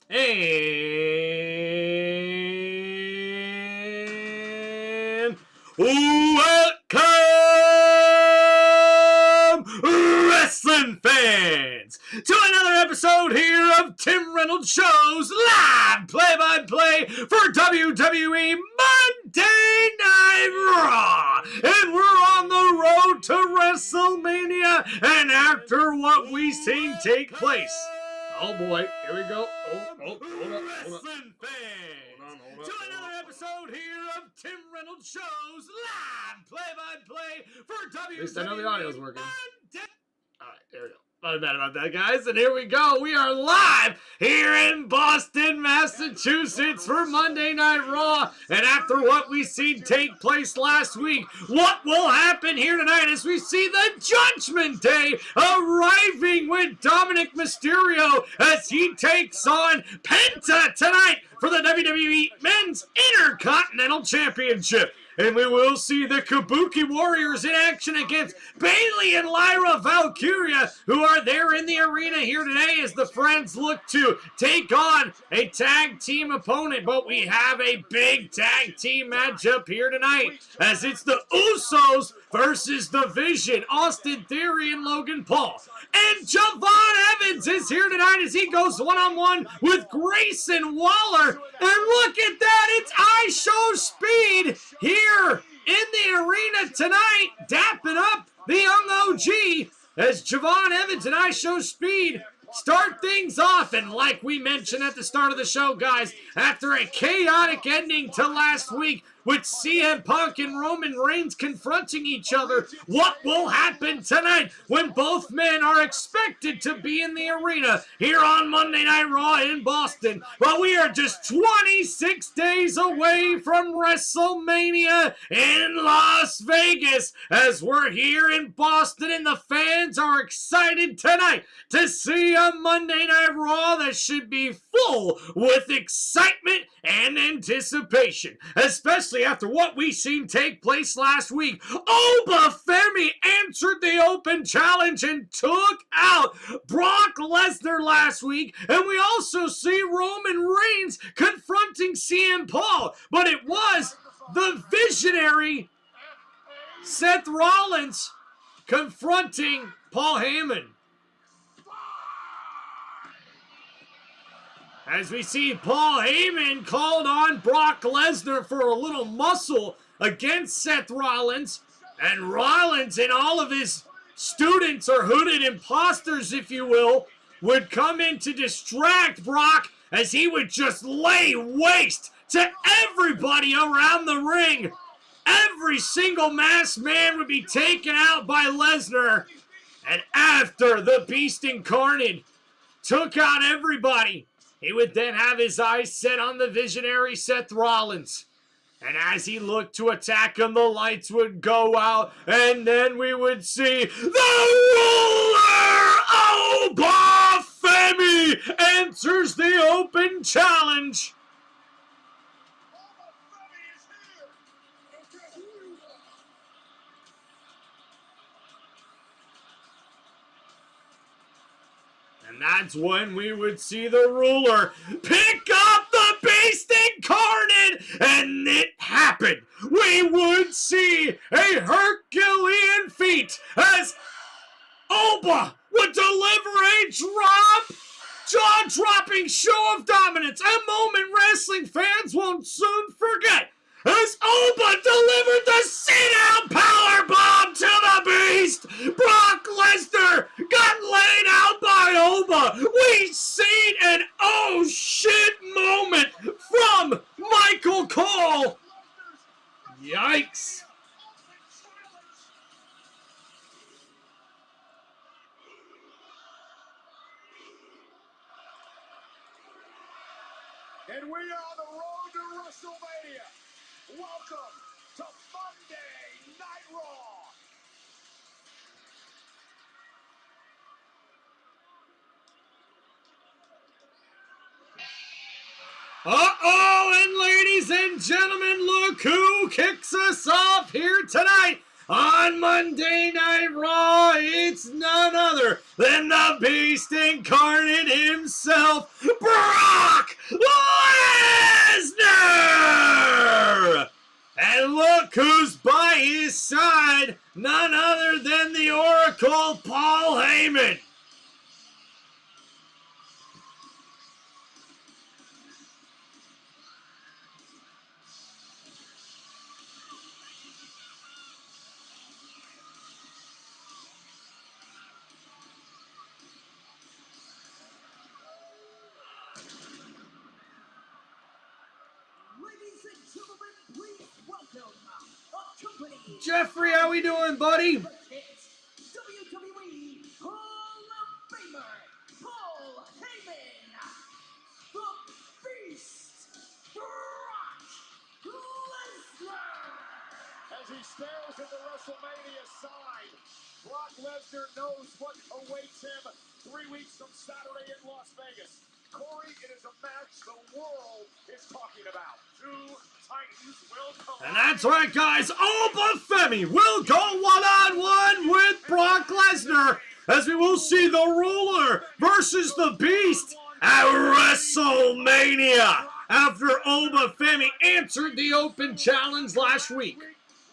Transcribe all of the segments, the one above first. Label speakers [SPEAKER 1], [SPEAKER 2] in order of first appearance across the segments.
[SPEAKER 1] And welcome, wrestling fans, to another episode here of Tim Reynolds Show's live play-by-play for WWE Monday Night Raw. And we're on the road to WrestleMania, and after what we've seen take place, oh boy, here we go. Hold up. To another episode here of Tim Reynolds Show's live play-by-play for WWE. At least I know the audio's working. Alright, there we go. Not bad about that, guys. And here we go. We are live here in Boston, Massachusetts for Monday Night Raw. And after what we seen take place last week, what will happen here tonight as we see the Judgment Day arriving with Dominic Mysterio as he takes on Penta tonight for the WWE Men's Intercontinental Championship. And we will see the Kabuki Warriors in action against Bayley and Lyra Valkyria, who are there in the arena here today as the Friends look to take on a tag team opponent. But we have a big tag team matchup here tonight, as it's the Usos versus the Vision, Austin Theory and Logan Paul. And Javon Evans is here tonight as he goes one-on-one with Grayson Waller. And look at that, it's I Show Speed here in the arena tonight, dapping up the young OG as Javon Evans and I Show Speed start things off. And like we mentioned at the start of the show, guys, after a chaotic ending to last week with CM Punk and Roman Reigns confronting each other, what will happen tonight when both men are expected to be in the arena here on Monday Night Raw in Boston? Well, we are just 26 days away from WrestleMania in Las Vegas as we're here in Boston, and the fans are excited tonight to see a Monday Night Raw that should be full with excitement and anticipation, especially after what we seen take place last week. Oba Femi answered the open challenge and took out Brock Lesnar last week, and we also see Roman Reigns confronting CM Paul, but it was the visionary Seth Rollins confronting Paul Heyman. As we see Paul Heyman called on Brock Lesnar for a little muscle against Seth Rollins. And Rollins and all of his students, or hooded imposters, if you will, would come in to distract Brock as he would just lay waste to everybody around the ring. Every single masked man would be taken out by Lesnar. And after the Beast Incarnate took out everybody, he would then have his eyes set on the visionary Seth Rollins. And as he looked to attack him, the lights would go out, and then we would see the ruler, Oba Femi, answers the open challenge. And that's when we would see the ruler pick up the Beast Incarnate, and it happened. We would see a Herculean feat as Oba would deliver a jaw-dropping show of dominance, a moment wrestling fans won't soon forget, as Oba delivered the sit-down powerbomb to the Beast. Brock Lesnar got laid out by Oba. We've seen an oh shit moment from Michael Cole. Yikes.
[SPEAKER 2] And we are on the road to WrestleMania. Welcome to Monday Night Raw.
[SPEAKER 1] Uh-oh, and ladies and gentlemen, look who kicks us off here tonight on Monday Night Raw. It's none other than the Beast Incarnate himself, Brock who's by his side, none other than the Oracle, Paul Heyman. Jeffrey, how we doing, buddy?
[SPEAKER 2] WWE Hall of Famer Paul Heyman, the Beast Brock Lesnar. As he stares at the WrestleMania sign, Brock Lesnar knows what awaits him 3 weeks from Saturday in Las Vegas. Corey, it is a match the world is talking about. Two Titans will collide.
[SPEAKER 1] And that's right, guys. Obafemi will go one-on-one with Brock Lesnar, as we will see the Ruler versus the Beast at WrestleMania after Obafemi answered the open challenge last week.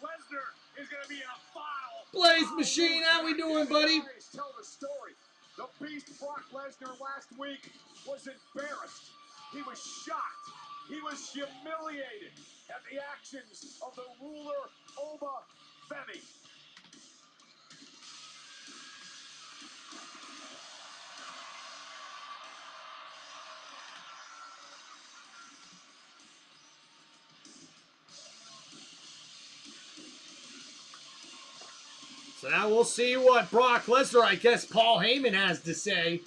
[SPEAKER 2] Lesnar is going to be in a file.
[SPEAKER 1] Blaze Machine, how we doing, buddy?
[SPEAKER 2] Tell the story. The Beast Brock Lesnar last week was embarrassed. He was shocked. He was humiliated at the actions of the Ruler Obafemi.
[SPEAKER 1] So now we'll see what Brock Lesnar, I guess Paul Heyman, has to say.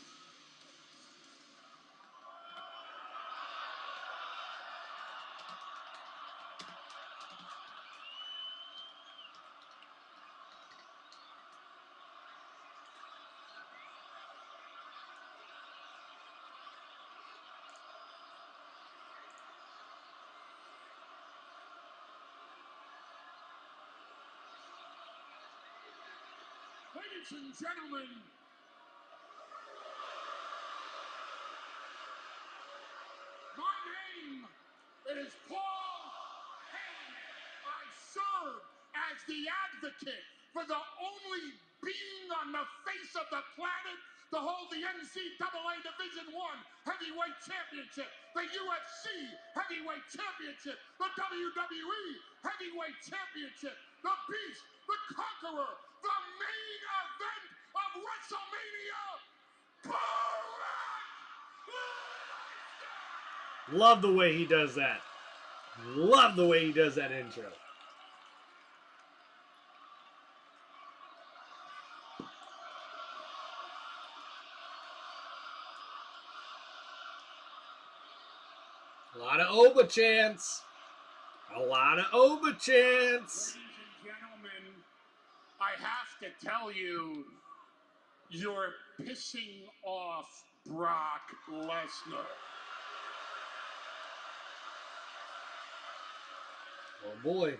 [SPEAKER 2] Ladies and gentlemen, my name is Paul Heyman. I serve as the advocate for the only being on the face of the planet to hold the NCAA Division I Heavyweight Championship, the UFC Heavyweight Championship, the WWE Heavyweight Championship, the Beast, the Conqueror, the main event of WrestleMania, Brock Lesnar!
[SPEAKER 1] Love the way he does that. Love the way he does that intro. A lot of Oba chants. A lot of Oba chants.
[SPEAKER 2] Ladies and gentlemen, I have to tell you, you're pissing off Brock Lesnar.
[SPEAKER 1] Oh boy.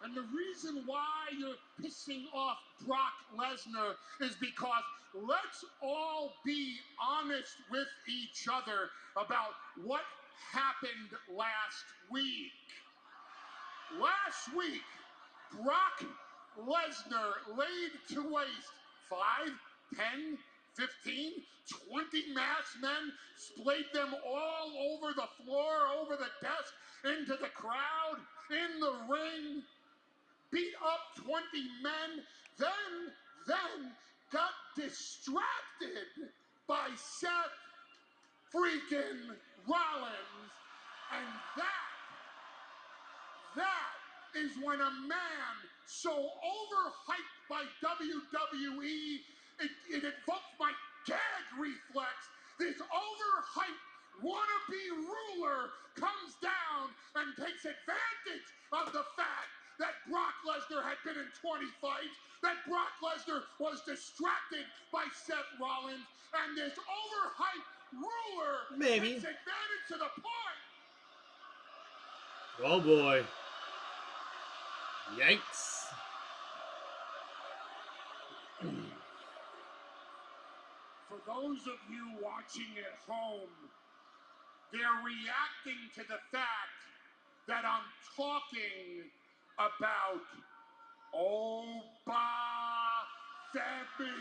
[SPEAKER 2] And the reason why you're pissing off Brock Lesnar is because let's all be honest with each other about what happened last week. Last week, Brock Lesnar laid to waste 5, 10, 15, 20 masked men, splayed them all over the floor, over the desk, into the crowd, in the ring, beat up 20 men, then got distracted by Seth freaking Rollins, and that is when a man so overhyped by WWE, it invokes my gag reflex. This overhyped wannabe ruler comes down and takes advantage of the fact that Brock Lesnar had been in 20 fights, that Brock Lesnar was distracted by Seth Rollins, and this overhyped ruler
[SPEAKER 1] Maybe
[SPEAKER 2] takes advantage to the point.
[SPEAKER 1] Oh boy. Yikes.
[SPEAKER 2] For those of you watching at home, they're reacting to the fact that I'm talking about Oba Femi.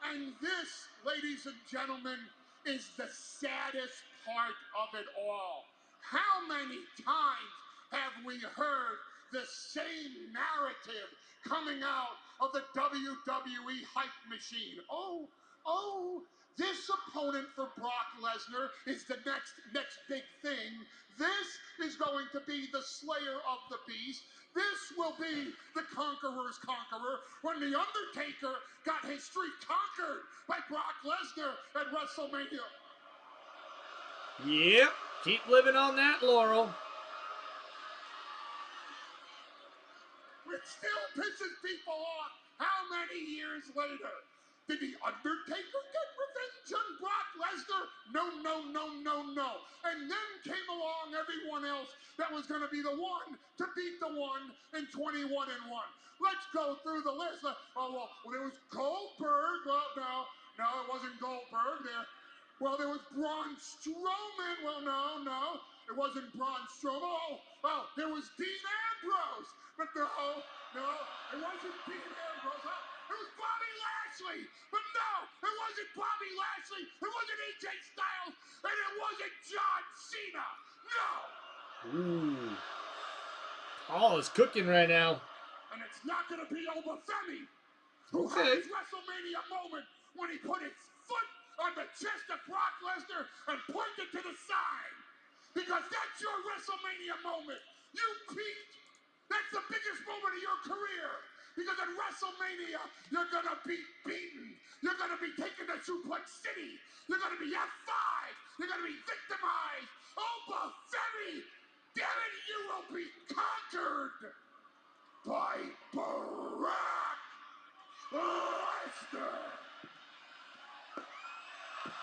[SPEAKER 2] And this, ladies and gentlemen, is the saddest part of it all. How many times have we heard the same narrative coming out of the WWE hype machine? Oh, this opponent for Brock Lesnar is the next big thing. This is going to be the slayer of the beast. This will be the Conqueror's Conqueror when The Undertaker got his streak conquered by Brock Lesnar at WrestleMania.
[SPEAKER 1] Yep, keep living on that laurel.
[SPEAKER 2] It still pisses people off. How many years later? Did The Undertaker get revenge on Brock Lesnar? No. And then came along everyone else that was going to be the one to beat the one in 21-1. Let's go through the list. Well, there was Goldberg. Well, no, it wasn't Goldberg. There was Braun Strowman. Well, no, it wasn't Braun Strowman. Oh, there was Dean Ambrose. But no, it wasn't Dean Ambrose. It was Bobby Lashley. But no, it wasn't Bobby Lashley. It wasn't AJ Styles. And it wasn't John Cena. No.
[SPEAKER 1] Ooh. Paul is cooking right now.
[SPEAKER 2] And it's not going to be Oba Femi, who had his WrestleMania moment when he put his foot on the chest of Brock Lesnar and pointed to the side. Because that's your WrestleMania moment. You peaked. That's the biggest moment of your career. Because at WrestleMania, you're going to be beaten. You're going to be taken to Suplex City. You're going to be F5. You're going to be victimized. Oba Femi, damn it, you will be conquered by Brock Lesnar.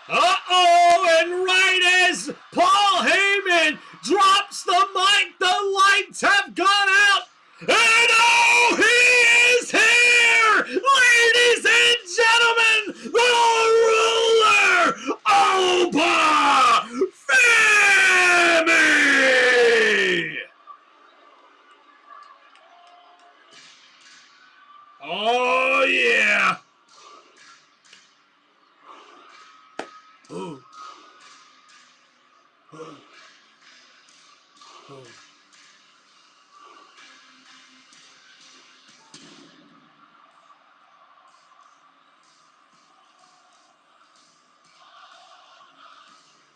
[SPEAKER 1] Uh-oh, and right as Paul Heyman drops the mic, the lights have gone out, and oh, he is here! Ladies and gentlemen, the ruler, Oba Femi! Oh, yeah! Ooh.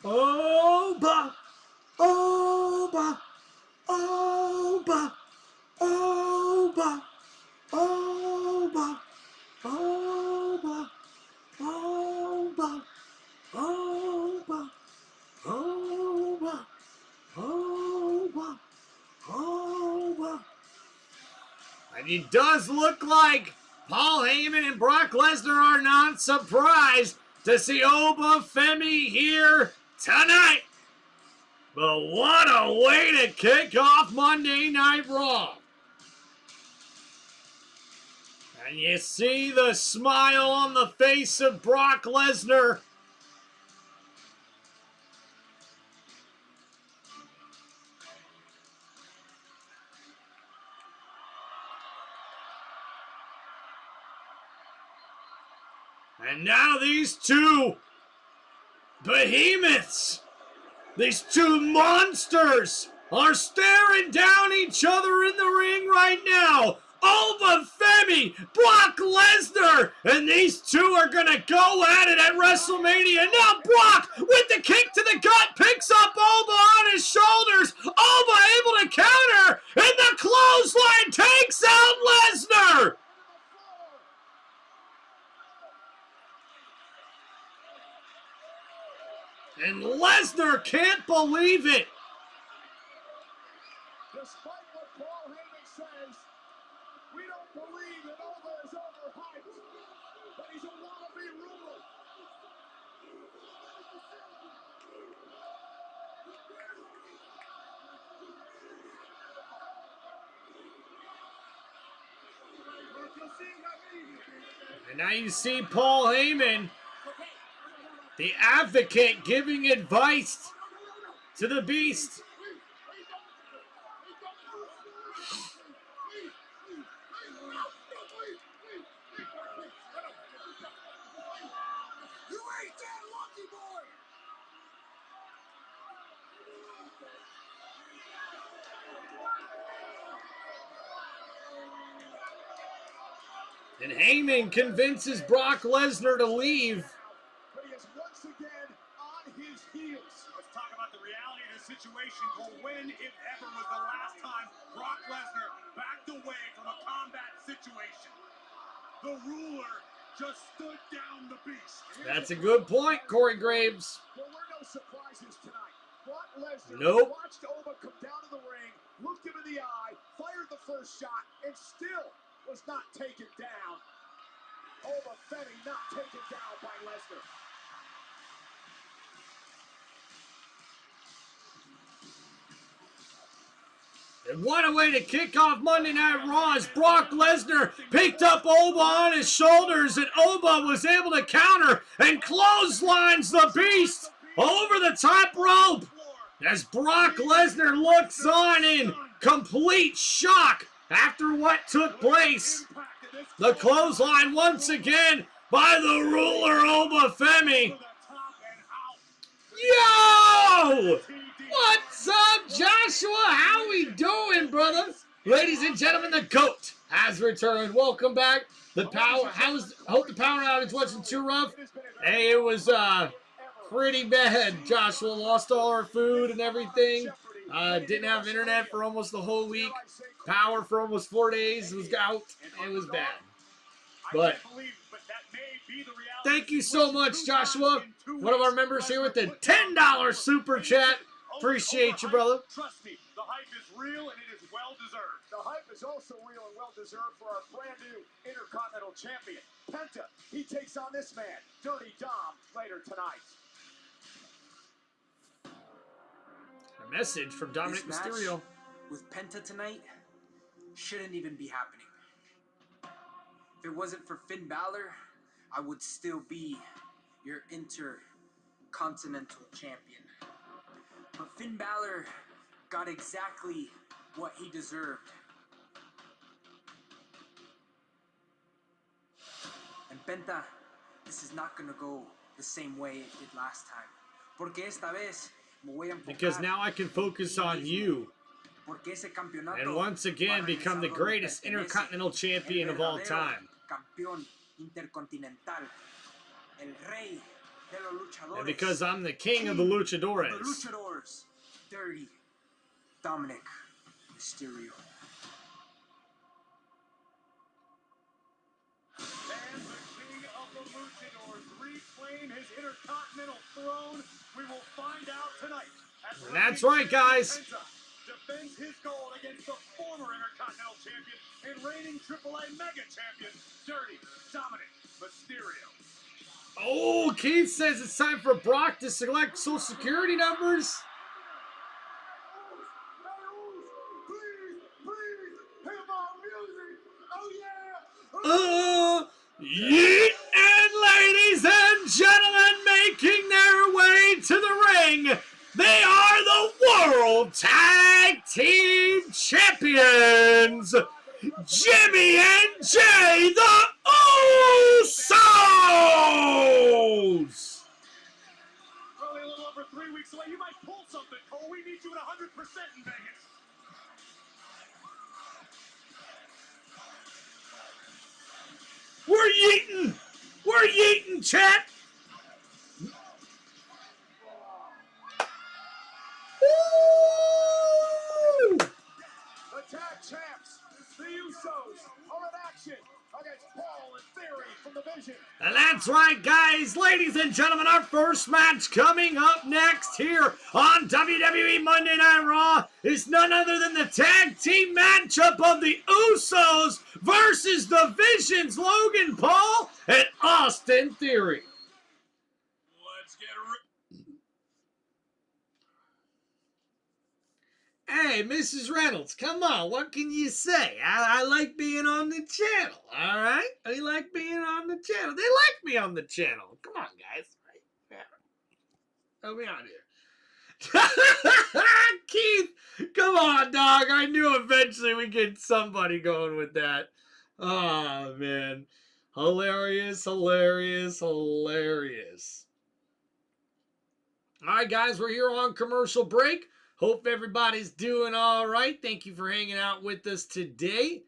[SPEAKER 1] Oba, Oba, Oba, Oba, Oba, Oba, Oba, Oba, Oba, Oba, Oba. And it does look like Paul Heyman and Brock Lesnar are not surprised to see Oba Femi here tonight. But what a way to kick off Monday Night Raw. And you see the smile on the face of Brock Lesnar. And now these two behemoths, these two monsters, are staring down each other in the ring right now. Oba Femi, Brock Lesnar, and these two are going to go at it at WrestleMania. Now Brock, with the kick to the gut, picks up Oba on his shoulders. Oba able to counter, and the clothesline takes out Lesnar. And Lesnar can't believe it.
[SPEAKER 2] Despite what Paul Heyman says, we don't believe that Oba is overhyped, that he's a wannabe ruler.
[SPEAKER 1] And now you see Paul Heyman, the advocate, giving advice to the Beast.
[SPEAKER 2] You ain't that lucky, boy!
[SPEAKER 1] And Heyman convinces Brock Lesnar to leave.
[SPEAKER 2] But he is once again on his heels.
[SPEAKER 3] Let's talk about the reality of the situation, Cole. When, if ever, was the last time Brock Lesnar backed away from a combat situation? The ruler just stood down the beast.
[SPEAKER 1] That's a good point, Corey Graves.
[SPEAKER 2] There were no surprises tonight. Brock Lesnar watched Oba come down to the ring, looked him in the eye, fired the first shot, and still was not taken down. Oba Femi not taken down by Lesnar.
[SPEAKER 1] And what a way to kick off Monday Night Raw as Brock Lesnar picked up Oba on his shoulders, and Oba was able to counter and clotheslines the Beast over the top rope as Brock Lesnar looks on in complete shock after what took place. The clothesline once again by the ruler Oba Femi. Yo! What's up, Joshua? How we doing, brother? Ladies and gentlemen, the GOAT has returned. Welcome back. The power. Hope the power outage wasn't too rough. Hey, it was pretty bad. Joshua lost all our food and everything. Didn't have internet for almost the whole week. Power for almost 4 days. Was out. It was bad. But thank you so much, Joshua. One of our members here with the $10 super chat. Appreciate you, brother.
[SPEAKER 3] Trust me, the hype is real and it is well deserved.
[SPEAKER 2] The hype is also real and well deserved for our brand new Intercontinental Champion, Penta. He takes on this man, Dirty Dom, later tonight.
[SPEAKER 1] A message from Dominic Mysterio.
[SPEAKER 4] With Penta tonight, shouldn't even be happening. If it wasn't for Finn Balor, I would still be your Intercontinental Champion. But Finn Balor got exactly what he deserved. And Penta, this is not gonna go the same way it did last time. Porque esta vez me voy a enfocar.
[SPEAKER 1] Because now I can focus on you.
[SPEAKER 4] Porque ese campeonato
[SPEAKER 1] And once again become the greatest Intercontinental Champion of all time.
[SPEAKER 4] Campeón intercontinental. El rey de los luchadores.
[SPEAKER 1] And because I'm the king of the luchadores.
[SPEAKER 4] The luchadors. Dirty Dominic Mysterio.
[SPEAKER 3] And the king of the luchadors reclaim his Intercontinental throne. We will find out tonight.
[SPEAKER 1] And that's right, guys.
[SPEAKER 3] Penta defends his gold against the former Intercontinental Champion and reigning AAA Mega Champion, Dirty Dominic Mysterio.
[SPEAKER 1] Oh, Keith says it's time for Brock to select Social Security numbers. Yeet, and ladies and gentlemen, making their way to the ring, they are the World Tag Team Champions, Jimmy and Jay, the Usos!
[SPEAKER 3] Probably a little over 3 weeks away. You might pull something, Cole. We need you at 100% in Vegas.
[SPEAKER 1] We're yeeting, chat. Woo!
[SPEAKER 2] The tag champs, the Usos, are in action against Paul and Theory from the Vision.
[SPEAKER 1] And that's right, guys. Ladies and gentlemen, our first match coming up next here on WWE Monday Night Raw is none other than the tag team matchup of the Usos versus the Vision's Logan Paul and Austin Theory.
[SPEAKER 3] Let's get ready.
[SPEAKER 1] Hey, Mrs. Reynolds, come on. What can you say? I like being on the channel, all right? I like being on the channel. They like me on the channel. Come on, guys. Right? Yeah. Help me out here. Keith, come on, dog. I knew eventually we'd get somebody going with that. Oh, man. Hilarious, hilarious, hilarious. All right, guys, we're here on commercial break. Hope everybody's doing all right. Thank you for hanging out with us today.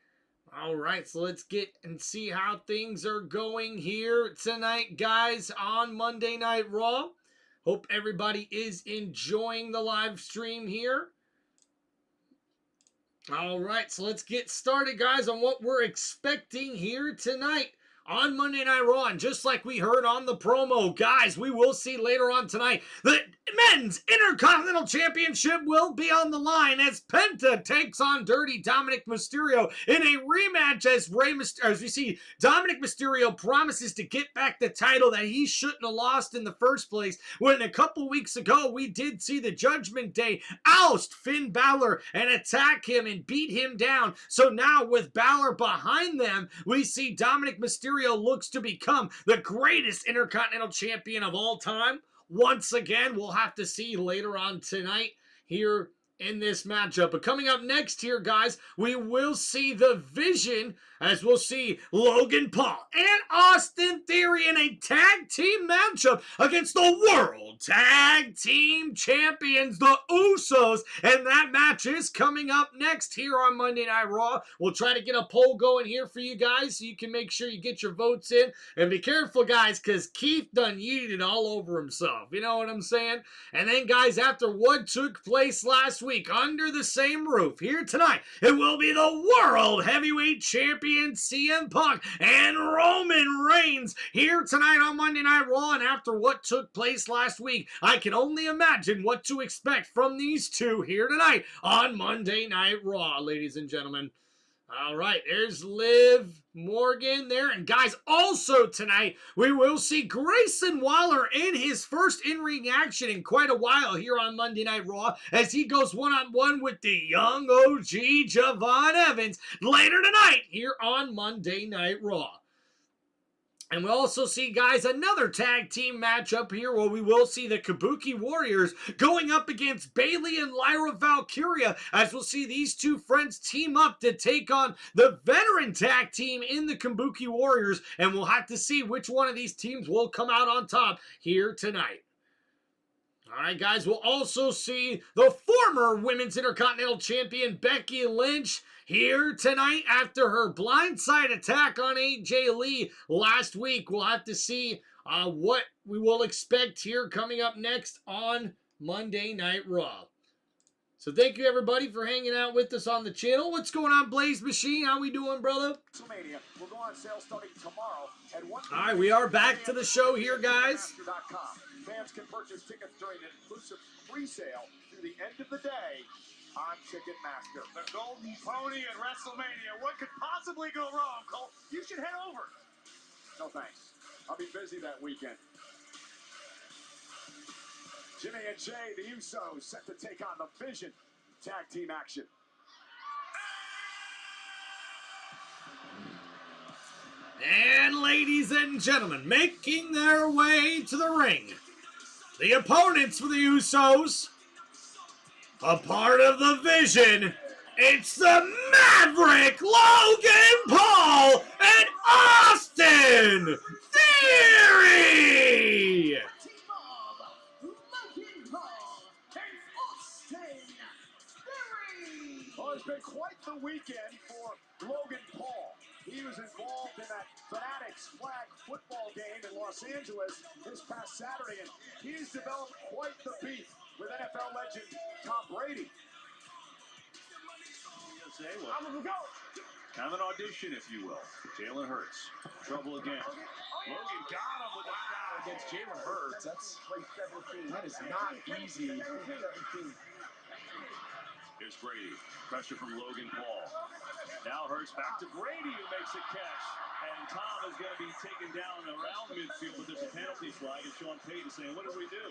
[SPEAKER 1] All right, so let's get and see how things are going here tonight, guys, on Monday Night Raw. Hope everybody is enjoying the live stream here. All right, so let's get started, guys, on what we're expecting here tonight on Monday Night Raw. And just like we heard on the promo, guys, we will see later on tonight the Men's Intercontinental Championship will be on the line as Penta takes on Dirty Dominic Mysterio in a rematch as we see Dominic Mysterio promises to get back the title that he shouldn't have lost in the first place, when a couple weeks ago we did see the Judgment Day oust Finn Balor and attack him and beat him down. So now with Balor behind them, we see Dominic Mysterio looks to become the greatest Intercontinental Champion of all time. Once again, we'll have to see later on tonight here in this matchup. But coming up next here, guys, we will see the Vision, as we'll see Logan Paul and Austin Theory in a tag team matchup against the World Tag Team Champions, the Usos. And that match is coming up next here on Monday Night Raw. We'll try to get a poll going here for you guys so you can make sure you get your votes in. And be careful, guys, because Keith done yeeted all over himself. You know what I'm saying? And then, guys, after what took place last week under the same roof, here tonight, it will be the World Heavyweight Champion CM Punk and Roman Reigns here tonight on Monday Night Raw. And after what took place last week, I can only imagine what to expect from these two here tonight on Monday Night Raw, ladies and gentlemen. All right, there's Liv Morgan there. And guys, also tonight, we will see Grayson Waller in his first in-ring action in quite a while here on Monday Night Raw, as he goes one-on-one with the young OG Javon Evans later tonight here on Monday Night Raw. And we'll also see, guys, another tag team matchup here where we will see the Kabuki Warriors going up against Bayley and Lyra Valkyria, as we'll see these two friends team up to take on the veteran tag team in the Kabuki Warriors. And we'll have to see which one of these teams will come out on top here tonight. All right, guys, we'll also see the former Women's Intercontinental Champion Becky Lynch here tonight after her blindside attack on AJ Lee last week. We'll have to see what we will expect here coming up next on Monday Night Raw. So thank you, everybody, for hanging out with us on the channel. What's going on, Blaze Machine? How we doing, brother?
[SPEAKER 3] Will go on sale starting tomorrow at 1
[SPEAKER 1] All right, we are back to the show here, guys.
[SPEAKER 3] Fans can purchase tickets during an exclusive pre-sale through the end of the day on Ticketmaster. The Golden Pony at WrestleMania. What could possibly go wrong, Cole? You should head over. No thanks. I'll be busy that weekend. Jimmy and Jay, the Usos, set to take on the Vision. Tag team action.
[SPEAKER 1] And ladies and gentlemen, making their way to the ring, the opponents for the Usos, a part of the Vision, it's the Maverick, Logan Paul, and Austin Theory!
[SPEAKER 3] Well, it's been quite the weekend for Logan Paul. He was involved in that Fanatics flag football game in Los Angeles this past Saturday, and he's developed quite the beef with NFL legend Tom Brady. I'm gonna go.
[SPEAKER 5] Kind of an audition, if you will, for Jalen Hurts. Trouble again. Logan got him with a foul against Jalen Hurts. That's like 17. That is not easy. Here's Brady. Pressure from Logan Paul. Now Hurts back to Brady, who makes a catch. And Tom is going to be taken down around midfield, but there's a penalty flag. And Sean Payton saying, what did we do?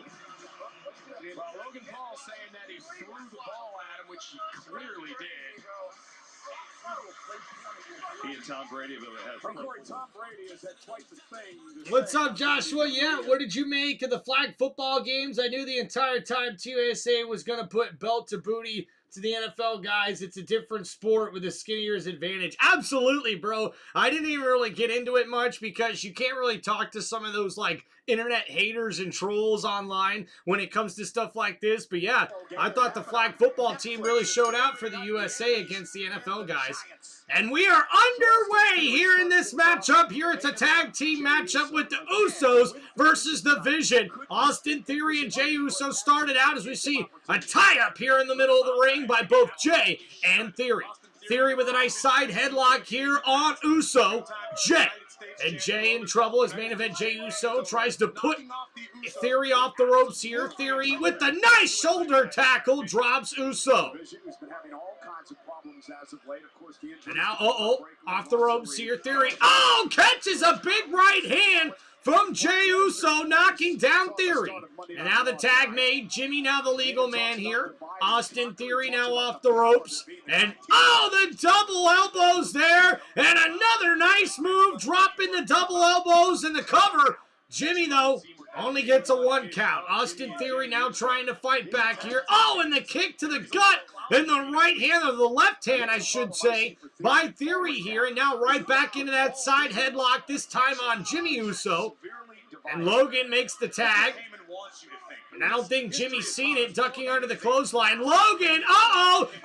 [SPEAKER 5] Well, Logan Paul saying that he threw the ball at him, which he clearly did. He and Tom Brady have had.
[SPEAKER 3] From Corey, Tom Brady has had quite the thing.
[SPEAKER 1] What's up, Joshua? Yeah, what did you make of the flag football games? I knew the entire time TUSA was going to put belt to booty to the NFL guys. It's a different sport with a skinnyer's advantage. Absolutely, bro. I didn't even really get into it much because you can't really talk to some of those like internet haters and trolls online when it comes to stuff like this. But yeah, I thought the flag football team really showed out for the USA against the NFL guys. And we are underway here in this matchup. Here it's a tag team matchup with the Usos versus the Vision. Austin Theory and Jey Uso started out as we see a tie-up here in the middle of the ring by both Jey and Theory. Theory with a nice side headlock here on Uso. Jey. And Jey in trouble as main event Jey Uso tries to put Theory off the ropes here. Theory with the nice shoulder tackle drops Uso. And now, off the ropes here, Theory. Oh, catches a big right hand from Jey Uso, knocking down Theory. And now the tag made. Jimmy now the legal man here. Austin Theory now off the ropes. And, the double elbows there. And another nice move, dropping the double elbows in the cover. Jimmy, though, only gets a 1 count. Austin Theory now trying to fight back here. And the kick to the gut. And the right hand, or the left hand, I should say, by Theory here. And now right back into that side headlock, this time on Jimmy Uso. And Logan makes the tag. And I don't think Jimmy's seen it, ducking under the clothesline. Logan,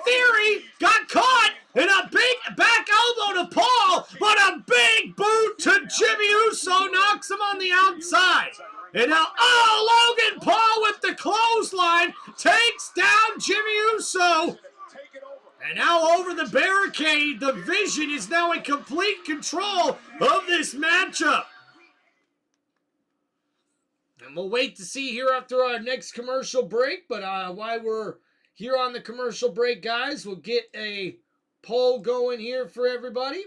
[SPEAKER 1] Theory got caught. And a big back elbow to Paul, but a big boot to Jimmy Uso knocks him on the outside. And now, Logan Paul with the clothesline takes down Jimmy Uso. And now over the barricade, the Vision is now in complete control of this matchup. And we'll wait to see here after our next commercial break. But while we're here on the commercial break, guys, we'll get a poll going here for everybody.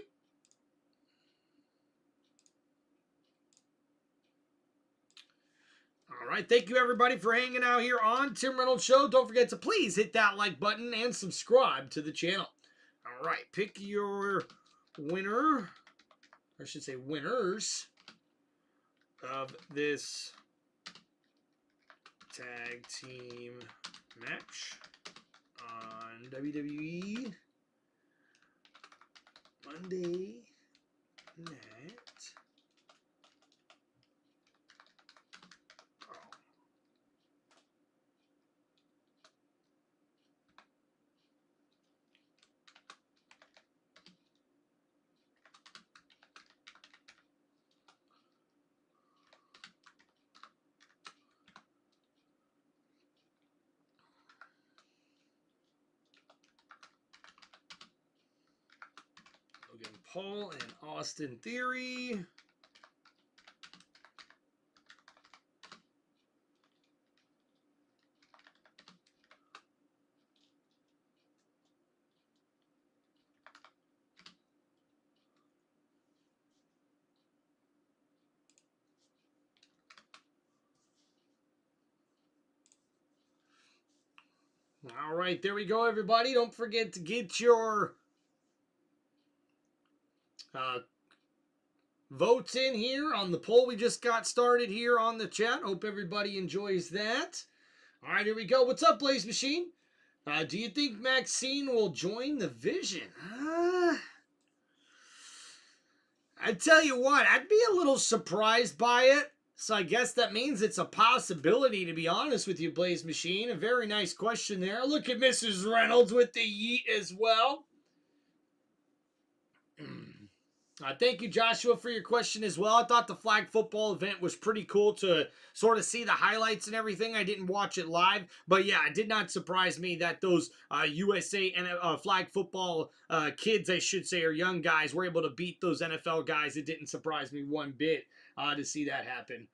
[SPEAKER 1] All right, thank you everybody for hanging out here on Tim Reynolds Show. Don't forget to please hit that like button and subscribe to the channel. All right, pick your winner, or I should say winners, of this tag team match on WWE Monday Night. Logan Paul and Austin Theory. All right, there we go, everybody. Don't forget to get your votes in here on the poll we just got started here on the chat. Hope everybody enjoys that. All right, here we go. What's up, Blaze Machine? Do you think Maxine will join the Vision? I tell you what, I'd be a little surprised by it. So I guess that means it's a possibility, to be honest with you, Blaze Machine. A very nice question there. Look at Mrs. Reynolds with the yeet as well. Thank you, Joshua, for your question as well. I thought the flag football event was pretty cool to sort of see the highlights and everything. I didn't watch it live, but yeah, it did not surprise me that those USA and flag football kids, I should say, or young guys, were able to beat those NFL guys. It didn't surprise me one bit to see that happen.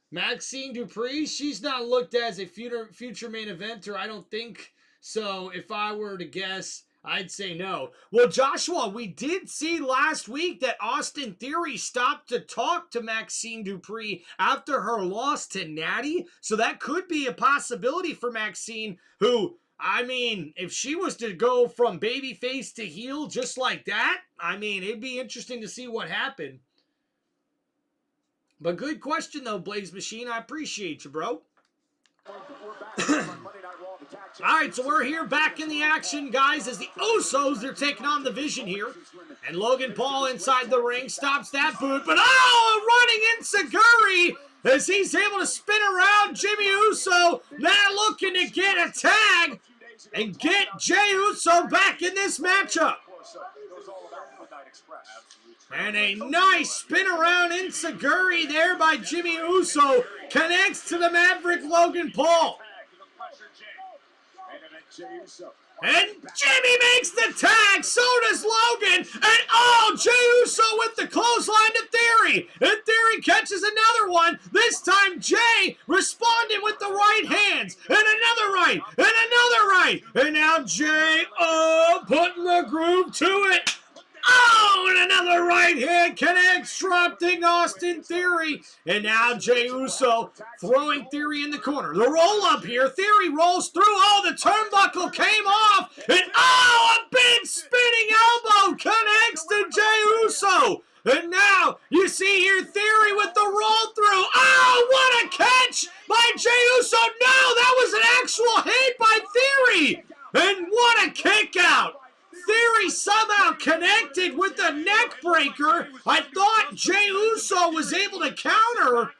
[SPEAKER 1] Maxine Dupree, she's not looked as a future main eventer, I don't think. So if I were to guess, I'd say no. Well, Joshua, we did see last week that Austin Theory stopped to talk to Maxine Dupree after her loss to Natty. So that could be a possibility for Maxine, who I mean, if she was to go from babyface to heel just like that, I mean, it'd be interesting to see what happened. But good question, though, Blaze Machine. I appreciate you, bro. Alright, so we're here back in the action, guys, as the Usos, they're taking on the Vision here. And Logan Paul inside the ring stops that boot, but running Enziguri as he's able to spin around Jimmy Uso, now looking to get a tag and get Jey Uso back in this matchup. And a nice spin around Enziguri there by Jimmy Uso connects to the Maverick Logan Paul. And Jimmy makes the tag, so does Logan, and Jey Uso with the clothesline to Theory. And Theory catches another one, this time Jey responding with the right hands, and another right, and another right. And now Jey, putting the groove to it. And another right hand connects, dropping Austin Theory. And now Jey Uso throwing Theory in the corner. The roll up here. Theory rolls through. The turnbuckle came off. And a big spinning elbow connects to Jey Uso. And now you see here Theory with the roll through. What a catch by Jey Uso. No, that was an actual hit by Theory. And what a kick out. Theory somehow connected with the neck breaker. I thought Jey Uso was able to counter.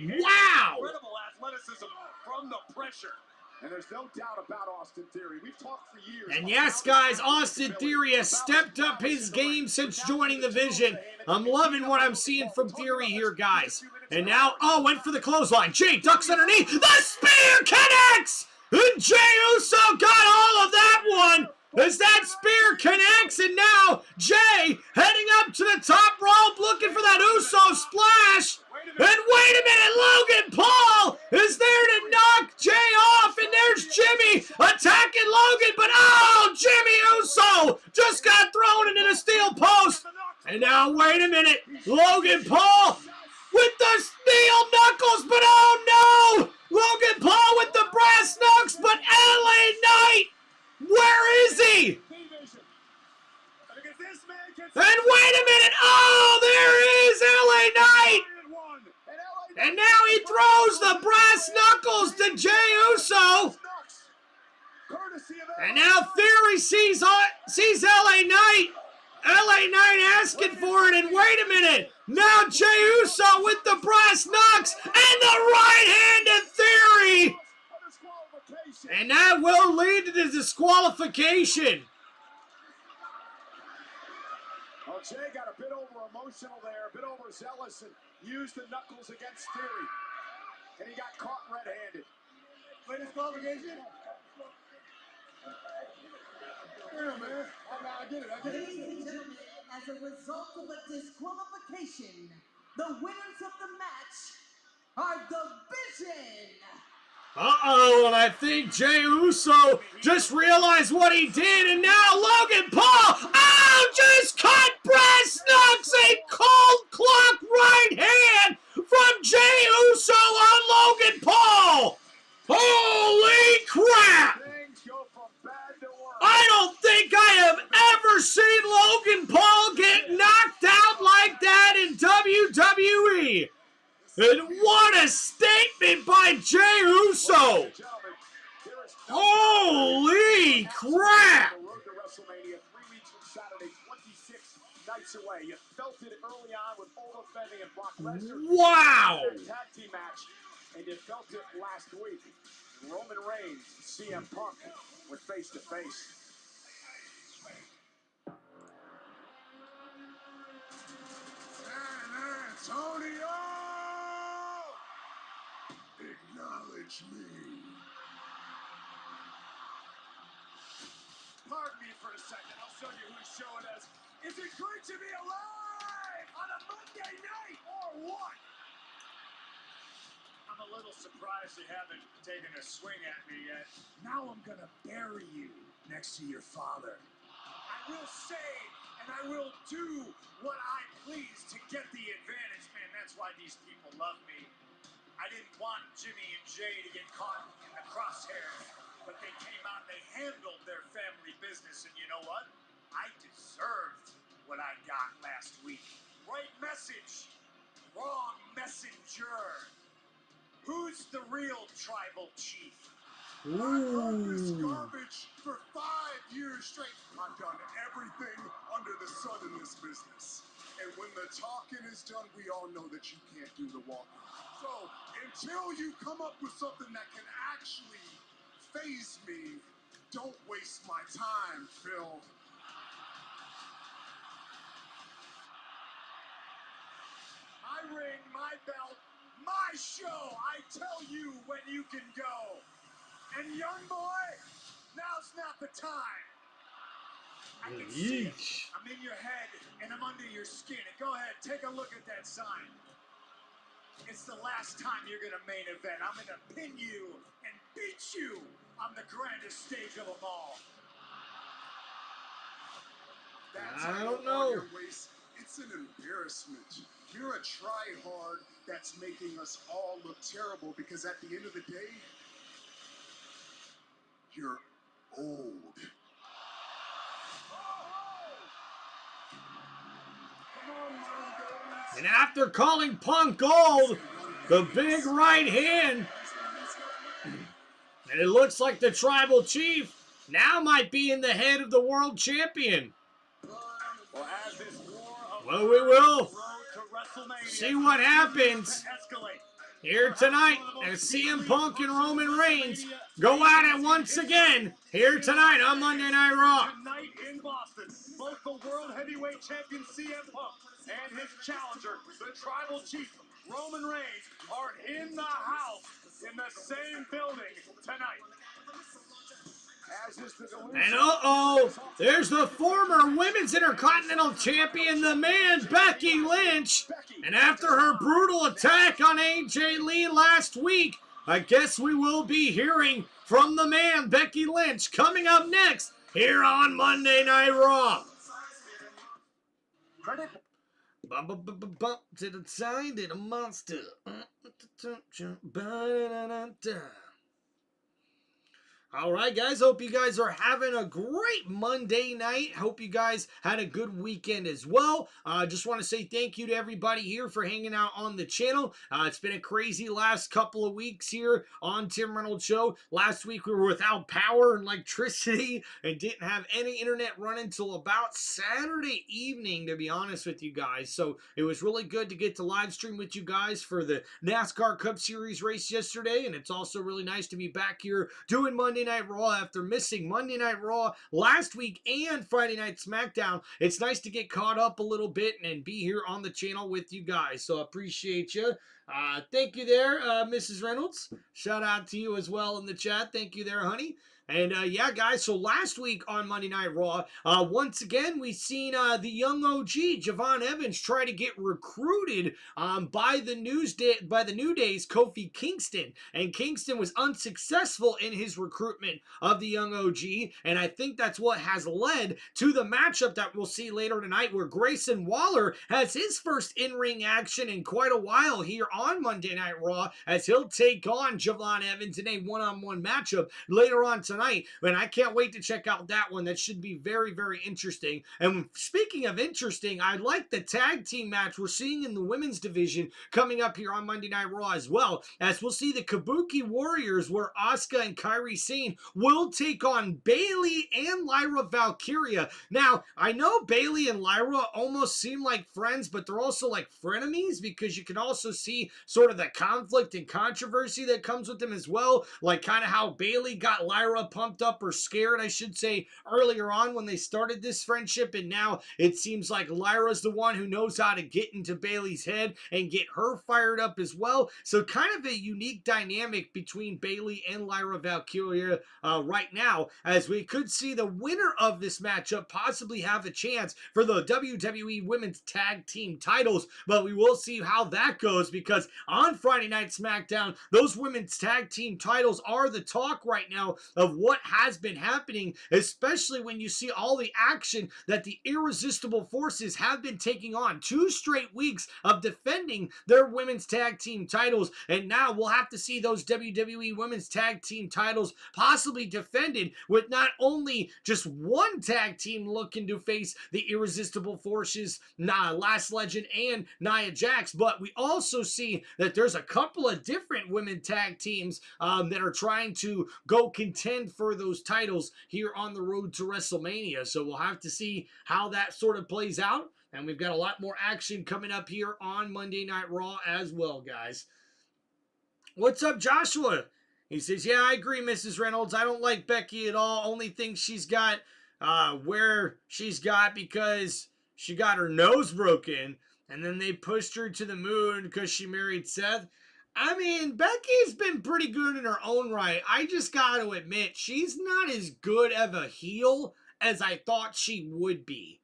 [SPEAKER 1] Wow.
[SPEAKER 3] Incredible athleticism from the pressure.
[SPEAKER 2] And there's no doubt about Austin Theory. We've talked for years.
[SPEAKER 1] And yes, guys, Austin Theory has stepped up his game since joining the Vision. I'm loving what I'm seeing from Theory here, guys. And now, went for the clothesline. Jey ducks underneath. The spear connects! And Jey Uso got all of that one. As that spear connects, and now Jey heading up to the top rope looking for that Uso splash. And wait a minute, Logan Paul is there to knock Jey off, and there's Jimmy attacking Logan, but Jimmy Uso just got thrown into the steel post. And now, wait a minute, Logan Paul with the steel knuckles, but no! Logan Paul with the brass knucks, but LA Knight! Where is he? And wait a minute. There is LA Knight. And now he throws the brass knuckles to Jey Uso. And now Theory sees LA Knight. LA Knight asking for it. And wait a minute. Now Jey Uso with the brass knucks and the right hand of Theory. And that will lead to the disqualification.
[SPEAKER 2] Jey got a bit over emotional there, a bit overzealous, and used the knuckles against Theory. And he got caught red-handed. Late disqualification? Yeah, man. I get it.
[SPEAKER 6] Ladies and gentlemen, as a result of a disqualification, the winners of the match are the Vision.
[SPEAKER 1] And I think Jey Uso just realized what he did, and now Logan Paul, just cut brass knucks, a cold clock right hand from Jey Uso on Logan Paul. Holy crap! I don't think I have ever seen Logan Paul get knocked out like that in WWE. And what a statement by Jey Uso! Holy crap! Wow!
[SPEAKER 2] Tag team match, and you felt it last week. Roman Reigns, CM Punk went face to face. San Antonio! Acknowledge me. Pardon me for a second. I'll show you whose show it is. Is it good to be alive on a Monday night or what?
[SPEAKER 3] I'm a little surprised you haven't taken a swing at me yet.
[SPEAKER 2] Now I'm gonna bury you next to your father.
[SPEAKER 3] I will say and I will do what I please to get the advantage, man. That's why these people love me. I didn't want Jimmy and Jay to get caught in the crosshairs, but they came out and they handled their family business, and you know what? I deserved what I got last week. Right message, wrong messenger. Who's the real tribal chief?
[SPEAKER 2] I've heard this garbage for 5 years straight. I've done everything under the sun in this business. And when the talking is done, we all know that you can't do the walking. So until you come up with something that can actually faze me, don't waste my time, Phil.
[SPEAKER 3] I ring, my belt, my show. I tell you when you can go. And young boy, now's not the time. I can see it. I'm in your head and I'm under your skin. And go ahead, take a look at that sign. It's the last time you're gonna main event. I'm gonna pin you and beat you on the grandest stage of them all.
[SPEAKER 2] I don't know. It's an embarrassment. You're a try-hard that's making us all look terrible because at the end of the day, you're old.
[SPEAKER 1] And after calling Punk old, the big right hand, and it looks like the tribal chief now might be in the head of the world champion. Well, we will see what happens here tonight as CM Punk and Roman Reigns go at it once again here tonight on Monday Night Raw.
[SPEAKER 3] Tonight in Boston, both the World Heavyweight Champion CM Punk and his challenger, the Tribal Chief Roman Reigns, are in the house in the same building tonight.
[SPEAKER 1] And there's the former Women's Intercontinental Champion, the man, Becky Lynch. And after her brutal attack on AJ Lee last week, I guess we will be hearing from the man, Becky Lynch, coming up next here on Monday Night Raw. Bump to the side of the monster. All right, guys. Hope you guys are having a great Monday night. Hope you guys had a good weekend as well. Just want to say thank you to everybody here for hanging out on the channel. It's been a crazy last couple of weeks here on Tim Reynolds Show. Last week we were without power and electricity and didn't have any internet running until about Saturday evening, to be honest with you guys. So it was really good to get to live stream with you guys for the NASCAR Cup Series race yesterday. And it's also really nice to be back here doing Monday Night Raw after missing Monday Night Raw last week and Friday Night SmackDown. It's nice to get caught up a little bit and be here on the channel with you guys. So appreciate you. Thank you there, Mrs. Reynolds. Shout out to you as well in the chat. Thank you there, honey. And yeah, guys, so last week on Monday Night Raw, once again, we seen the young OG, Javon Evans, try to get recruited by the New Day's Kofi Kingston. And Kingston was unsuccessful in his recruitment of the young OG. And I think that's what has led to the matchup that we'll see later tonight, where Grayson Waller has his first in-ring action in quite a while here on Monday Night Raw, as he'll take on Javon Evans in a one-on-one matchup later on tonight. And I can't wait to check out that one. That should be very, very interesting. And speaking of interesting, I like the tag team match we're seeing in the women's division coming up here on Monday Night Raw as well, as we'll see the Kabuki Warriors, where Asuka and Kairi Sane will take on Bayley and Lyra Valkyria. Now, I know Bayley and Lyra almost seem like friends, but they're also like frenemies, because you can also see sort of the conflict and controversy that comes with them as well, like kind of how Bayley got Lyra pumped up, or scared, I should say, earlier on when they started this friendship, and now it seems like Lyra's the one who knows how to get into Bayley's head and get her fired up as well. So kind of a unique dynamic between Bayley and Lyra Valkyria right now, as we could see the winner of this matchup possibly have a chance for the WWE Women's Tag Team titles, but we will see how that goes, because on Friday Night SmackDown, those Women's Tag Team titles are the talk right now of of what has been happening, especially when you see all the action that the Irresistible Forces have been taking on. 2 straight weeks of defending their women's tag team titles, and now we'll have to see those WWE women's tag team titles possibly defended with not only just one tag team looking to face the Irresistible Forces, Last Legend and Nia Jax, but we also see that there's a couple of different women tag teams that are trying to go contend for those titles here on the road to WrestleMania. So we'll have to see how that sort of plays out. And we've got a lot more action coming up here on Monday Night Raw as well, guys. What's up, Joshua? He says, yeah, I agree, Mrs. Reynolds. I don't like Becky at all. Only thing she's got where she's got because she got her nose broken, and then they pushed her to the moon because she married Seth. I mean, Becky's been pretty good in her own right. I just got to admit, she's not as good of a heel as I thought she would be.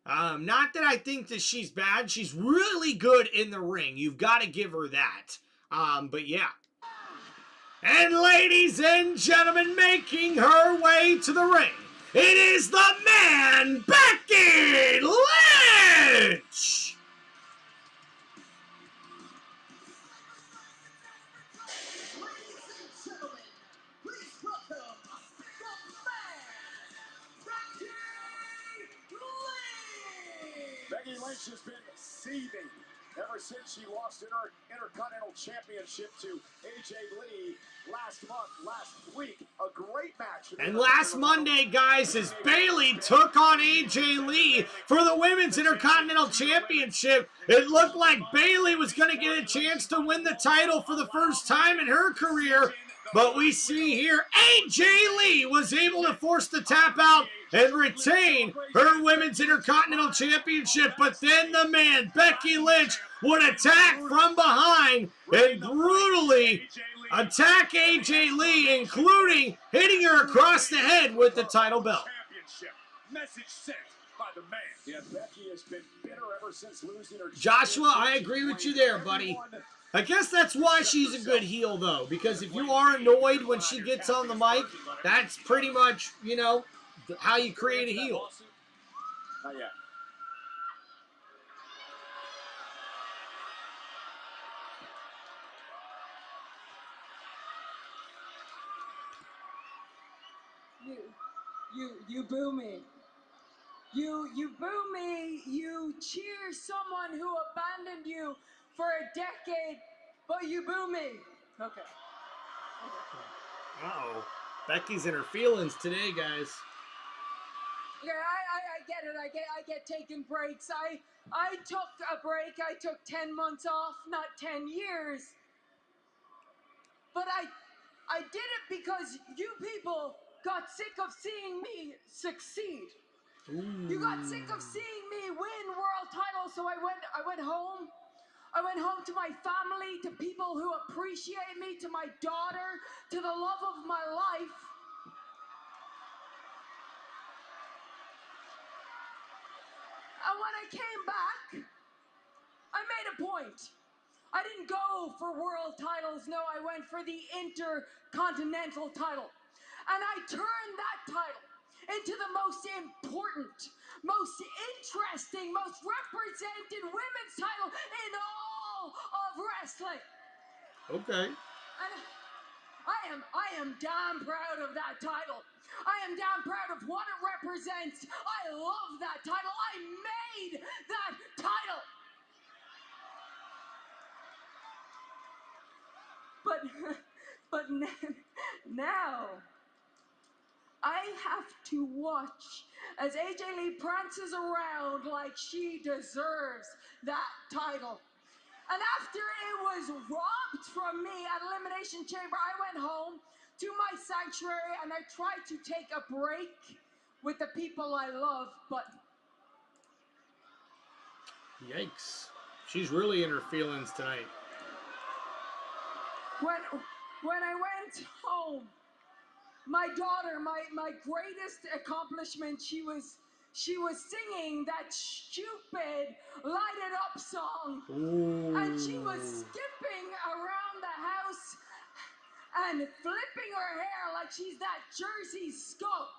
[SPEAKER 1] Not that I think that she's bad. She's really good in the ring. You've got to give her that. But yeah. And ladies and gentlemen, making her way to the ring, it is the man, Becky Lynch!
[SPEAKER 3] Becky Lynch has been seething ever since she lost in her Intercontinental Championship to AJ Lee last week. A great match.
[SPEAKER 1] And last Monday, guys, as Bayley took on AJ Lee for the Women's Intercontinental Championship, it looked like Bayley was going to get a chance to win the title for the first time in her career. But we see here AJ Lee was able to force the tap out and retain her Women's Intercontinental Championship. But then the man, Becky Lynch, would attack from behind and brutally attack AJ Lee, including hitting her across the head with the title belt.
[SPEAKER 3] Message sent by the man. Yeah, Becky has been bitter ever since losing her.
[SPEAKER 1] Joshua, I agree with you there, buddy. I guess that's why she's a good heel, though, because if you are annoyed when she gets on the mic, that's pretty much, you know, how you create a heel.
[SPEAKER 3] Not yet.
[SPEAKER 6] You boo me. You boo me. You cheer someone who abandoned you for a decade, but you boo me. Okay.
[SPEAKER 1] Uh-oh. Becky's in her feelings today, guys.
[SPEAKER 6] Okay, I get it. I get taking breaks. I took a break. I took 10 months off, not 10 years. But I did it because you people got sick of seeing me succeed.
[SPEAKER 1] Ooh.
[SPEAKER 6] You got sick of seeing me win world titles, so I went home. I went home to my family, to people who appreciate me, to my daughter, to the love of my life. And when I came back, I made a point. I didn't go for world titles, no, I went for the Intercontinental title. And I turned that title into the most important, most interesting, most represented women's title in all of wrestling.
[SPEAKER 1] Okay.
[SPEAKER 6] And I am damn proud of that title. I am damn proud of what it represents. I love that title. I made that title. But now I have to watch as AJ Lee prances around like she deserves that title. And after it was robbed from me at Elimination Chamber, I went home to my sanctuary and I tried to take a break with the people I love, but...
[SPEAKER 1] Yikes. She's really in her feelings tonight.
[SPEAKER 6] When I went home, my daughter, my greatest accomplishment, she was singing that stupid Light It Up song.
[SPEAKER 1] Ooh.
[SPEAKER 6] And she was skipping around the house and flipping her hair like she's that Jersey skunk.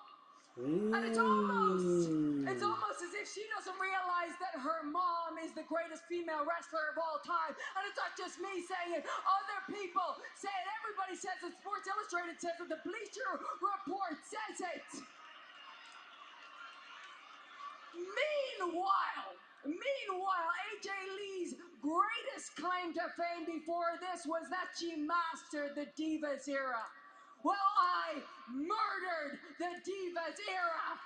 [SPEAKER 1] Ooh.
[SPEAKER 6] And it's almost as if she doesn't realize that her mom is the greatest female wrestler of all time. And it's not just me saying it. Other people say it. Everybody says it. Sports Illustrated says it. The Bleacher Report says it. Meanwhile, AJ Lee's greatest claim to fame before this was that she mastered the Divas era. Well, I murdered the Divas era.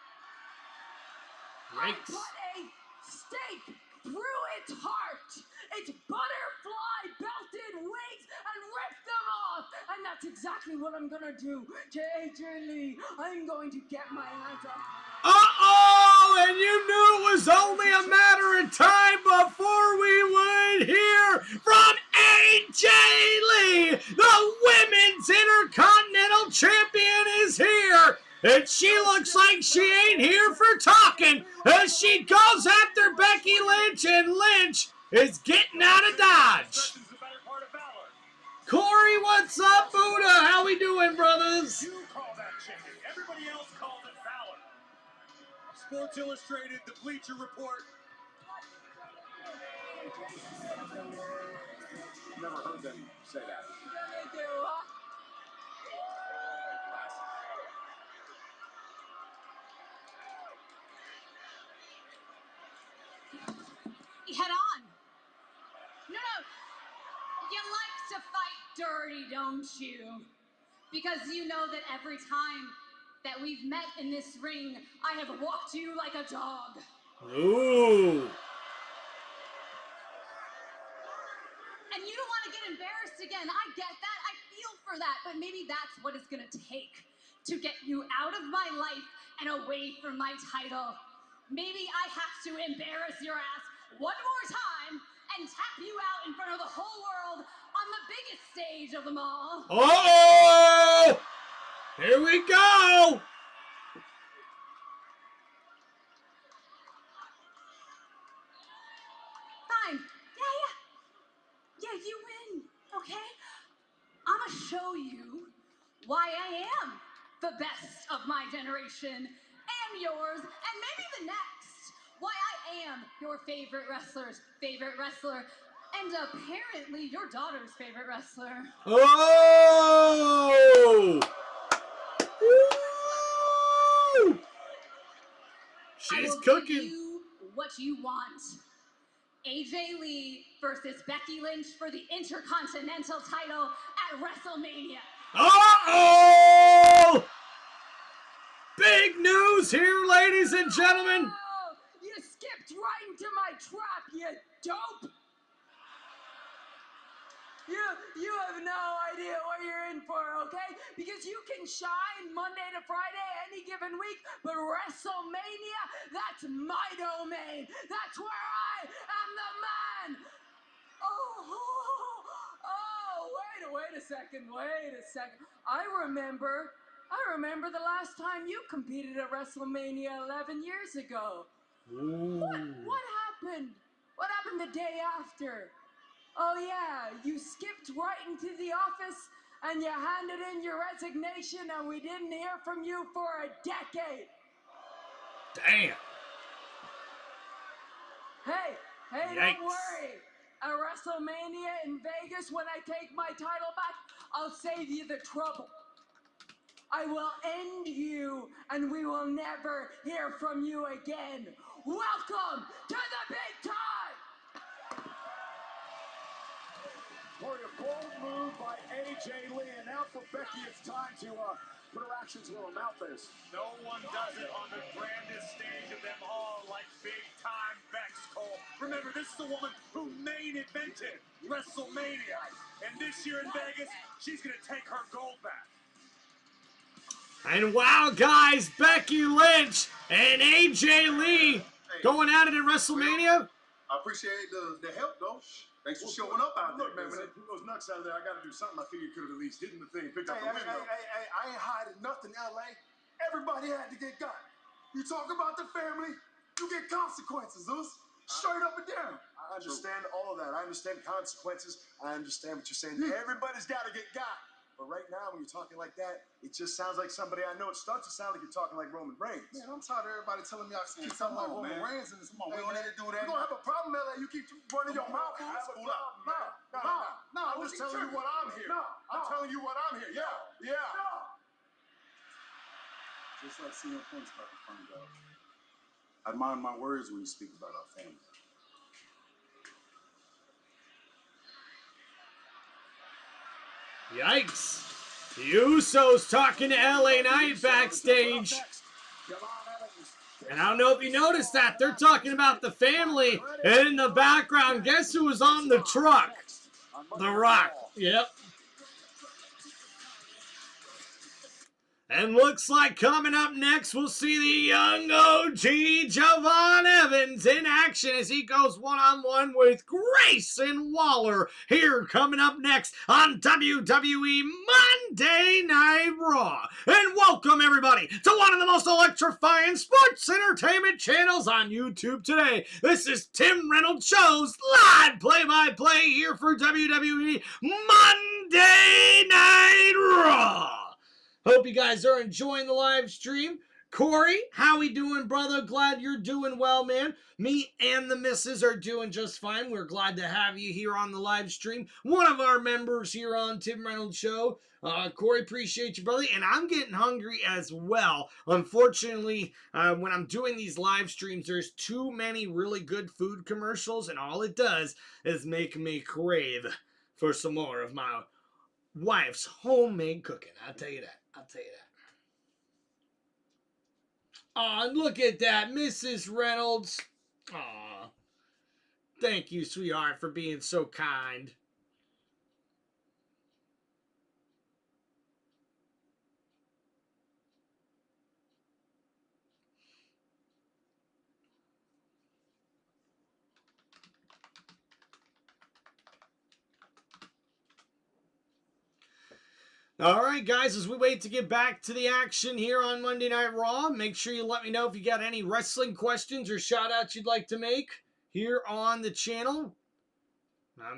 [SPEAKER 6] I put a stake through its heart, its butterfly belted wings, and ripped them off. And that's exactly what I'm gonna do to AJ Lee. I'm going to get my hands on her.
[SPEAKER 1] Uh-oh! And you knew it was only a matter of time before we would hear from AJ Lee! The Women's Intercontinental Champion is here! And she looks like she ain't here for talking as she goes after Becky Lynch, and Lynch is getting out of Dodge. Corey, what's up, Buddha? How we doing, brothers?
[SPEAKER 3] You call that chicken. Everybody else calls it Valor. Sports Illustrated, the Bleacher Report. Never heard them say that.
[SPEAKER 7] Head on. No. You like to fight dirty, don't you? Because you know that every time that we've met in this ring, I have walked you like a dog.
[SPEAKER 1] Ooh.
[SPEAKER 7] And you don't want to get embarrassed again. I get that. I feel for that. But maybe that's what it's going to take to get you out of my life and away from my title. Maybe I have to embarrass your ass one more time and tap you out in front of the whole world on the biggest stage of them all.
[SPEAKER 1] Uh-oh! Here we go!
[SPEAKER 7] Fine. Yeah, you win, okay? I'm gonna show you why I am the best of my generation and yours, and maybe the next. Why I am your favorite wrestler's favorite wrestler, and apparently your daughter's favorite wrestler.
[SPEAKER 1] Oh! Woo! She's cooking.
[SPEAKER 7] Give you what you want. AJ Lee versus Becky Lynch for the Intercontinental title at WrestleMania.
[SPEAKER 1] Uh-oh! Big news here, ladies and gentlemen.
[SPEAKER 6] Oh, you skipped right into my trap, you dope. You have no idea what you're in for, okay? Because you can shine Monday to Friday any given week, but WrestleMania, that's my domain. That's where I am the man. Wait a second. I remember the last time you competed at WrestleMania 11 years ago. What happened? What happened the day after? Oh yeah, you skipped right into the office and you handed in your resignation and we didn't hear from you for a decade.
[SPEAKER 1] Damn.
[SPEAKER 6] Hey,
[SPEAKER 1] Yikes.
[SPEAKER 6] Don't worry. At WrestleMania in Vegas, when I take my title back, I'll save you the trouble. I will end you and we will never hear from you again. Welcome to the big time!
[SPEAKER 3] Corey, a bold move by AJ Lee, and now for Becky, it's time to put her actions where her mouth is. No one does it on the grandest stage of them all like big-time Bex, Cole. Remember, this is the woman who main evented WrestleMania, and this year in Vegas, she's going to take her gold back.
[SPEAKER 1] And wow, guys, Becky Lynch and AJ Lee going at it at WrestleMania.
[SPEAKER 8] I appreciate the help, though. Thanks for showing up out there.
[SPEAKER 2] Look, man, when they pull those nuts out of there, I got to do something. I figured you could have at least hidden the thing, picked up
[SPEAKER 8] Hey,
[SPEAKER 2] the window.
[SPEAKER 8] I ain't hiding nothing, L.A. Everybody had to get got. You talk about the family, you get consequences, Zeus. Straight up and down. I understand all of that. I understand consequences. I understand what you're saying. Everybody's got to get got. But right now, when you're talking like that, it just sounds like somebody I know. It starts to sound like you're talking like Roman Reigns. Man, I'm tired of everybody telling me I keep talking like Roman Reigns. And come on, we don't need to do that. We're going to have a problem, LA. You keep running your mouth. No. I'm just telling you what I'm here. I'm telling you what I'm here. Yeah. Just like CM Punk's about to find out. I mind my words when you speak about our family.
[SPEAKER 1] Yikes. The Usos talking to LA Knight backstage. And I don't know if you noticed that. They're talking about the family. And in the background, guess who was on the truck? The Rock. Yep. And looks like coming up next, we'll see the young OG Javon Evans in action as he goes one-on-one with Grayson Waller. Here coming up next on WWE Monday Night Raw. And welcome everybody to one of the most electrifying sports entertainment channels on YouTube today. This is Tim Reynolds Show's live play-by-play here for WWE Monday Night Raw. Hope you guys are enjoying the live stream. Corey, how we doing, brother? Glad you're doing well, man. Me and the missus are doing just fine. We're glad to have you here on the live stream. One of our members here on Tim Reynolds Show. Corey, appreciate you, brother. And I'm getting hungry as well. Unfortunately, when I'm doing these live streams, there's too many really good food commercials, and all it does is make me crave for some more of my wife's homemade cooking. I'll tell you that. Aw, look at that, Mrs. Reynolds. Aw. Thank you, sweetheart, for being so kind. All right, guys, as we wait to get back to the action here on Monday Night Raw, make sure you let me know if you got any wrestling questions or shout-outs you'd like to make here on the channel.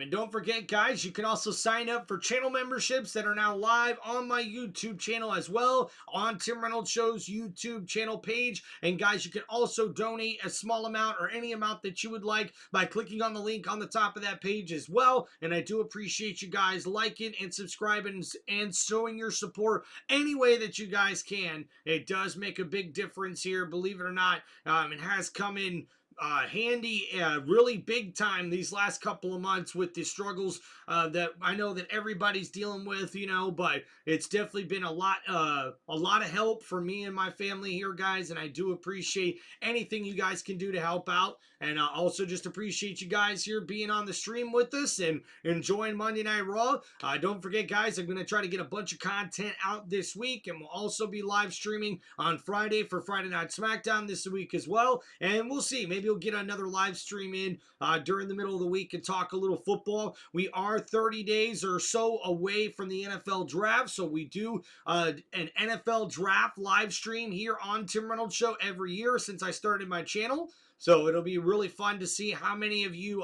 [SPEAKER 1] And don't forget, guys, you can also sign up for channel memberships that are now live on my YouTube channel as well, on Tim Reynolds Show's YouTube channel page. And, guys, you can also donate a small amount or any amount that you would like by clicking on the link on the top of that page as well. And I do appreciate you guys liking and subscribing and showing your support any way that you guys can. It does make a big difference here, believe it or not. It has come in handy, really big time these last couple of months with the struggles that I know that everybody's dealing with, you know, but it's definitely been a lot of help for me and my family here, guys, and I do appreciate anything you guys can do to help out. And also just appreciate you guys here being on the stream with us and enjoying Monday Night Raw. Don't forget, guys, I'm going to try to get a bunch of content out this week, and we'll also be live streaming on Friday for Friday Night SmackDown this week as well. And we'll see. Maybe we'll get another live stream in during the middle of the week and talk a little football. We are 30 days or so away from the NFL draft, so we do an NFL draft live stream here on Tim Reynolds Show every year since I started my channel. So it'll be really fun to see how many of you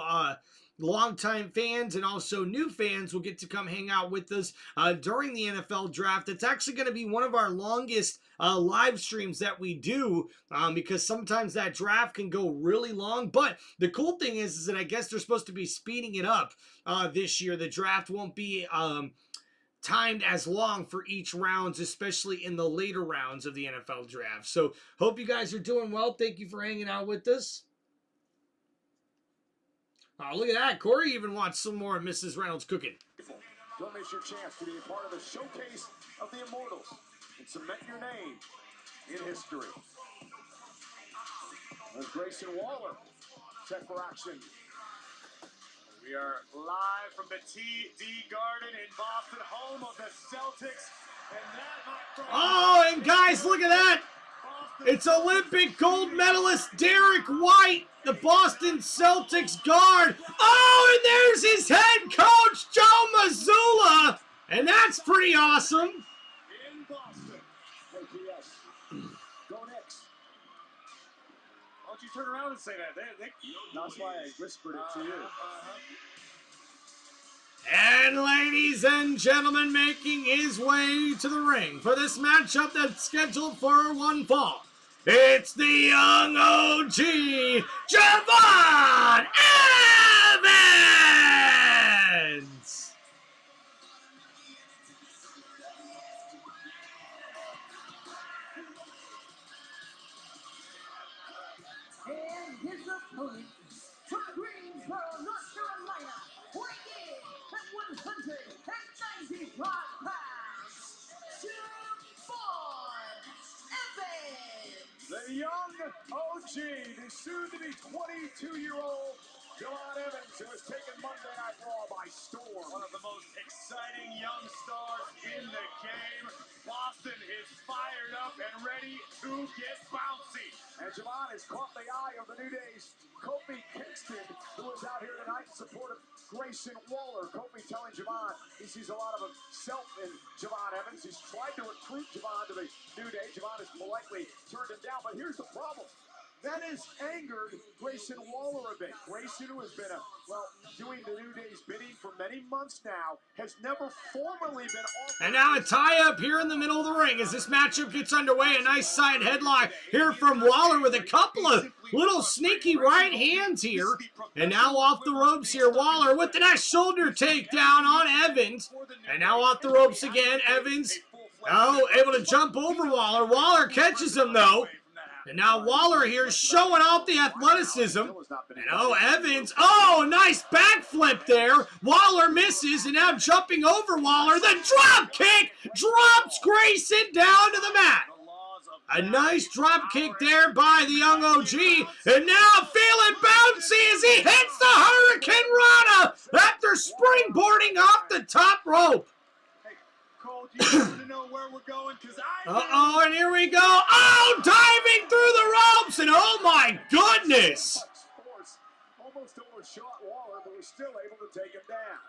[SPEAKER 1] longtime fans and also new fans will get to come hang out with us during the NFL draft. It's actually going to be one of our longest live streams that we do because sometimes that draft can go really long. But the cool thing is that I guess they're supposed to be speeding it up this year. The draft won't be timed as long for each rounds, especially in the later rounds of the NFL draft. So hope you guys are doing well. Thank you for hanging out with us. Oh, look at that. Corey even wants some more of Mrs. Reynolds cooking.
[SPEAKER 3] Don't miss your chance to be a part of the showcase of the Immortals and cement your name in history. There's Grayson Waller set for action. We are live from the TD Garden in Boston, home of the Celtics. And that, my friend,
[SPEAKER 1] oh, and guys, look at that. It's Olympic gold medalist Derek White, the Boston Celtics guard. Oh, and there's his head coach, Joe Mazzulla. And that's pretty awesome.
[SPEAKER 3] In Boston. Yes. Go next. Why don't you turn around and say that? That's why I whispered it to you.
[SPEAKER 1] And ladies Ladies and gentlemen, making his way to the ring for this matchup that's scheduled for one fall. It's the young OG, Javon Evans!
[SPEAKER 6] And his opponent from Greensboro, North Carolina, weighing in at 195 pounds, Javon Evans.
[SPEAKER 3] The young OG, the soon-to-be 22-year-old Javon Evans, who has taken Monday Night Raw by storm. One of the most exciting young stars in the game. Boston is fired up and ready to get bouncy. And Javon has caught the eye of the New Day's Kofi Kingston, who is out here tonight in support of Grayson Waller. Kofi telling Javon he sees a lot of himself in Javon Evans. He's tried to recruit Javon to the New Day. Javon has politely turned him down, but here's the problem. That has angered Grayson Waller a bit. Grayson, who has been doing the New Day's bidding for many months now, has never formally been offered.
[SPEAKER 1] And now a tie-up here in the middle of the ring as this matchup gets underway. A nice side headlock here from Waller with a couple of little sneaky right hands here. And now off the ropes here, Waller with the nice shoulder takedown on Evans. And now off the ropes again, Evans. Oh, able to jump over Waller. Waller catches him though. And now Waller here showing off the athleticism. And oh, Evans. Oh, nice backflip there. Waller misses, and now jumping over Waller. The drop kick drops Grayson down to the mat. A nice drop kick there by the young OG. And now feeling bouncy as he hits the Hurricane Rana after springboarding off the top rope. Uh-oh, and here we go. Oh, diving through the ropes, and oh my goodness.
[SPEAKER 3] Almost overshot Waller, but was still able to take him down.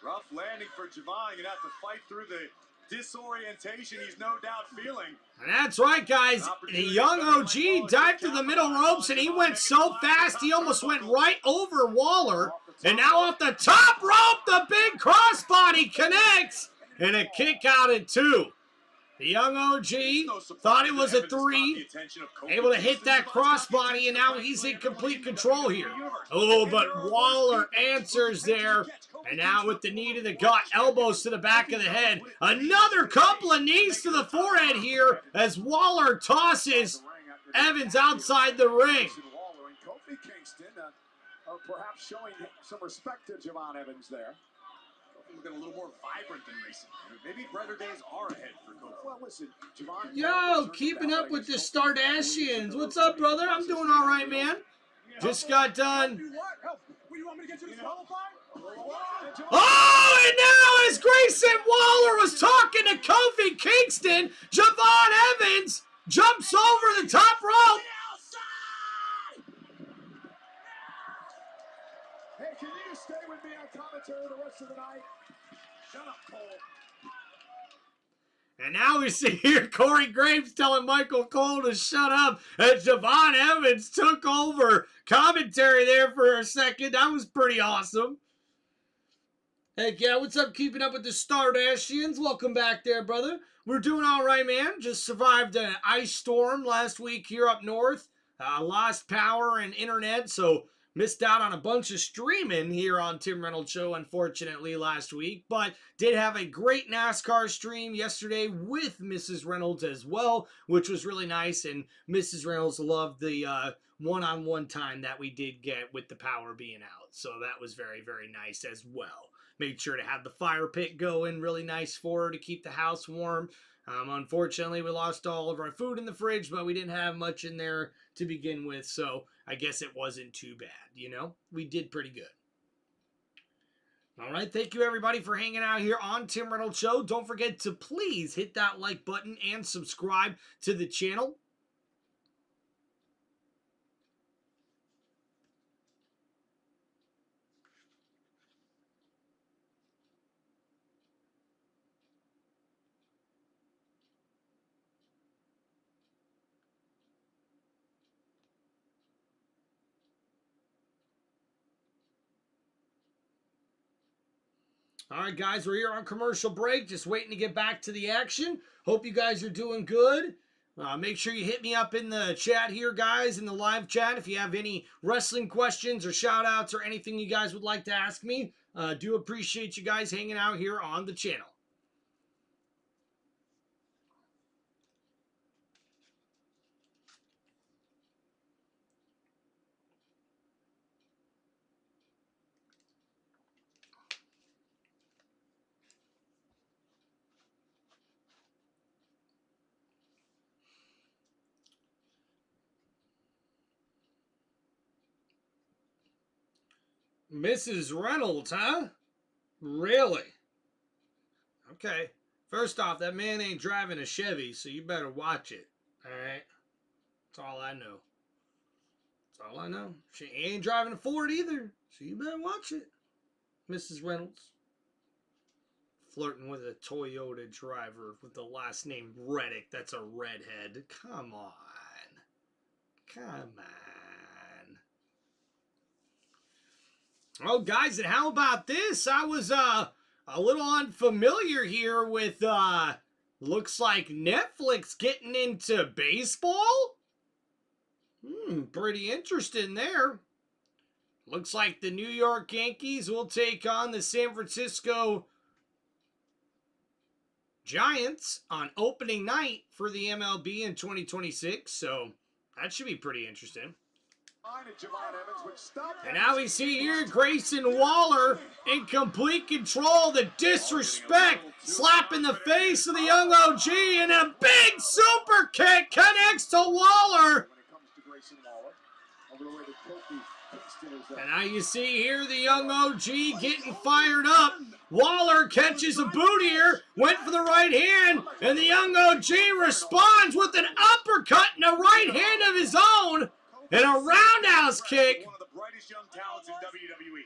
[SPEAKER 3] Rough landing for Javon. You're going to have to fight through the disorientation he's no doubt feeling.
[SPEAKER 1] And that's right, guys. The young OG dived through the middle ropes, and he went so fast, he almost went right over Waller. And now off the top rope, the big crossbody connects. And a kick out at 2. The young OG thought it was a 3. Able to hit that crossbody, and now he's in complete control here. Oh, but Waller answers there. And now with the knee to the gut, elbows to the back of the head. Another couple of knees to the forehead here as Waller tosses Evans outside the ring.
[SPEAKER 3] Kofi Kingston perhaps showing some respect to Javon Evans there. Looking a little more vibrant than recent. Maybe brighter days are ahead for Kofi. Well, listen, Javon.
[SPEAKER 1] Yo, keeping up with the Stardashians. What's up, brother? I'm doing all right, man. Just got done. Oh, and now as Grayson Waller was talking to Kofi Kingston, Javon Evans jumps over the top rope.
[SPEAKER 3] Hey, can you just stay with me on commentary the rest of the night? Shut up, Cole.
[SPEAKER 1] And now we see here Corey Graves telling Michael Cole to shut up as Javon Evans took over commentary there for a second. That was pretty awesome. Heck yeah, what's up? Keeping up with the Stardashians. Welcome back there, brother. We're doing all right, man. Just survived an ice storm last week here up north. Lost power and internet, so missed out on a bunch of streaming here on Tim Reynolds Show, unfortunately, last week. But did have a great NASCAR stream yesterday with Mrs. Reynolds as well, which was really nice. And Mrs. Reynolds loved the one-on-one time that we did get with the power being out. So that was very, very nice as well. Made sure to have the fire pit going, really nice for her to keep the house warm. Unfortunately, we lost all of our food in the fridge, but we didn't have much in there to begin with, so I guess it wasn't too bad, you know? We did pretty good. All right, thank you everybody for hanging out here on Tim Reynolds Show. Don't forget to please hit that like button and subscribe to the channel. All right, guys, we're here on commercial break, just waiting to get back to the action. Hope you guys are doing good. Make sure you hit me up in the chat here, guys, in the live chat. If you have any wrestling questions or shout-outs or anything you guys would like to ask me, do appreciate you guys hanging out here on the channel. Mrs. Reynolds, huh? Really? Okay. First off, that man ain't driving a Chevy, so you better watch it. Alright? That's all I know. That's all I know. She ain't driving a Ford either, so you better watch it, Mrs. Reynolds. Flirting with a Toyota driver with the last name Reddick. That's a redhead. Come on. Come on. Oh, guys, and how about this? I was a little unfamiliar here with, looks like Netflix getting into baseball. Pretty interesting there. Looks like the New York Yankees will take on the San Francisco Giants on opening night for the MLB in 2026, so that should be pretty interesting. And now we see here Grayson Waller in complete control. The disrespect, slapping the face of the young OG, and a big super kick connects to Waller. And now you see here the young OG getting fired up. Waller catches a boot here, went for the right hand, and the young OG responds with an uppercut and a right hand of his own, and a roundhouse kick.
[SPEAKER 3] One of the brightest young talents in WWE.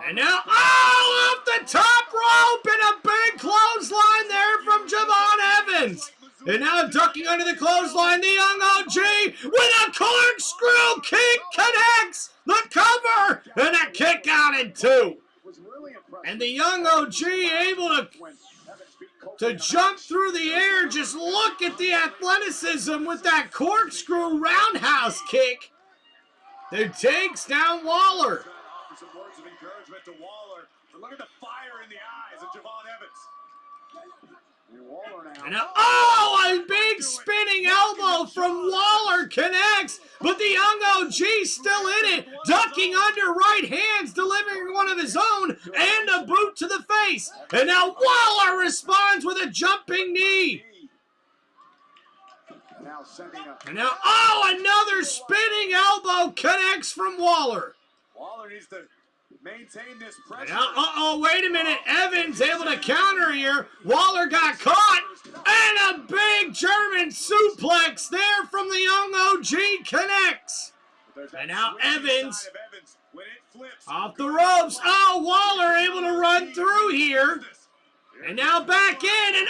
[SPEAKER 1] And now, oh, off the top rope, and a big clothesline there from Javon Evans. And now ducking under the clothesline, the young OG with a corkscrew kick connects the cover, and a kick out in two. And the young OG able to jump through the air. Just look at the athleticism with that corkscrew roundhouse kick that takes down Waller.
[SPEAKER 3] Some words of encouragement to Waller. But look at the fire in the eyes of Javon Evans.
[SPEAKER 1] And a big spinning elbow from Waller connects, but the young OG still in it, ducking under right hands, delivering one of his own, and a boot to the face. And now Waller responds with a jumping knee. And now, another spinning elbow connects from Waller.
[SPEAKER 3] Waller needs to maintain this pressure.
[SPEAKER 1] Now, wait a minute. Evans able to counter here. Waller got caught. And a big German suplex there from the young OG connects. And now Evans off the ropes. Waller able to run through here. And now back in. And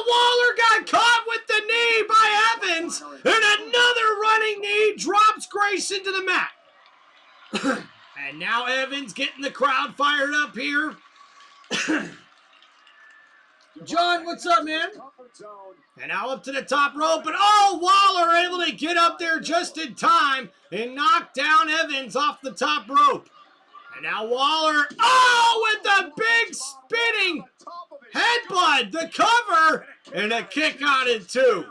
[SPEAKER 1] Waller got caught with the knee by Evans. And another running knee drops Grayson to the mat. And now Evans getting the crowd fired up here. John, what's up, man? And now up to the top rope. And Waller able to get up there just in time and knock down Evans off the top rope. And now Waller, with a big spinning headbutt, the cover, and a kick out in two.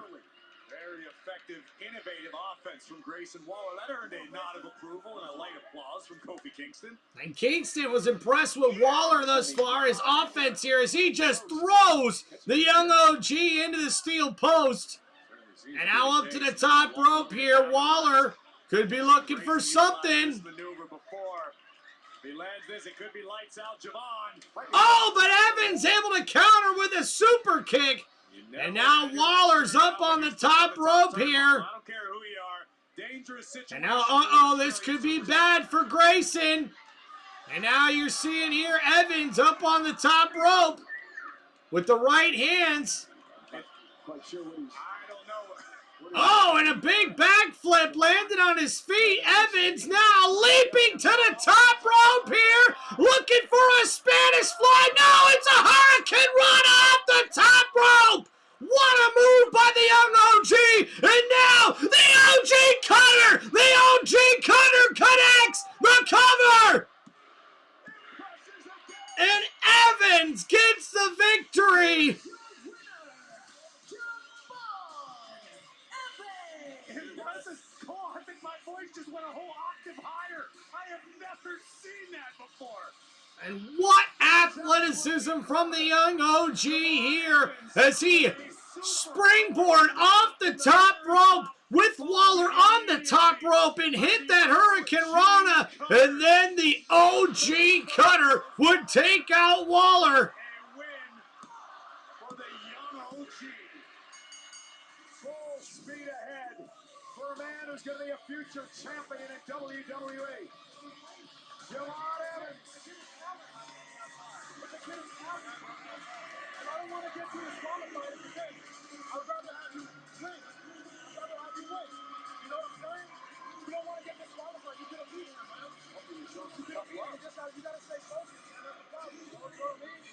[SPEAKER 3] Very effective, innovative offense from Grayson Waller. That earned a nod of approval and a light applause from Kofi Kingston.
[SPEAKER 1] And Kingston was impressed with Waller thus far. His offense here as he just throws the young OG into the steel post. And now up to the top rope here. Waller could be looking for something.
[SPEAKER 3] If he lands this, it could be lights out, Javon.
[SPEAKER 1] But Evans able to counter with a super kick. And now Waller's up on the top rope here.
[SPEAKER 3] I don't care who you are. Dangerous situation.
[SPEAKER 1] And now, this could be bad for Grayson. And now you're seeing here Evans up on the top rope with the right hands.
[SPEAKER 3] I don't know.
[SPEAKER 1] Oh, and a big backflip landed on his feet. Evans now leaping to the top rope here, looking for a Spanish fly. No, it's a hurricane run off the top rope. What a move by the young OG. And now the OG cutter. The OG cutter connects the cover. And Evans gets the victory.
[SPEAKER 3] Impressive. Cole, I think my voice just went a whole octave higher. I have never seen that before.
[SPEAKER 1] And what athleticism from the young OG here as he springboard off the top rope with Waller on the top rope and hit that Hurricane Rana. And then the OG cutter would take out Waller.
[SPEAKER 3] And win for the young OG.
[SPEAKER 2] Full speed ahead for a man who's going to be a future champion in WWE. Javon Evans. But the kid is out. And I don't want to get you disqualified because I'd rather have you win. I'd rather have you win. You know what I'm saying? You don't want to get disqualified. You're going to beat him, man. You're going to beat him. You got to stay focused. That's the problem. You know what I mean?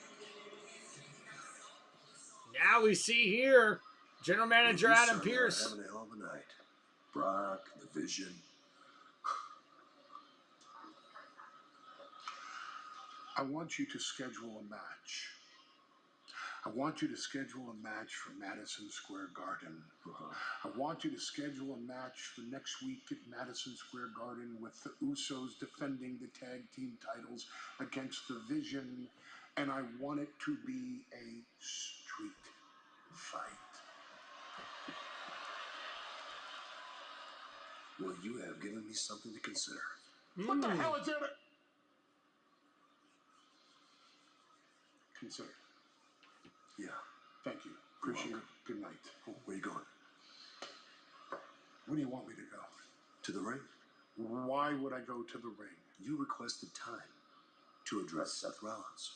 [SPEAKER 1] Now we see here General Manager Adam Pearce.
[SPEAKER 8] Having a hell of a night. Brock, the Vision.
[SPEAKER 2] I want you to schedule a match. I want you to schedule a match for Madison Square Garden. I want you to schedule a match for next week at Madison Square Garden with the Usos defending the tag team titles against the Vision. And I want it to be a street fight.
[SPEAKER 8] Well, you have given me something to consider.
[SPEAKER 2] What the hell is there to consider?
[SPEAKER 8] Yeah.
[SPEAKER 2] Thank you. Appreciate it. Good night.
[SPEAKER 8] Oh, where you going?
[SPEAKER 2] Where do you want me to go?
[SPEAKER 8] To the ring?
[SPEAKER 2] Why would I go to the ring?
[SPEAKER 8] You requested time to address Seth Rollins.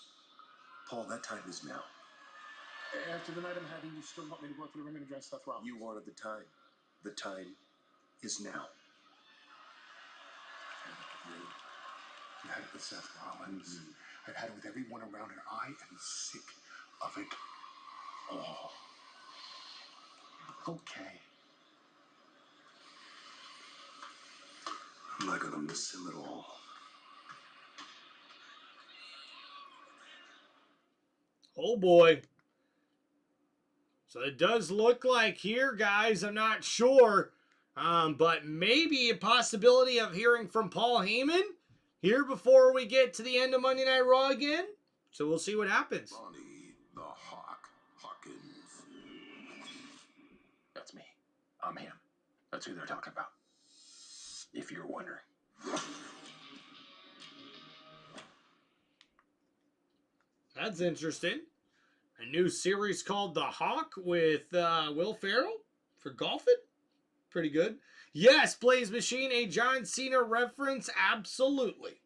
[SPEAKER 8] Paul, that time is now.
[SPEAKER 2] After the night I'm having, you still want me to go to the ring and address Seth Rollins?
[SPEAKER 8] You wanted the time. The time is now.
[SPEAKER 2] I've had it with Seth Rollins. I've had it with everyone around here. I am sick of it. Oh. Okay.
[SPEAKER 8] I'm not gonna miss him at all.
[SPEAKER 1] Oh boy. So it does look like here, guys, I'm not sure, but maybe a possibility of hearing from Paul Heyman here before we get to the end of Monday Night Raw again. So we'll see what happens.
[SPEAKER 8] Ronnie the Hawk Hawkins.
[SPEAKER 9] That's me. I'm him. That's who they're talking about. If you're wondering.
[SPEAKER 1] That's interesting. A new series called The Hawk with Will Ferrell for golfing. Pretty good. Yes, Blaze Machine, a John Cena reference. Absolutely.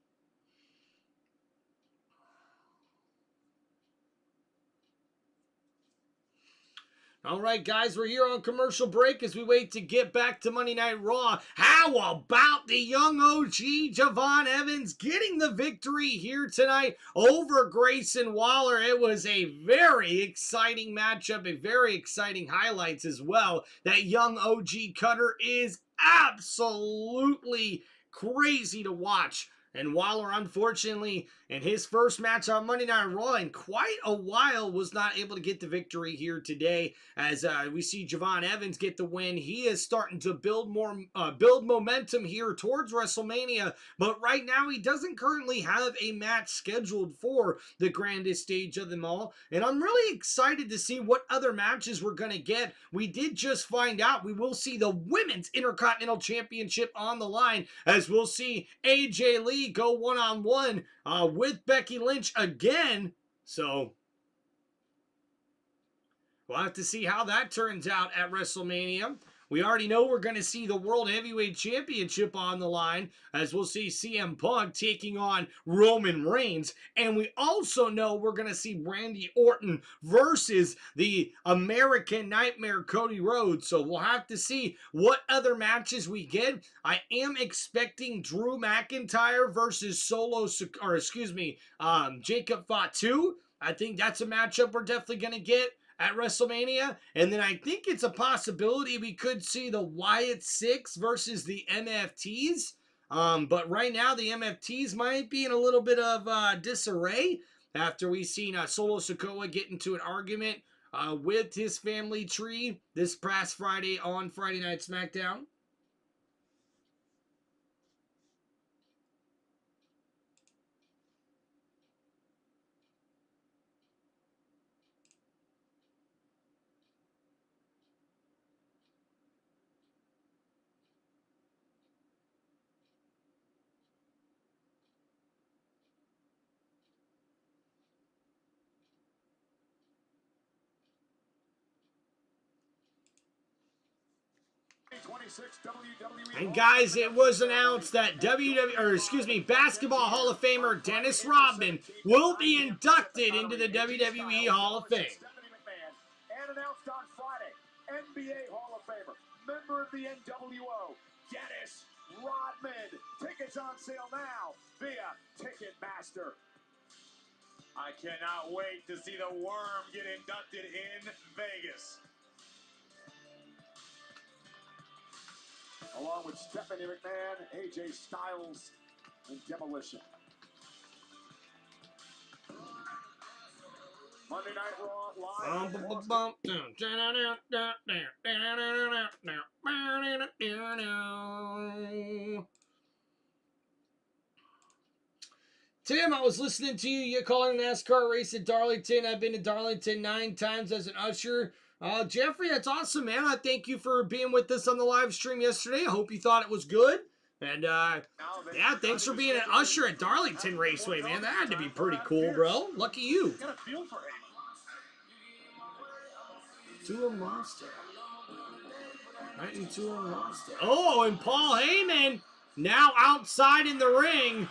[SPEAKER 1] All right, guys, we're here on commercial break as we wait to get back to Monday Night Raw. How about the young OG Javon Evans getting the victory here tonight over Grayson Waller? It was a very exciting matchup, a very exciting highlights as well. That young OG cutter is absolutely crazy to watch. And Waller, unfortunately, in his first match on Monday Night Raw in quite a while, was not able to get the victory here today. As we see Javon Evans get the win, he is starting to build momentum here towards WrestleMania. But right now, he doesn't currently have a match scheduled for the grandest stage of them all. And I'm really excited to see what other matches we're going to get. We did just find out we will see the Women's Intercontinental Championship on the line, as we'll see AJ Lee go one-on-one with Becky Lynch again. So we'll have to see how that turns out at WrestleMania. We already know we're going to see the World Heavyweight Championship on the line, as we'll see CM Punk taking on Roman Reigns. And we also know we're going to see Randy Orton versus the American Nightmare Cody Rhodes. So we'll have to see what other matches we get. I am expecting Drew McIntyre versus Jacob Fatu. I think that's a matchup we're definitely going to get at WrestleMania. And then I think it's a possibility we could see the Wyatt Six versus the MFTs. But right now, the MFTs might be in a little bit of disarray after we've seen Solo Sikoa get into an argument with his family tree this past Friday on Friday Night SmackDown. And guys, it was announced that Basketball Hall of Famer Dennis Rodman will be inducted into the WWE Hall of Fame.
[SPEAKER 3] And announced on Friday, NBA Hall of Famer, member of the NWO, Dennis Rodman. Tickets on sale now via Ticketmaster. I cannot wait to see the Worm get inducted in Vegas. Along with Stephanie McMahon, AJ Styles, and Demolition. Monday Night Raw live.
[SPEAKER 1] Tim, I was listening to you. You're calling a NASCAR race at Darlington. I've been to Darlington 9 times as an usher. Jeffrey, that's awesome, man. I thank you for being with us on the live stream yesterday. I hope you thought it was good. And, yeah, thanks for being an usher at Darlington Raceway, man. That had to be pretty cool, bro. Lucky you.
[SPEAKER 3] Got a feel for it.
[SPEAKER 1] To a monster. Right into a monster. Oh, and Paul Heyman now outside in the ring.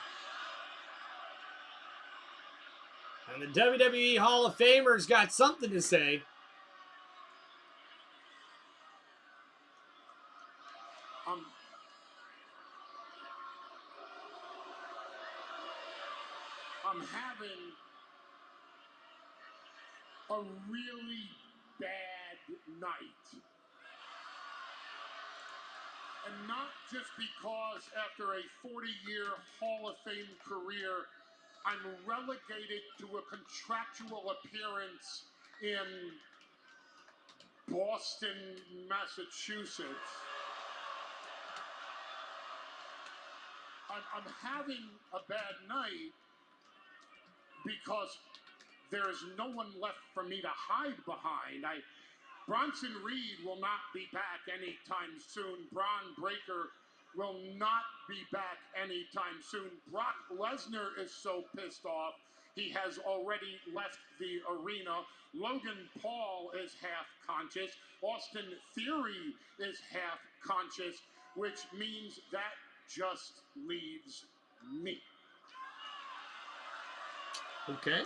[SPEAKER 1] And the WWE Hall of Famer's got something to say.
[SPEAKER 2] I'm having a really bad night. And not just because after a 40-year Hall of Fame career, I'm relegated to a contractual appearance in Boston, Massachusetts. I'm having a bad night because there is no one left for me to hide behind. Bronson Reed will not be back anytime soon. Braun Breaker will not be back anytime soon. Brock Lesnar is so pissed off, he has already left the arena. Logan Paul is half conscious. Austin Theory is half conscious, which means that just leaves me.
[SPEAKER 1] Okay.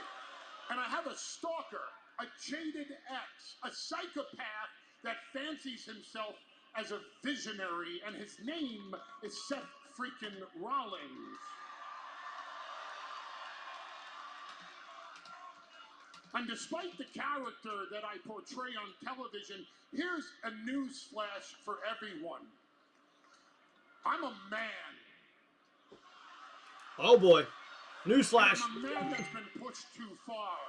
[SPEAKER 2] And I have a stalker, a jaded ex, a psychopath that fancies himself as a visionary, and his name is Seth freaking Rollins. And despite the character that I portray on television, here's a news flash for everyone. I'm a man.
[SPEAKER 1] Oh boy. Newsflash.
[SPEAKER 2] I'm a man that's been pushed too far.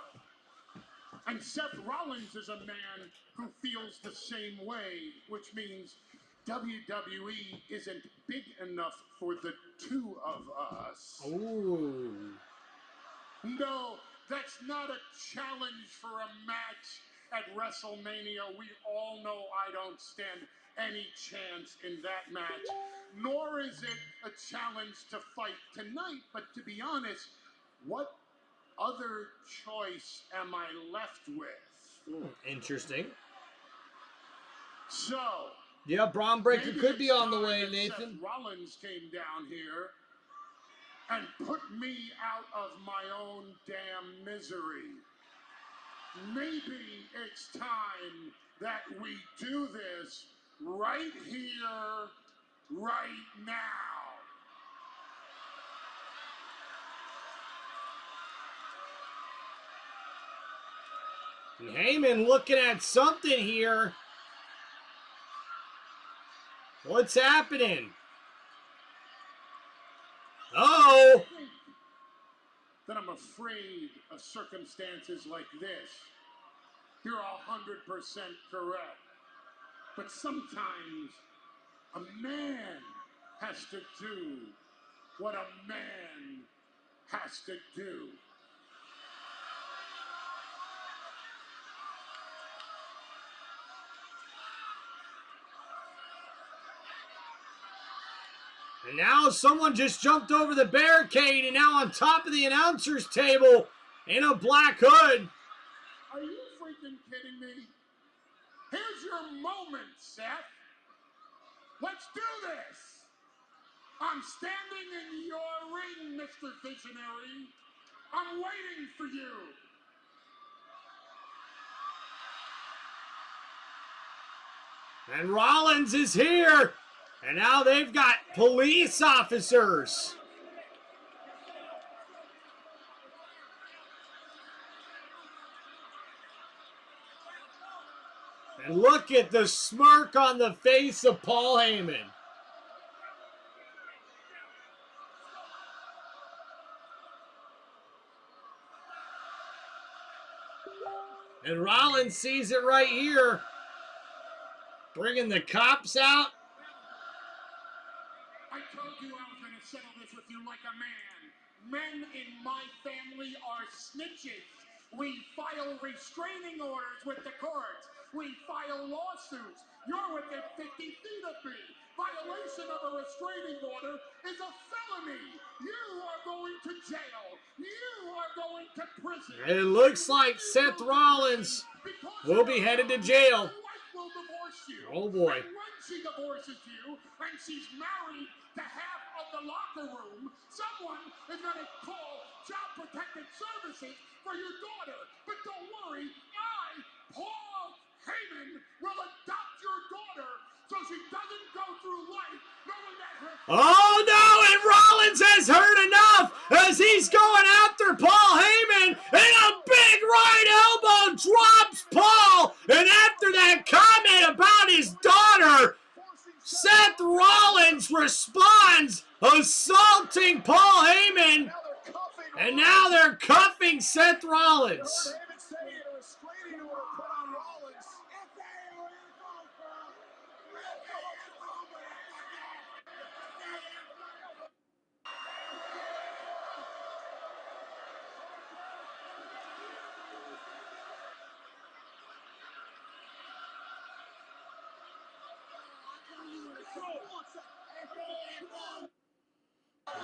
[SPEAKER 2] And Seth Rollins is a man who feels the same way, which means WWE isn't big enough for the two of us.
[SPEAKER 1] Ooh.
[SPEAKER 2] No, that's not a challenge for a match at WrestleMania. We all know I don't stand any chance in that match. Nor is it a challenge to fight tonight, but to be honest, what other choice am I left with?
[SPEAKER 1] Interesting.
[SPEAKER 2] So,
[SPEAKER 1] Yeah, Braun Breaker
[SPEAKER 2] Maybe
[SPEAKER 1] could be
[SPEAKER 2] it's
[SPEAKER 1] on the
[SPEAKER 2] time
[SPEAKER 1] way,
[SPEAKER 2] that
[SPEAKER 1] Nathan.
[SPEAKER 2] Seth Rollins came down here and put me out of my own damn misery. Maybe it's time that we do this right here, right now.
[SPEAKER 1] And Heyman looking at something here. What's happening? Oh!
[SPEAKER 2] That I'm afraid of circumstances like this. You're 100% correct. But sometimes a man has to do what a man has to do.
[SPEAKER 1] And now someone just jumped over the barricade and now on top of the announcer's table in a black hood.
[SPEAKER 2] Are you freaking kidding me? Here's your moment, Seth. Let's do this. I'm standing in your ring, Mr. Visionary. I'm waiting for you.
[SPEAKER 1] And Rollins is here. And now they've got police officers. And look at the smirk on the face of Paul Heyman. And Rollins sees it right here. Bringing the cops out.
[SPEAKER 2] I told you I was going to settle this with you like a man. Men in my family are snitches. We file restraining orders with the courts. We file lawsuits. You're within 50 feet of me. Violation of a restraining order is a felony. You are going to jail. You are going to prison.
[SPEAKER 1] It looks like Seth Rollins will be headed to jail.
[SPEAKER 2] Will divorce you.
[SPEAKER 1] Oh boy.
[SPEAKER 2] And when she divorces you and she's married to half of the locker room, someone is going to call Child Protective Services for your daughter. But don't worry, I, Paul Heyman, will adopt your daughter so she doesn't go through life knowing that her...
[SPEAKER 1] Oh no, and Rollins has heard enough as he's going after Paul Heyman, and a big right elbow drops Paul, and after that comment about his daughter, Seth Rollins responds, assaulting Paul Heyman, and now they're cuffing Seth Rollins.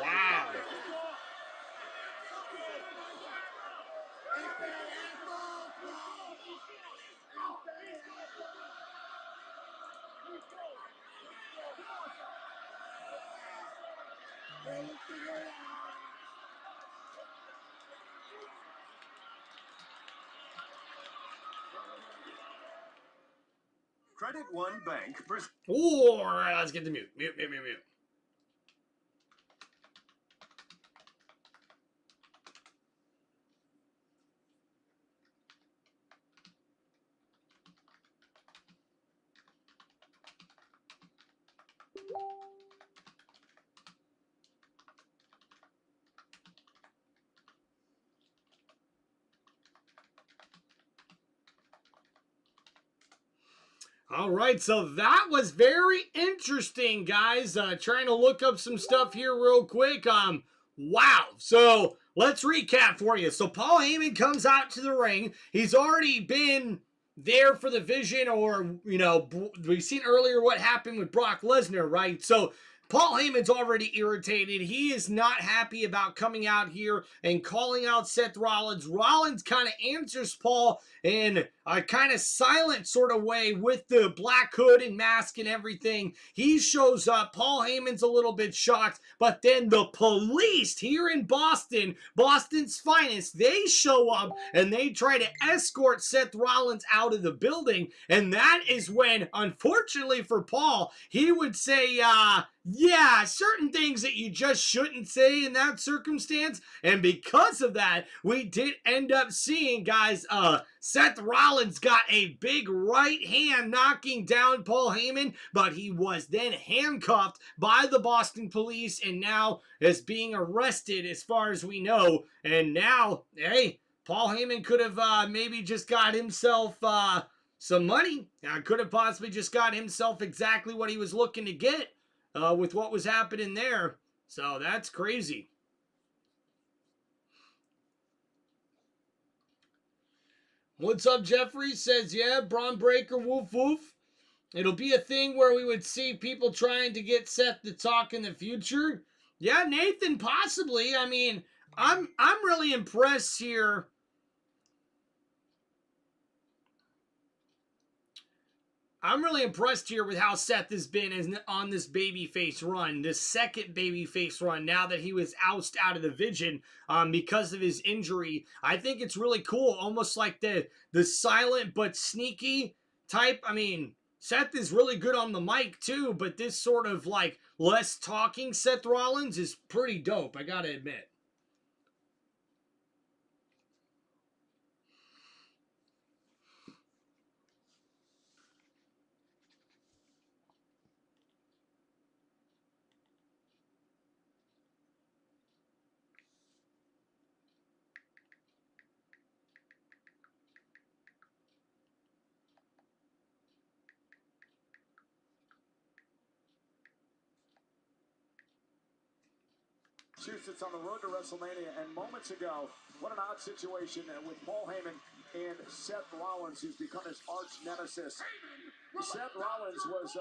[SPEAKER 1] Wow.
[SPEAKER 9] Credit One Bank.
[SPEAKER 1] Ooh, all right, let's get the mute. Mute. All right, so that was very interesting, guys. Trying to look up some stuff here real quick. Wow. So let's recap for you. So Paul Heyman comes out to the ring. He's already been there for the Vision, or, you know, we've seen earlier what happened with Brock Lesnar, right? So Paul Heyman's already irritated. He is not happy about coming out here and calling out Seth Rollins. Rollins kind of answers Paul in a kind of silent sort of way with the black hood and mask and everything. He shows up. Paul Heyman's a little bit shocked, but then the police here in Boston, Boston's finest, they show up and they try to escort Seth Rollins out of the building. And that is when, unfortunately for Paul, he would say, yeah, certain things that you just shouldn't say in that circumstance. And because of that, we did end up seeing, guys, Seth Rollins got a big right hand knocking down Paul Heyman, but he was then handcuffed by the Boston police and now is being arrested as far as we know. And now, hey, Paul Heyman could have maybe just got himself some money. Could have possibly just got himself exactly what he was looking to get. With what was happening there. So that's crazy. What's up, Jeffrey? Says, yeah, Braun Breaker, woof woof. It'll be a thing where we would see people trying to get Seth to talk in the future. Yeah, Nathan, possibly. I mean, I'm really impressed here. I'm really impressed here with how Seth has been on this babyface run, this second babyface run, now that he was ousted out of the division because of his injury. I think it's really cool, almost like the silent but sneaky type. I mean, Seth is really good on the mic too, but this sort of like less talking Seth Rollins is pretty dope, I gotta admit.
[SPEAKER 2] Massachusetts on the road to WrestleMania, and moments ago, what an odd situation with Paul Heyman and Seth Rollins, who's become his arch nemesis. Seth Rollins was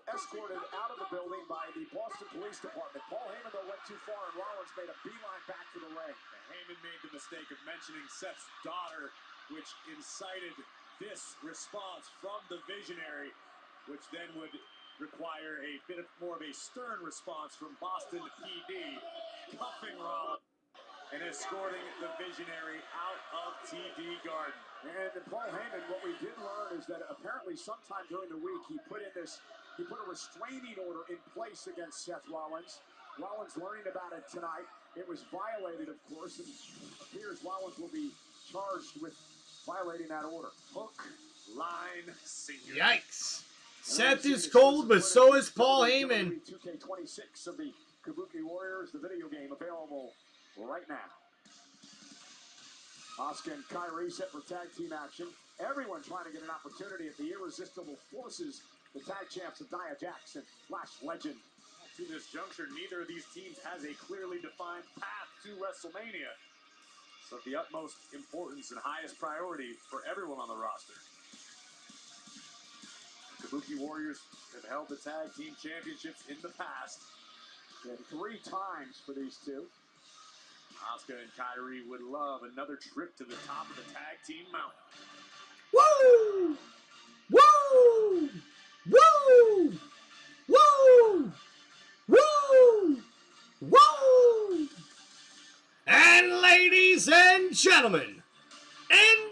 [SPEAKER 2] escorted out of the building by the Boston Police Department. Paul Heyman, though, went too far, and Rollins made a beeline back to the ring.
[SPEAKER 3] Heyman made the mistake of mentioning Seth's daughter, which incited this response from the Visionary, which then would require a bit more of a stern response from Boston PD, cuffing Rollins and escorting the Visionary out of TD Garden.
[SPEAKER 2] And Paul Heyman, what we did learn is that apparently sometime during the week he put a restraining order in place against Seth Rollins. Rollins learning about it tonight. It was violated, of course, and it appears Rollins will be charged with violating that order.
[SPEAKER 3] Hook, line, sinker.
[SPEAKER 1] Yikes. Seth is cold, but so is Paul Heyman.
[SPEAKER 2] 2K26 of the Kabuki Warriors, the video game available right now. Asuka and Kairi set for tag team action. Everyone trying to get an opportunity at the Irresistible Forces, the tag champs of Nia Jax and Flash Legend.
[SPEAKER 3] To this juncture, neither of these teams has a clearly defined path to WrestleMania. So the utmost importance and highest priority for everyone on the roster. Kabuki Warriors have held the tag team championships in the past.
[SPEAKER 2] And 3 times for these two.
[SPEAKER 3] Asuka and Kairi would love another trip to the top of the tag team mountain.
[SPEAKER 1] Woo! Woo! Woo! Woo! Woo! Woo! And ladies and gentlemen,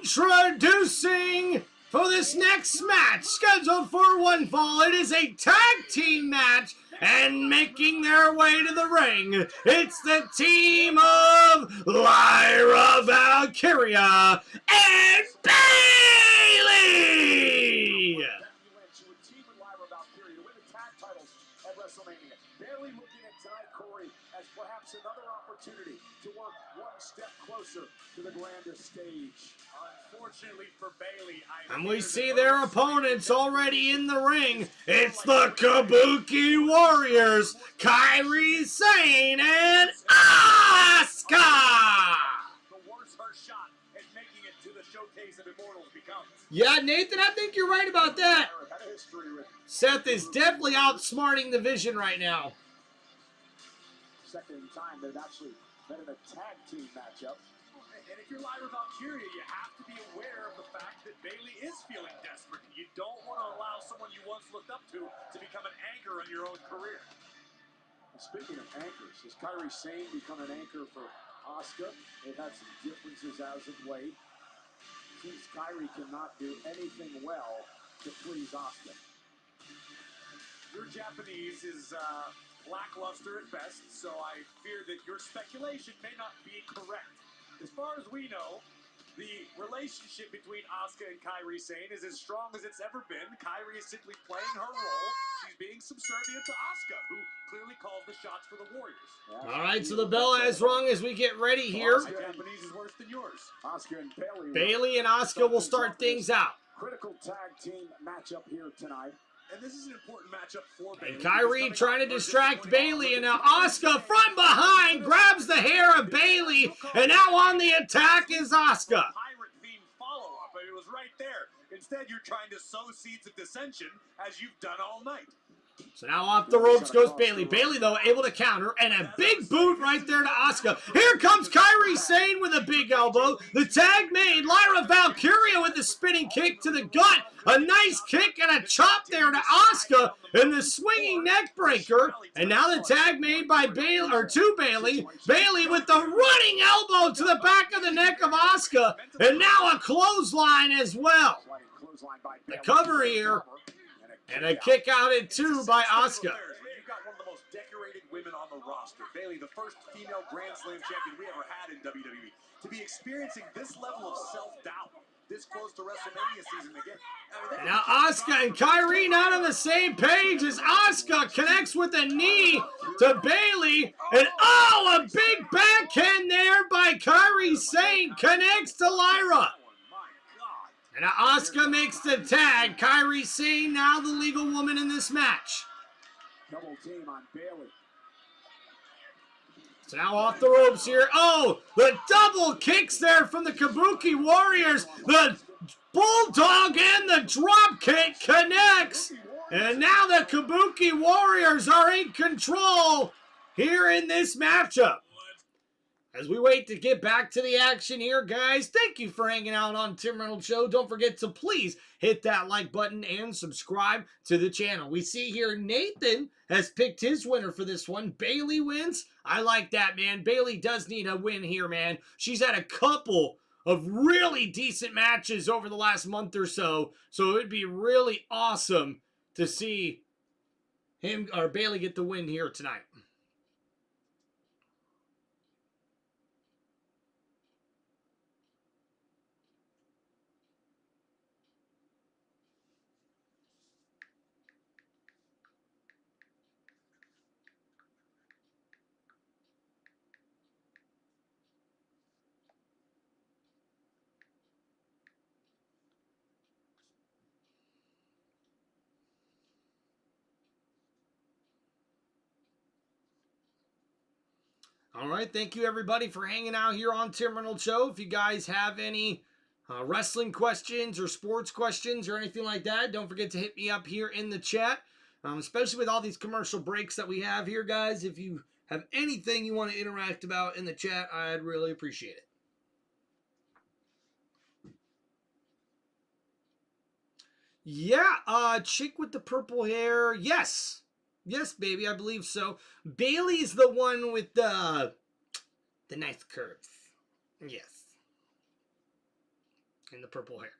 [SPEAKER 1] introducing for this next match, scheduled for one fall, it is a tag team match, and making their way to the ring, it's the team of Lyra Valkyria and Bayley!
[SPEAKER 2] She would team with Lyra Valkyria to win the tag titles at WrestleMania. Bayley looking at tonight, Corey, as perhaps another opportunity to work one step closer to the grandest stage.
[SPEAKER 3] Unfortunately for Bayley,
[SPEAKER 1] and we see their opponents already in the ring. It's the Kabuki Warriors, Kairi Sane and Asuka!
[SPEAKER 3] The worse her shot at making it to the Showcase of Immortals becomes.
[SPEAKER 1] Yeah, Nathan, I think you're right about that. Seth is definitely outsmarting the Vision right now.
[SPEAKER 3] second time they've actually met in a tag team matchup. And if you're Lyra Valkyria, you have to be aware of the fact that Bayley is feeling desperate. You don't want to allow someone you once looked up to become an anchor on your own career. Speaking of anchors, has Kairi Sane become an anchor for Asuka? They've had some differences as of late. Seems Kairi cannot do anything well to please Asuka. Your Japanese is lackluster at best, so I fear that your speculation may not be correct. As far as we know, the relationship between Asuka and Kairi Sane is as strong as it's ever been. Kairi is simply playing her role. She's being subservient to Asuka, who clearly calls the shots for the Warriors.
[SPEAKER 1] All right, so the bell has rung as we get ready here.
[SPEAKER 3] My Japanese is worse than yours. Asuka and
[SPEAKER 1] Bayley and Asuka will start things out.
[SPEAKER 3] Critical tag team matchup here tonight. And this is an important matchup for Bayley.
[SPEAKER 1] And Kairi trying to distract Bayley, and now Asuka from behind grabs the hair of Bayley, and now on the attack is Asuka.
[SPEAKER 3] Pirate theme follow-up. It was right there. Instead, you're trying to sow seeds of dissension as you've done all night.
[SPEAKER 1] So now off the ropes goes Bayley. Bayley, though, able to counter, and a big boot right there to Asuka. Here comes Kairi Sane with a big elbow. The tag made. Lyra Valkyria with the spinning kick to the gut. A nice kick and a chop there to Asuka, and the swinging neck breaker. And now the tag made by Bayley, or to Bayley. Bayley with the running elbow to the back of the neck of Asuka, and now a clothesline as well. The cover here. And a kick out at 2 by Asuka.
[SPEAKER 3] You've got one of the most decorated women on the roster. Bayley, the first female Grand Slam champion we ever had in WWE. To be experiencing this level of self-doubt this close to WrestleMania season again.
[SPEAKER 1] Now Asuka and Kairi not on the same page as Asuka connects with a knee to Bayley. And oh, a big backhand there by Kairi Sane connects to Lyra. And now Asuka makes the tag. Kairi Sane now the legal woman in this match.
[SPEAKER 3] Double team on Bayley.
[SPEAKER 1] So now off the ropes here. Oh, the double kicks there from the Kabuki Warriors. The Bulldog and the drop kick connects. And now the Kabuki Warriors are in control here in this matchup. As we wait to get back to the action here, guys, thank you for hanging out on Tim Reynolds Show. Don't forget to please hit that like button and subscribe to the channel. We see here Nathan has picked his winner for this one. Bayley wins. I like that, man. Bayley does need a win here, man. She's had a couple of really decent matches over the last month or so, so it would be really awesome to see him or Bayley get the win here tonight. All right, thank you everybody for hanging out here on Tim Reynolds Show. If you guys have any wrestling questions or sports questions or anything like that, don't forget to hit me up here in the chat, especially with all these commercial breaks that we have here, guys. If you have anything you want to interact about in the chat, I'd really appreciate it. Yeah, chick with the purple hair, yes. Yes, baby, I believe so. Bayley's the one with the nice curves. Yes. And the purple hair.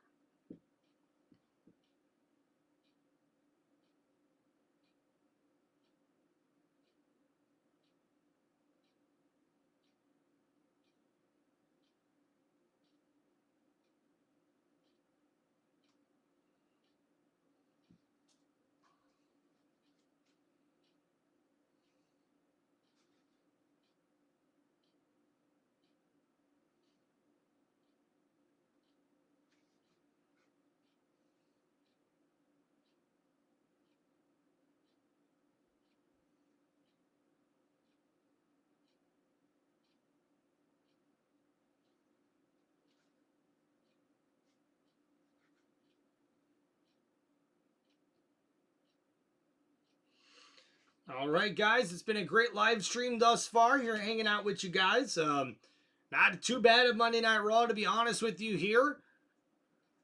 [SPEAKER 1] All right, guys, it's been a great live stream thus far here, hanging out with you guys. Not too bad of Monday Night Raw, to be honest with you here.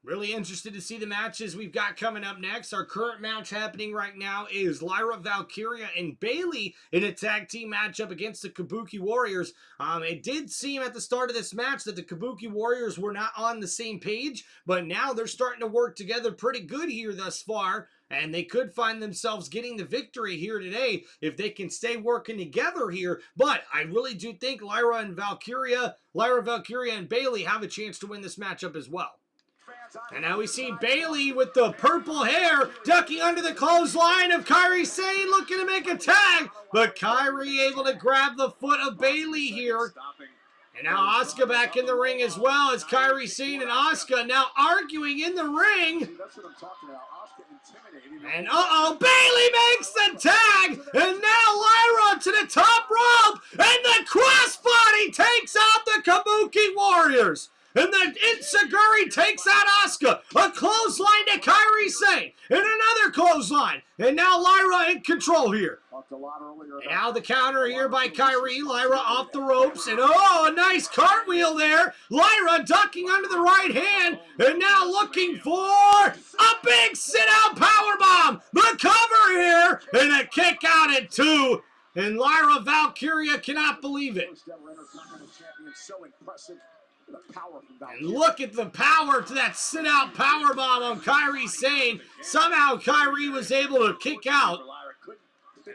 [SPEAKER 1] Really interested to see the matches we've got coming up next. Our current match happening right now is Lyra Valkyria and Bayley in a tag team matchup against the Kabuki Warriors. It did seem at the start of this match that the Kabuki Warriors were not on the same page, but now they're starting to work together pretty good here thus far, and they could find themselves getting the victory here today if they can stay working together here. But I really do think Lyra Valkyria and Bayley have a chance to win this matchup as well. And now we see Bayley with the purple hair ducking under the clothesline of Kairi Sane, looking to make a tag, but Kairi able to grab the foot of Bayley here. And now Asuka back in the ring as well as Kairi Sane and Asuka now arguing in the ring. And Bayley makes the tag, and now Lyra to the top rope, and the crossbody takes out the Kabuki Warriors. And the Enziguri takes out Asuka. A clothesline to Kairi Sane. And another clothesline. And now Lyra in control here. And now the counter here by Kairi. Lyra off the ropes. And a nice cartwheel there. Lyra ducking under the right hand. And now looking for a big sit-out powerbomb. The cover here. And a kick out at 2. And Lyra Valkyria cannot believe it. And look at the power to that sit-out powerbomb on Kairi Sane. Somehow Kairi was able to kick out.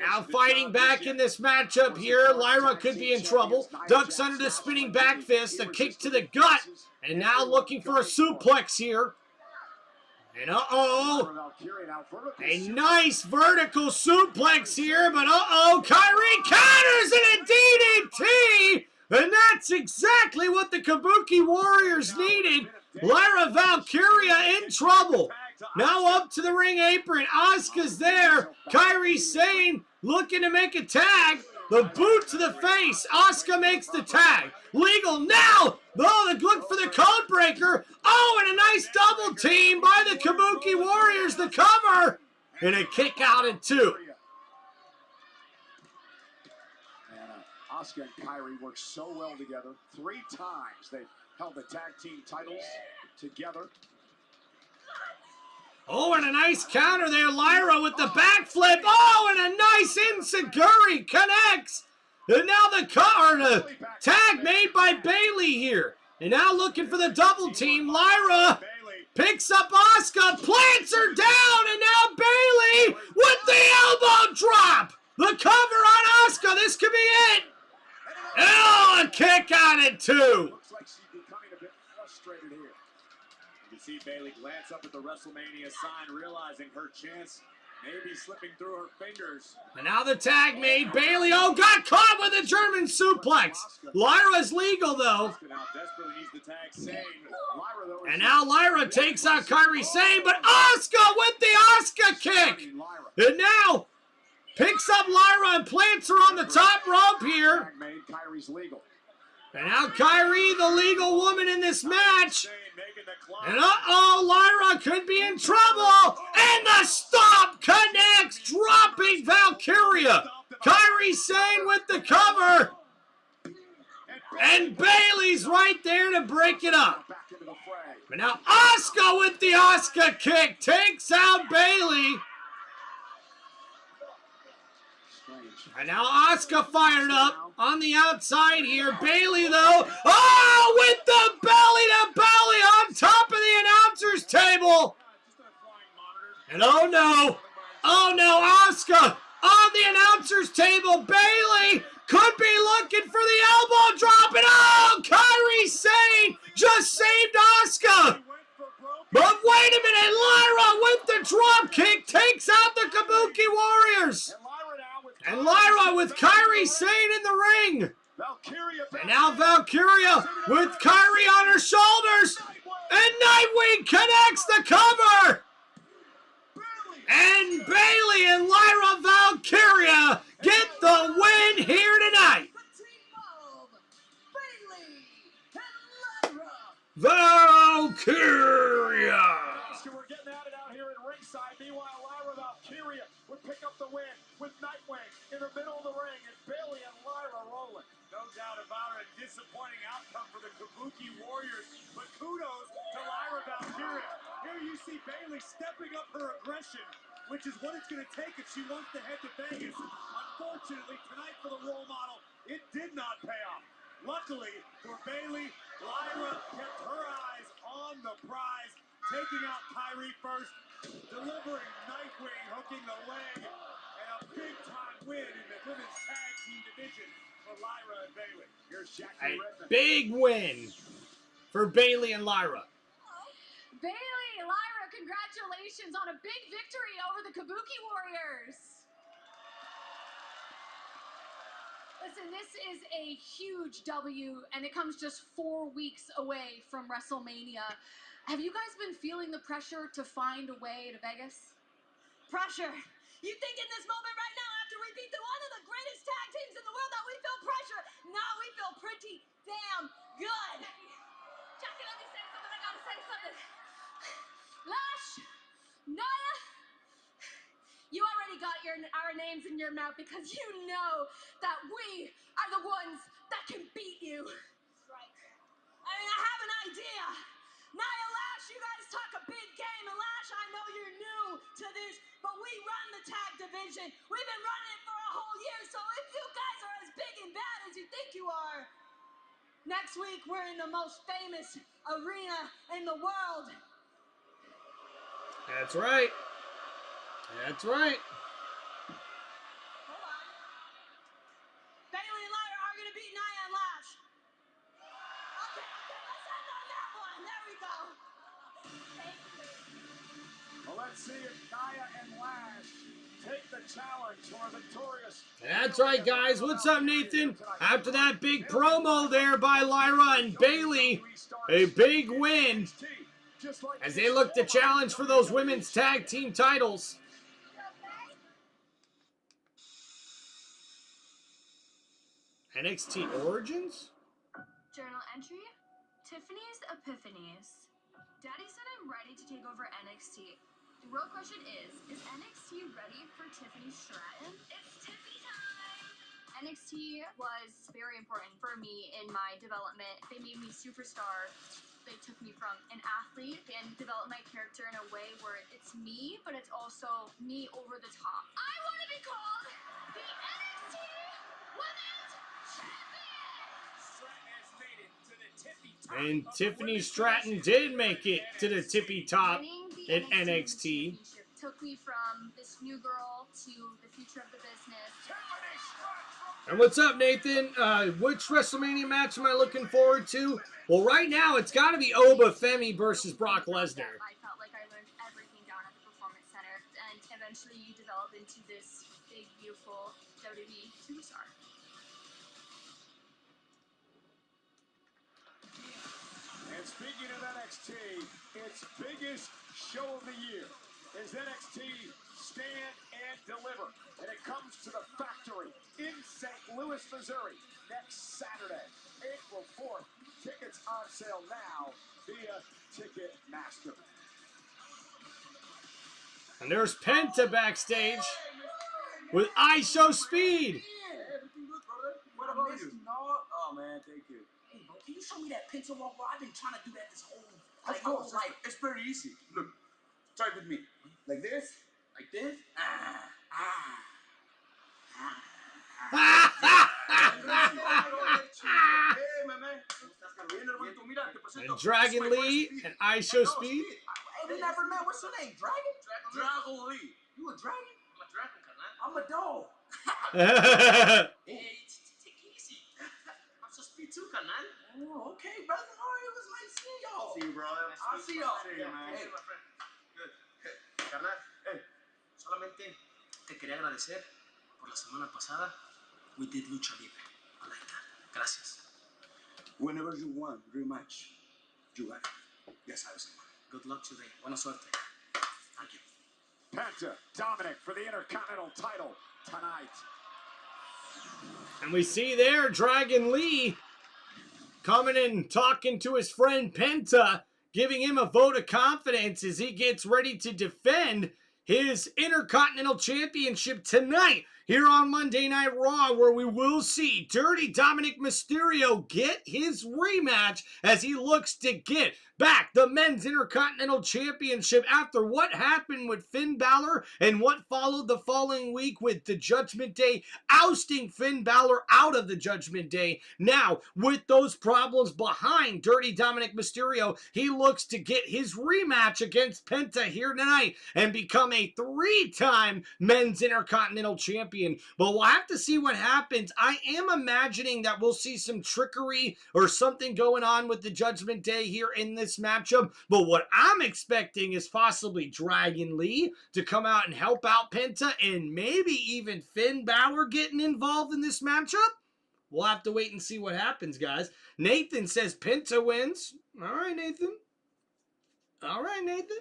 [SPEAKER 1] Now fighting back in this matchup here. Lyra could be in trouble. Ducks under the spinning back fist. A kick to the gut. And now looking for a suplex here. And a nice vertical suplex here. But Kairi counters in a DDT. And that's exactly what the Kabuki Warriors needed. Lyra Valkyria in trouble. Now up to the ring apron. Asuka's there. Kairi Sane looking to make a tag. The boot to the face. Asuka makes the tag. Legal now. They look for the code breaker. And a nice double team by the Kabuki Warriors. The cover. And a kick out at 2.
[SPEAKER 8] Asuka and Kairi work so well together. 3 times they've held the tag team titles together.
[SPEAKER 1] And a nice counter there. Lyra with the backflip. And a nice Enziguri connects. And now the tag made by Bayley here. And now looking for the double team. Lyra picks up Asuka, plants her down, and now Bayley with the elbow drop. The cover on Asuka. This could be it. A kick out at 2.
[SPEAKER 8] Looks like she's becoming a bit frustrated here.
[SPEAKER 3] You can see Bayley glance up at the WrestleMania sign, realizing her chance may be slipping through her fingers.
[SPEAKER 1] And now the tag made. Bayley, got caught with a German suplex. Lyra's legal, though.
[SPEAKER 3] Now desperately needs the tag. Sane.
[SPEAKER 1] And now Lyra takes out Kairi Sane, but Asuka with the Asuka kick. And now picks up Lyra and plants her on the top rope here. And now Kairi, the legal woman in this match. And Lyra could be in trouble. And the stomp connects, dropping Valkyria. Kairi Sane with the cover. And Bayley's right there to break it up. But now Asuka with the Asuka kick takes out Bayley. And now Asuka fired up on the outside here. Bayley, though, with the belly-to-belly on top of the announcer's table. And Asuka on the announcer's table. Bayley could be looking for the elbow drop. And Kairi Sane just saved Asuka. But wait a minute, Lyra with the drop kick takes out the Kabuki Warriors. And Lyra with Kairi Sane in the ring. And now Valkyria with Kairi on her shoulders. And Nightwing connects the cover. And Bayley and Lyra Valkyria get the win here tonight. Valkyria.
[SPEAKER 3] We're getting at it out here at ringside. Meanwhile, Lyra Valkyria would pick up the win with Nightwing. disappointing outcome for the Kabuki Warriors, but kudos to Lyra Valkyria. Here you see Bayley stepping up her aggression, which is what it's going to take if she wants to head to Vegas. Unfortunately, tonight for the role model, it did not pay off. Luckily for Bayley, Lyra kept her eyes on the prize, taking out Kyrie first, delivering Nightwing, hooking the leg, and a big-time win in the women's tag team division for Lyra and Bayley. Here's Jackie Redmond.
[SPEAKER 1] Big win for Bayley and Lyra.
[SPEAKER 7] Bayley, Lyra, congratulations on a big victory over the Kabuki Warriors. Listen, this is a huge W, and it comes just 4 weeks away from WrestleMania. Have you guys been feeling the pressure to find a way to Vegas? Pressure? You think in this moment right now, after we beat one of the greatest tag teams in the world, that we feel pressure? No, we feel pretty damn good. Jackie, let me say something. I gotta say something. Lash, Naya, you already got our names in your mouth because you know that we are the ones that can beat you. Right. I mean, I have an idea. Naya, Lash, you guys talk a big game, and Lash, I know you're new to this, but we run the tag division. We've been running it for a whole year, so if you guys are as big and bad as you think you are, next week we're in the most famous arena in the world.
[SPEAKER 1] That's right. That's right.
[SPEAKER 7] Hold on. Bayley and Lyra are going to beat Nia and Lash. Okay, let's end on that one. There we go.
[SPEAKER 3] Well, let's see if Nia and Lash take the challenge for a victorious.
[SPEAKER 1] That's right, guys. What's up, Nathan? After that big promo there by Lyra and Bayley, a big win as they look to challenge for those women's tag team titles. NXT Origins?
[SPEAKER 10] Journal entry, Tiffany's Epiphanies. Daddy said I'm ready to take over NXT. The real question is NXT ready for Tiffany Stratton? It's Tiffy time! NXT was very important for me in my development. They made me superstar. They took me from an athlete and developed my character in a way where it's me, but it's also me over the top. I want to be called the NXT Women's
[SPEAKER 1] And Tiffany Stratton did make it to the tippy top in NXT.
[SPEAKER 10] Took me from this new girl to the future of the business.
[SPEAKER 1] And what's up, Nathan? Which WrestleMania match am I looking forward to? Well, right now, it's got to be Oba Femi versus Brock Lesnar.
[SPEAKER 10] I felt like I learned everything down at the Performance Center, and eventually you develop into this big, beautiful WWE superstar.
[SPEAKER 3] And speaking of NXT, its biggest show of the year is NXT Stand and Deliver. And it comes to the Factory in St. Louis, Missouri, next Saturday, April 4th. Tickets on sale now via Ticketmaster.
[SPEAKER 1] And there's Penta backstage with I Show Speed.
[SPEAKER 8] Everything good, brother. What about you? Oh, man, thank you.
[SPEAKER 11] Hey, bro, can you show me that Penta walk, bro? I've been trying to do that this whole
[SPEAKER 8] Of course, like, it's pretty easy. Look, try it with me. Like this? Like this?
[SPEAKER 1] And Dragon Lee and I Show Speed.
[SPEAKER 11] Hey, we never met. What's your name? Dragon?
[SPEAKER 8] Dragon Lee.
[SPEAKER 11] You a dragon?
[SPEAKER 8] I'm a dragon, carnal.
[SPEAKER 11] I'm a dog.
[SPEAKER 8] Hey, take it easy. I'm so speed too, carnal.
[SPEAKER 11] Oh, okay, brother. All right, it was nice seeing y'all.
[SPEAKER 8] See you, bro.
[SPEAKER 11] I'll see y'all.
[SPEAKER 8] See you, man.
[SPEAKER 11] Hey,
[SPEAKER 8] my friend. Good. Carnal, solamente te quería agradecer por la semana pasada. We did lucha libre. I like that. Gracias. Whenever you want rematch, you got it. Yes, I was in. Good luck today. Buena suerte. Thank you.
[SPEAKER 3] Penta, Dominic for the Intercontinental title tonight.
[SPEAKER 1] And we see there Dragon Lee coming in, talking to his friend Penta, giving him a vote of confidence as he gets ready to defend his Intercontinental Championship tonight here on Monday Night Raw, where we will see Dirty Dominic Mysterio get his rematch as he looks to get back the Men's Intercontinental Championship after what happened with Finn Balor and what followed the following week with the Judgment Day ousting Finn Balor out of the Judgment Day. Now, with those problems behind Dirty Dominic Mysterio, he looks to get his rematch against Penta here tonight and become a 3-time Men's Intercontinental Champion. But we'll have to see what happens. I am imagining that we'll see some trickery or something going on with the Judgment Day here in this matchup. But what I'm expecting is possibly Dragon Lee to come out and help out Penta, and maybe even Finn Balor getting involved in this matchup. We'll have to wait and see what happens, guys. Nathan says Penta wins. All right, Nathan. All right, Nathan.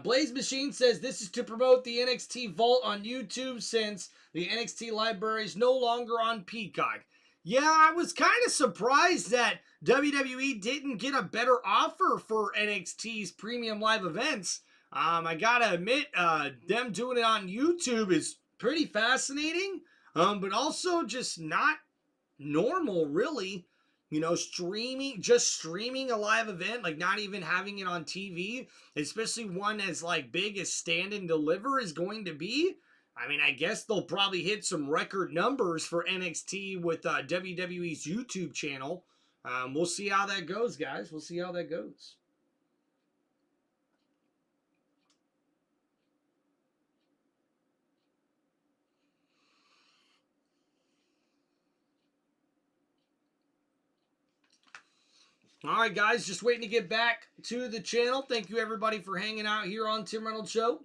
[SPEAKER 1] Blaze Machine says this is to promote the NXT Vault on YouTube since the NXT library is no longer on Peacock. Yeah, I was kind of surprised that WWE didn't get a better offer for NXT's premium live events. I gotta admit, them doing it on YouTube is pretty fascinating, but also just not normal, really. You know, just streaming a live event, like not even having it on TV, especially one as like big as Stand and Deliver is going to be. I mean, I guess they'll probably hit some record numbers for NXT with WWE's YouTube channel. We'll see how that goes, guys. We'll see how that goes. All right, guys, just waiting to get back to the channel. Thank you, everybody, for hanging out here on Tim Reynolds Show.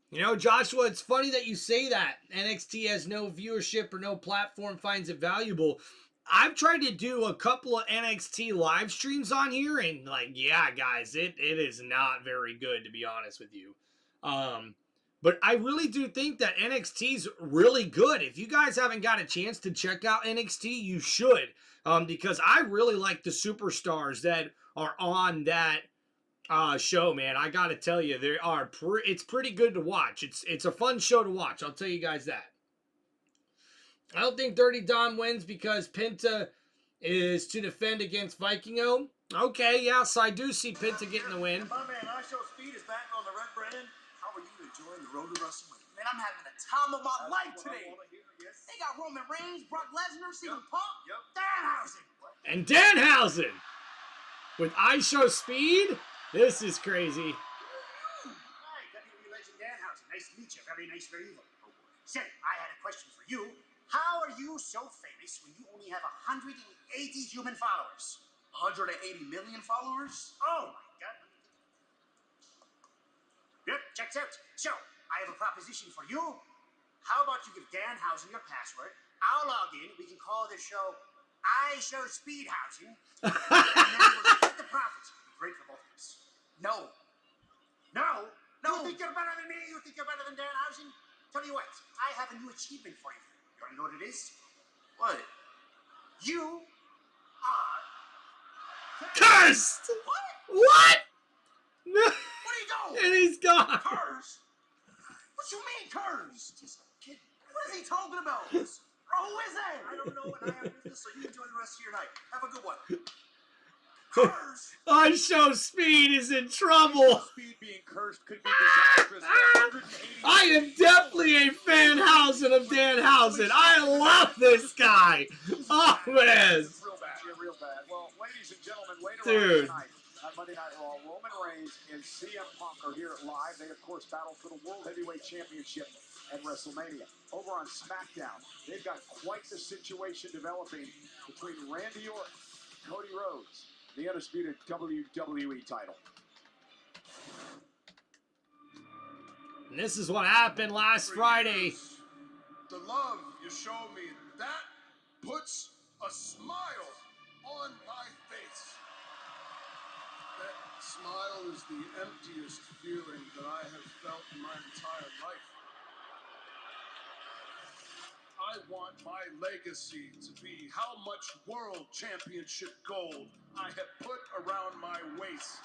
[SPEAKER 1] You know, Joshua, it's funny that you say that. NXT has no viewership or no platform finds it valuable. I've tried to do a couple of NXT live streams on here, and like, yeah, guys, it is not very good, to be honest with you. But I really do think that NXT's really good. If you guys haven't got a chance to check out NXT, you should. Because I really like the superstars that are on that show, man. I gotta tell you, it's pretty good to watch. It's a fun show to watch. I'll tell you guys that. I don't think Dirty Dom wins because Penta is to defend against Vikingo. Okay, yes, I do see Penta getting the win.
[SPEAKER 8] My man, I Show Speed is back on the Red Brand. How are you enjoying the road to WrestleMania? Man, I'm having the time of my life today. They got Roman Reigns, Brock Lesnar, CM Punk, Danhausen.
[SPEAKER 1] And Danhausen with I Show Speed. This is crazy.
[SPEAKER 8] Hi, WWE legend Danhausen. Nice to meet you. Very nice, very evil. Say, I had a question for you. How are you so famous when you only have 180 human followers? 180 million followers? Oh my God. Yep, checks out. So, I have a proposition for you. How about you give Danhausen your password? I'll log in. We can call this show I Show Speedhausen. And then we'll split the profits. It'll be great for both of us. No. No? No. You think you're better than me? You think you're better than Danhausen? Tell you what, I have a new achievement for you. You want to know what it is? What? You are
[SPEAKER 1] cursed! What? No.
[SPEAKER 8] Where do you go?
[SPEAKER 1] And he's gone.
[SPEAKER 8] Cursed? What you mean cursed? Just kidding. What is he talking about? Who is that? I don't know, and I have business, so you enjoy the rest of your night. Have a good one. Cursed?
[SPEAKER 1] I Show Speed is in trouble.
[SPEAKER 3] Speed being cursed could be disastrous.
[SPEAKER 1] I am definitely a Fanhausen of Danhausen. I love this guy. Oh, man.
[SPEAKER 3] Real bad. Yeah, real bad. Well, ladies and gentlemen, later
[SPEAKER 1] Dude.
[SPEAKER 3] on tonight on Monday Night Raw, Roman Reigns and CM Punk are here live. They, of course, battle for the World Heavyweight Championship at WrestleMania. Over on SmackDown, they've got quite the situation developing between Randy Orton and Cody Rhodes, the undisputed WWE title.
[SPEAKER 1] And this is what happened last Friday.
[SPEAKER 2] The love you show me, that puts a smile on my face. That smile is the emptiest feeling that I have felt in my entire life. I I want my legacy to be how much world championship gold I have put around my waist.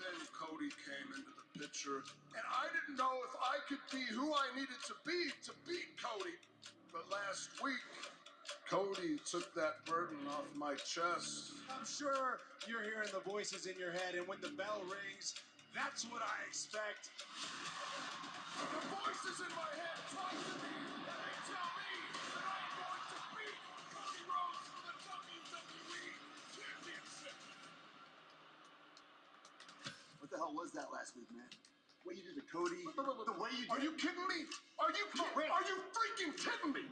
[SPEAKER 2] Then Cody came into the picture, and I didn't know if I could be who I needed to beat Cody. But last week, Cody took that burden off my chest.
[SPEAKER 3] I'm sure you're hearing the voices in your head, and when the bell rings, that's what I expect.
[SPEAKER 2] The voices in my head talk to me, and they tell me that I'm going to beat Cody Rhodes for the WWE Championship.
[SPEAKER 12] What the hell was that last week, man? What you did to Cody? The way you did.
[SPEAKER 2] Are you kidding me? Are you freaking kidding me?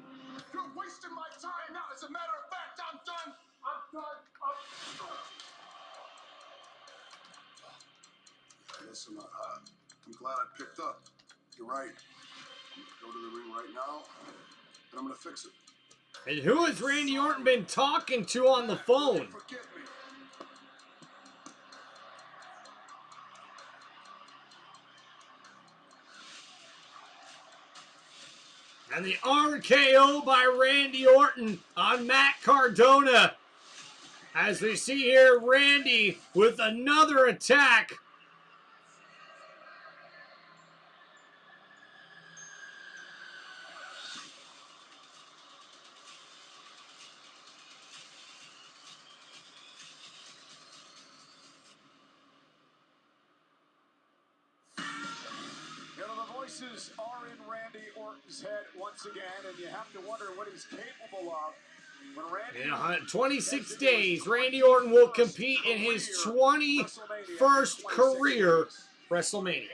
[SPEAKER 2] You're wasting my time now. As a matter of fact, I'm done. I'm done. Listen, I'm glad I picked up. You're right. I'm gonna go to the ring right now, and I'm gonna fix it.
[SPEAKER 1] And who has Randy Orton been talking to on the phone?
[SPEAKER 2] Forgive me.
[SPEAKER 1] And the RKO by Randy Orton on Matt Cardona. As we see here, Randy with another attack.
[SPEAKER 3] You know, the voices are in Randy Orton's head once again, and you have to wonder what he's capable of.
[SPEAKER 1] In 26 days, Randy Orton will compete in his 21st career WrestleMania.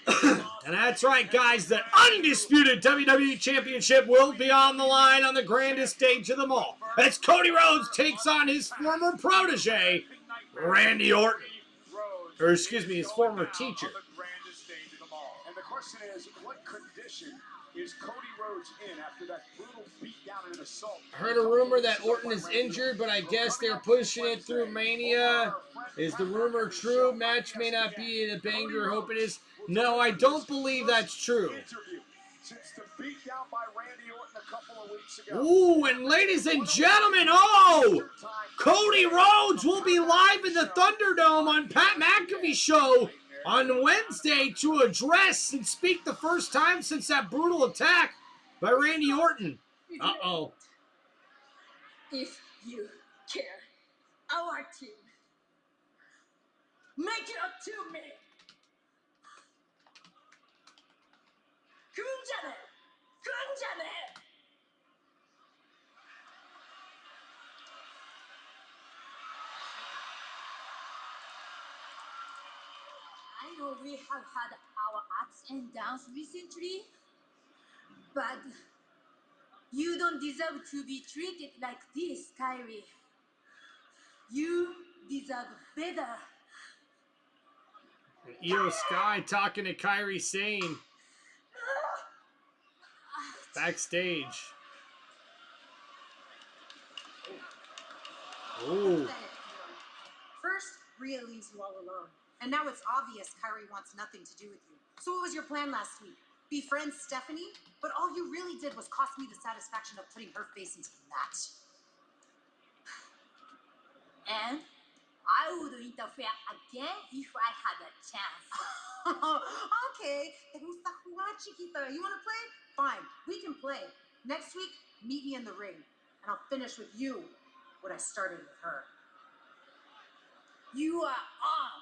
[SPEAKER 1] And that's right, guys. The undisputed WWE Championship will be on the line on the grandest stage of them all, as Cody Rhodes takes on his former protege, Randy Orton. Or, excuse me, his former teacher.
[SPEAKER 3] And the question is, what condition is Cody Rhodes in after that brutal beatdown and assault?
[SPEAKER 1] I heard a rumor that Orton is injured, but I guess they're pushing it through Mania. Is the rumor true? Match may not be in a banger. Hope it is. No, I don't believe that's true.
[SPEAKER 3] Since the beatdown by Randy Orton a couple of weeks ago.
[SPEAKER 1] Ooh, and ladies and gentlemen, Cody Rhodes will be live in the Thunderdome on Pat McAfee's show on Wednesday to address and speak the first time since that brutal attack by Randy Orton. Uh-oh.
[SPEAKER 6] If you care, our team, make it up to me. 군자네, 군자네. I know we have had our ups and downs recently, but you don't deserve to be treated like this, Kyrie. You deserve better.
[SPEAKER 1] Io Sky talking to Kyrie Sane backstage. Ooh.
[SPEAKER 13] First, Rhea leaves you all alone. And now it's obvious Kyrie wants nothing to do with you. So what was your plan last week? Befriend Stephanie? But all you really did was cost me the satisfaction of putting her face into the match.
[SPEAKER 6] And I would interfere again if I had a chance.
[SPEAKER 13] Okay, te gusta jugar, chiquita. You want to play? Fine, we can play. Next week, meet me in the ring, and I'll finish with you what I started with her.
[SPEAKER 6] You are on.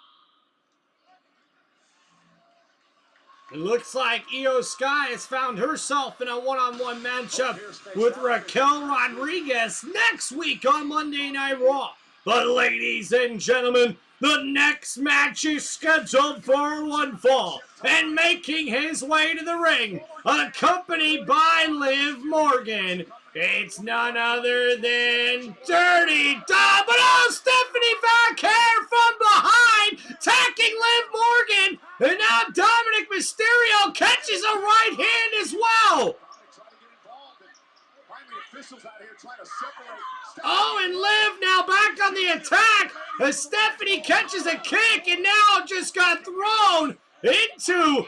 [SPEAKER 1] It looks like Io Sky has found herself in a one-on-one matchup with Raquel Rodriguez next week on Monday Night Raw. But ladies and gentlemen, the next match is scheduled for one fall. And making his way to the ring, accompanied by Liv Morgan, it's none other than Dirty Domino Stephanie Vaquer from behind, attacking Liv Morgan. And now Dominic Mysterio catches a right hand as well. Oh, and Liv now back on the attack as Stephanie catches a kick and now just got thrown into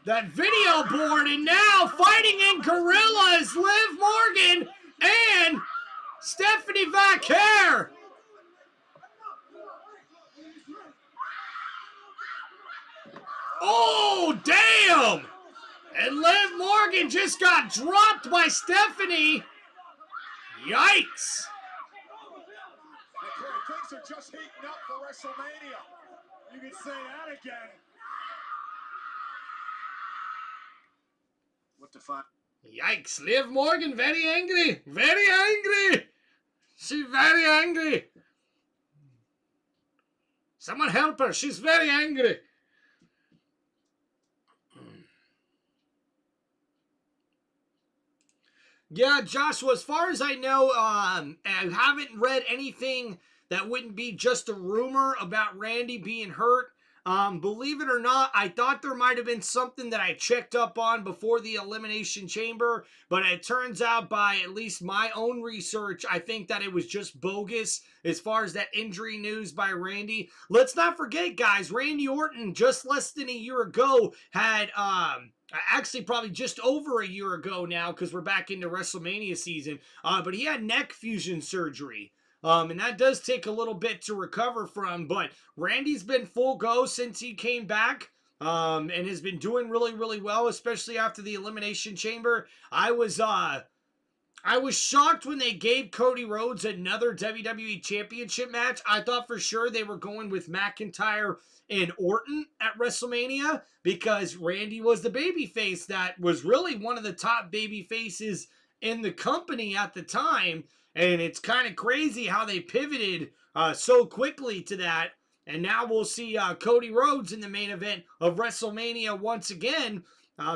[SPEAKER 1] that video board, and now fighting in gorillas, Liv Morgan and Stephanie Vaquer. Oh, damn! And Liv Morgan just got dropped by Stephanie. Yikes.
[SPEAKER 3] Things are just heating up for WrestleMania. You can say that again.
[SPEAKER 8] What the fuck?
[SPEAKER 1] Yikes. Liv Morgan, very angry. Very angry. She's very angry. Someone help her. She's very angry. Yeah, Joshua, as far as I know, I haven't read anything that wouldn't be just a rumor about Randy being hurt. Believe it or not, I thought there might have been something that I checked up on before the Elimination Chamber, but it turns out by at least my own research, I think that it was just bogus as far as that injury news by Randy. Let's not forget, guys, Randy Orton just less than a year ago had, actually probably just over a year ago now because we're back into WrestleMania season, but he had neck fusion surgery. And that does take a little bit to recover from, but Randy's been full go since he came back, and has been doing really, really well, especially after the Elimination Chamber. I was shocked when they gave Cody Rhodes another WWE Championship match. I thought for sure they were going with McIntyre and Orton at WrestleMania because Randy was the babyface that was really one of the top baby faces in the company at the time. And it's kind of crazy how they pivoted so quickly to that. And now we'll see Cody Rhodes in the main event of WrestleMania once again.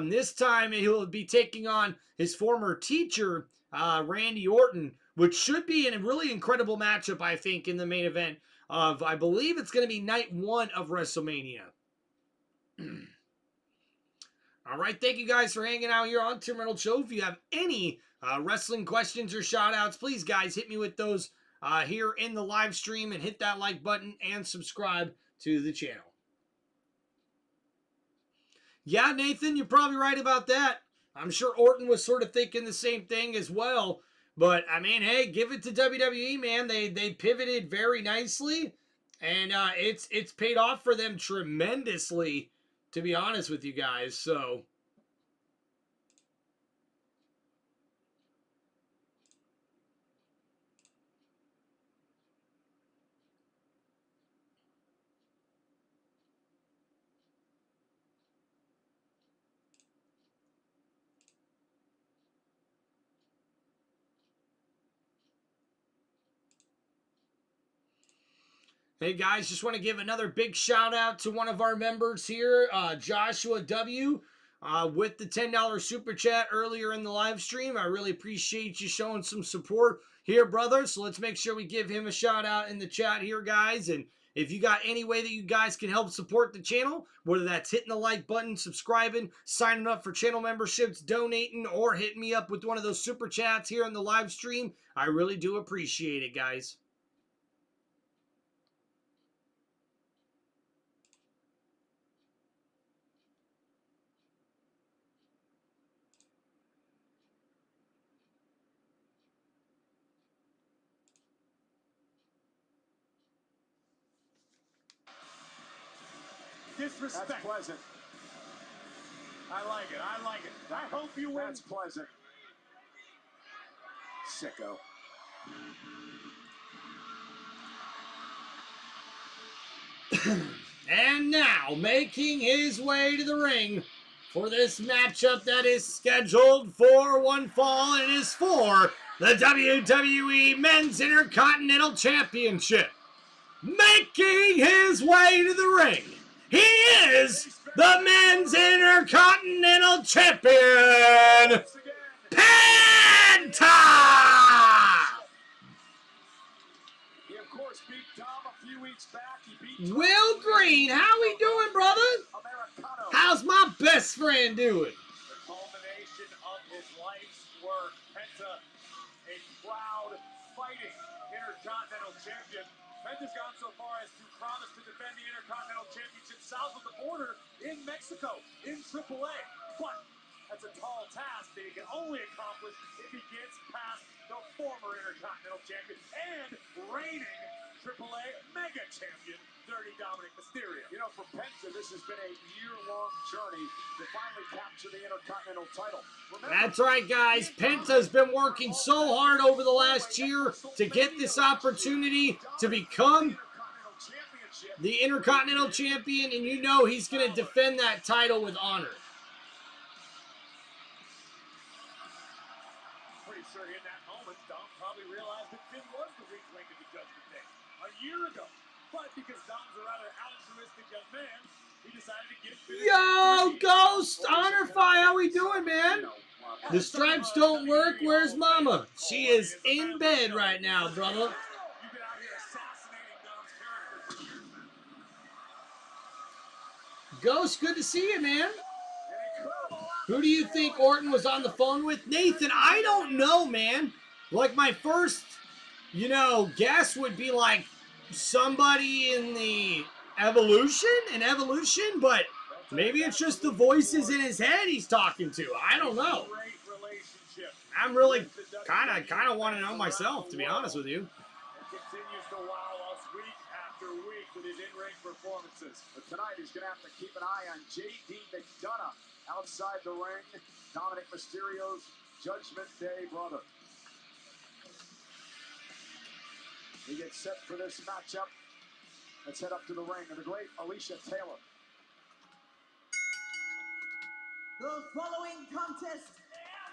[SPEAKER 1] This time he'll be taking on his former teacher, Randy Orton, which should be a really incredible matchup, I think, in the main event of, I believe it's going to be night 1 of WrestleMania. All right, thank you guys for hanging out here on Tim Reynolds Show. If you have any wrestling questions or shout outs, please guys hit me with those here in the live stream and hit that like button and subscribe to the channel. Yeah, Nathan, you're probably right about that. I'm sure Orton was sort of thinking the same thing as well. But, I mean, hey, give it to WWE, man. They pivoted very nicely, and it's paid off for them tremendously, to be honest with you guys. So hey guys, just want to give another big shout out to one of our members here, Joshua W, with the $10 super chat earlier in the live stream. I really appreciate you showing some support here, brother. So let's make sure we give him a shout out in the chat here, guys. And if you got any way that you guys can help support the channel, whether that's hitting the like button, subscribing, signing up for channel memberships, donating, or hitting me up with one of those super chats here in the live stream, I really do appreciate it, guys.
[SPEAKER 3] Disrespect. That's pleasant. I like it. I like it. I hope you win. That's pleasant. Sicko.
[SPEAKER 1] And now, making his way to the ring for this matchup that is scheduled for one fall, and it is for the WWE Men's Intercontinental Championship. Making his way to the ring, he is the Men's Intercontinental Champion, Penta!
[SPEAKER 3] He, of course, beat Dom a few weeks back. He beat
[SPEAKER 1] Will Green, how we doing, brother?
[SPEAKER 3] Americano.
[SPEAKER 1] How's my best friend doing?
[SPEAKER 3] The culmination of his life's work. Penta, a proud fighting Intercontinental Champion. Penta's gone so far as to promise to defend the Intercontinental Championship south of the border in Mexico, in AAA. But that's a tall task that he can only accomplish if he gets past the former Intercontinental Champion and reigning AAA Mega Champion, Dirty Dominic Mysterio.
[SPEAKER 5] You know, for Penta, this has been a year-long journey to finally capture the Intercontinental title.
[SPEAKER 1] That's right, guys. Penta's been working so hard over the last year to get this opportunity to become the Intercontinental Champion, and you know he's going to defend that title with honor.
[SPEAKER 3] Pretty sure in that moment, Dom probably realized that Finn was the weak link of the Judgment Day a year ago. But because Dom's a rather altruistic young man, he decided to get Finn.
[SPEAKER 1] Yo, Ghost, Honorfy, how we doing, man? The stripes don't work. Where's Mama? She is in bed right now, brother.
[SPEAKER 3] You've been out here assassinating Dom's character.
[SPEAKER 1] Ghost, good to see you, man. Who do you think Orton was on the phone with? Nathan, I don't know, man. Like, my first, guess would be like somebody in the Evolution, but maybe it's just the voices in his head he's talking to. I don't know. I'm really kind of want to know myself, to be honest with you.
[SPEAKER 3] Continues to wow us week after week with his in-ring performances.
[SPEAKER 5] But tonight he's going to have to keep an eye on J.D. McDonough outside the ring. Dominic Mysterio's Judgment Day brother. He gets set for this matchup. Let's head up to the ring of the great Alicia Taylor.
[SPEAKER 11] The following contest.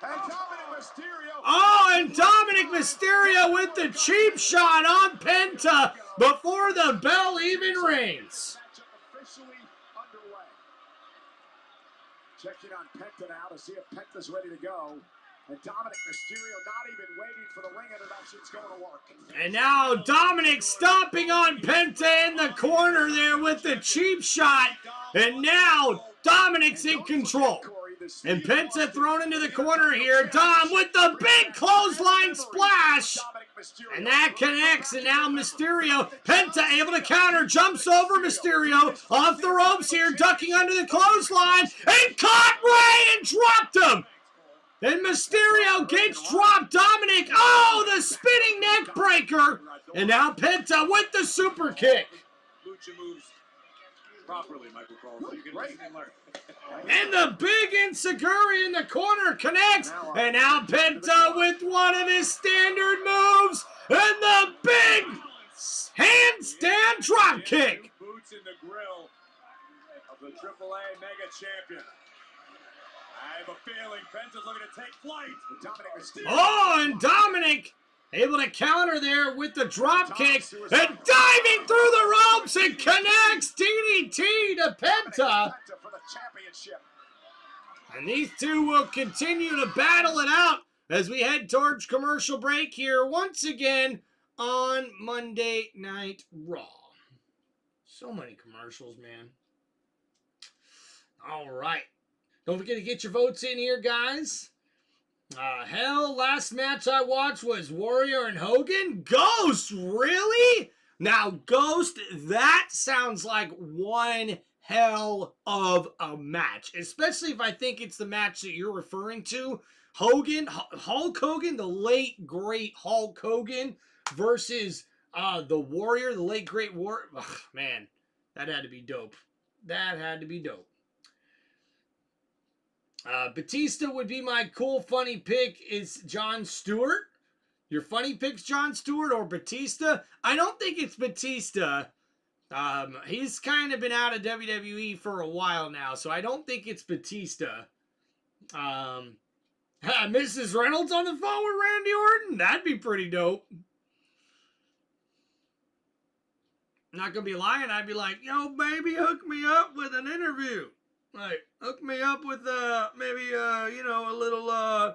[SPEAKER 5] And Dominic Mysterio.
[SPEAKER 1] Oh, and Dominic Mysterio with the cheap shot on Penta before the bell even rings.
[SPEAKER 5] Officially underway. Checking on Penta now to see if Penta's ready to go. And Dominic Mysterio not even waiting for the ring introduction. It's going to work.
[SPEAKER 1] And now Dominic stomping on Penta in the corner there with the cheap shot. And now Dominic's in control. And Penta thrown into the corner here. Dom with the big clothesline splash. And that connects. And now Mysterio. Penta able to counter. Jumps over Mysterio. Off the ropes here. Ducking under the clothesline. And caught Ray and dropped him. And Mysterio gets dropped. Dominic. Oh, the spinning neck breaker. And now Penta with the super kick.
[SPEAKER 3] Lucha moves properly, Michael Cole. So you can listen and learn.
[SPEAKER 1] And the big Inseguri in the corner connects. And now Penta with one of his standard moves. And the big handstand drop kick.
[SPEAKER 3] Boots in the grill of the AAA Mega Champion. I have a feeling Penta's looking to take flight.
[SPEAKER 1] Oh, and Dominic able to counter there with the drop kick and diving through the ropes and connects DDT to Penta. And these two will continue to battle it out as we head towards commercial break here once again on Monday Night Raw. So many commercials, man. All right. Don't forget to get your votes in here, guys. Hell, last match I watched was Warrior and Hogan. Ghost, really? Now, Ghost, that sounds like one hell of a match. Especially if I think it's the match that you're referring to. Hulk Hogan, the late, great Hulk Hogan versus the Warrior, the late, great Warrior. Man, that had to be dope. That had to be dope. Batista would be my cool, funny pick. Is Jon Stewart. Your funny pick's Jon Stewart or Batista? I don't think it's Batista. He's kind of been out of WWE for a while now, so I don't think it's Batista. Mrs. Reynolds on the phone with Randy Orton? That'd be pretty dope. Not gonna be lying. I'd be like, yo, baby, hook me up with an interview. Like, hook me up with, maybe, a little, I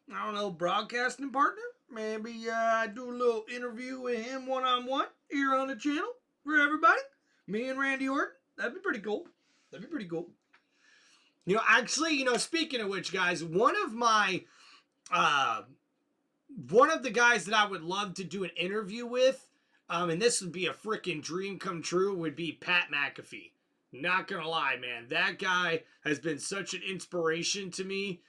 [SPEAKER 1] don't know, broadcasting partner. Maybe, do a little interview with him one-on-one here on the channel for everybody. Me and Randy Orton. That'd be pretty cool. That'd be pretty cool. Actually, speaking of which, guys, one of the guys that I would love to do an interview with, and this would be a freaking dream come true, would be Pat McAfee. Not gonna lie, man. That guy has been such an inspiration to me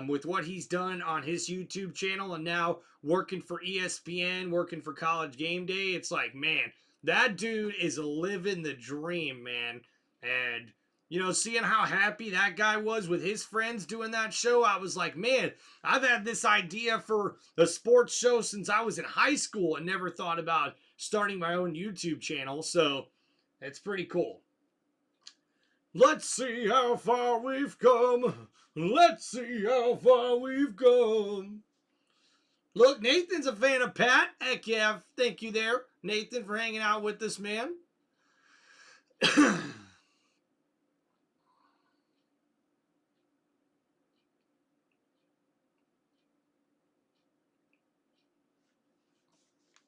[SPEAKER 1] with what he's done on his YouTube channel and now working for ESPN, working for College Game Day. It's like, man, that dude is living the dream, man. And, you know, seeing how happy that guy was with his friends doing that show, I was like, man, I've had this idea for a sports show since I was in high school and never thought about starting my own YouTube channel. So it's pretty cool. Let's see how far we've come. Let's see how far we've come. Look, Nathan's a fan of Pat. Heck yeah, thank you there, Nathan, for hanging out with this man.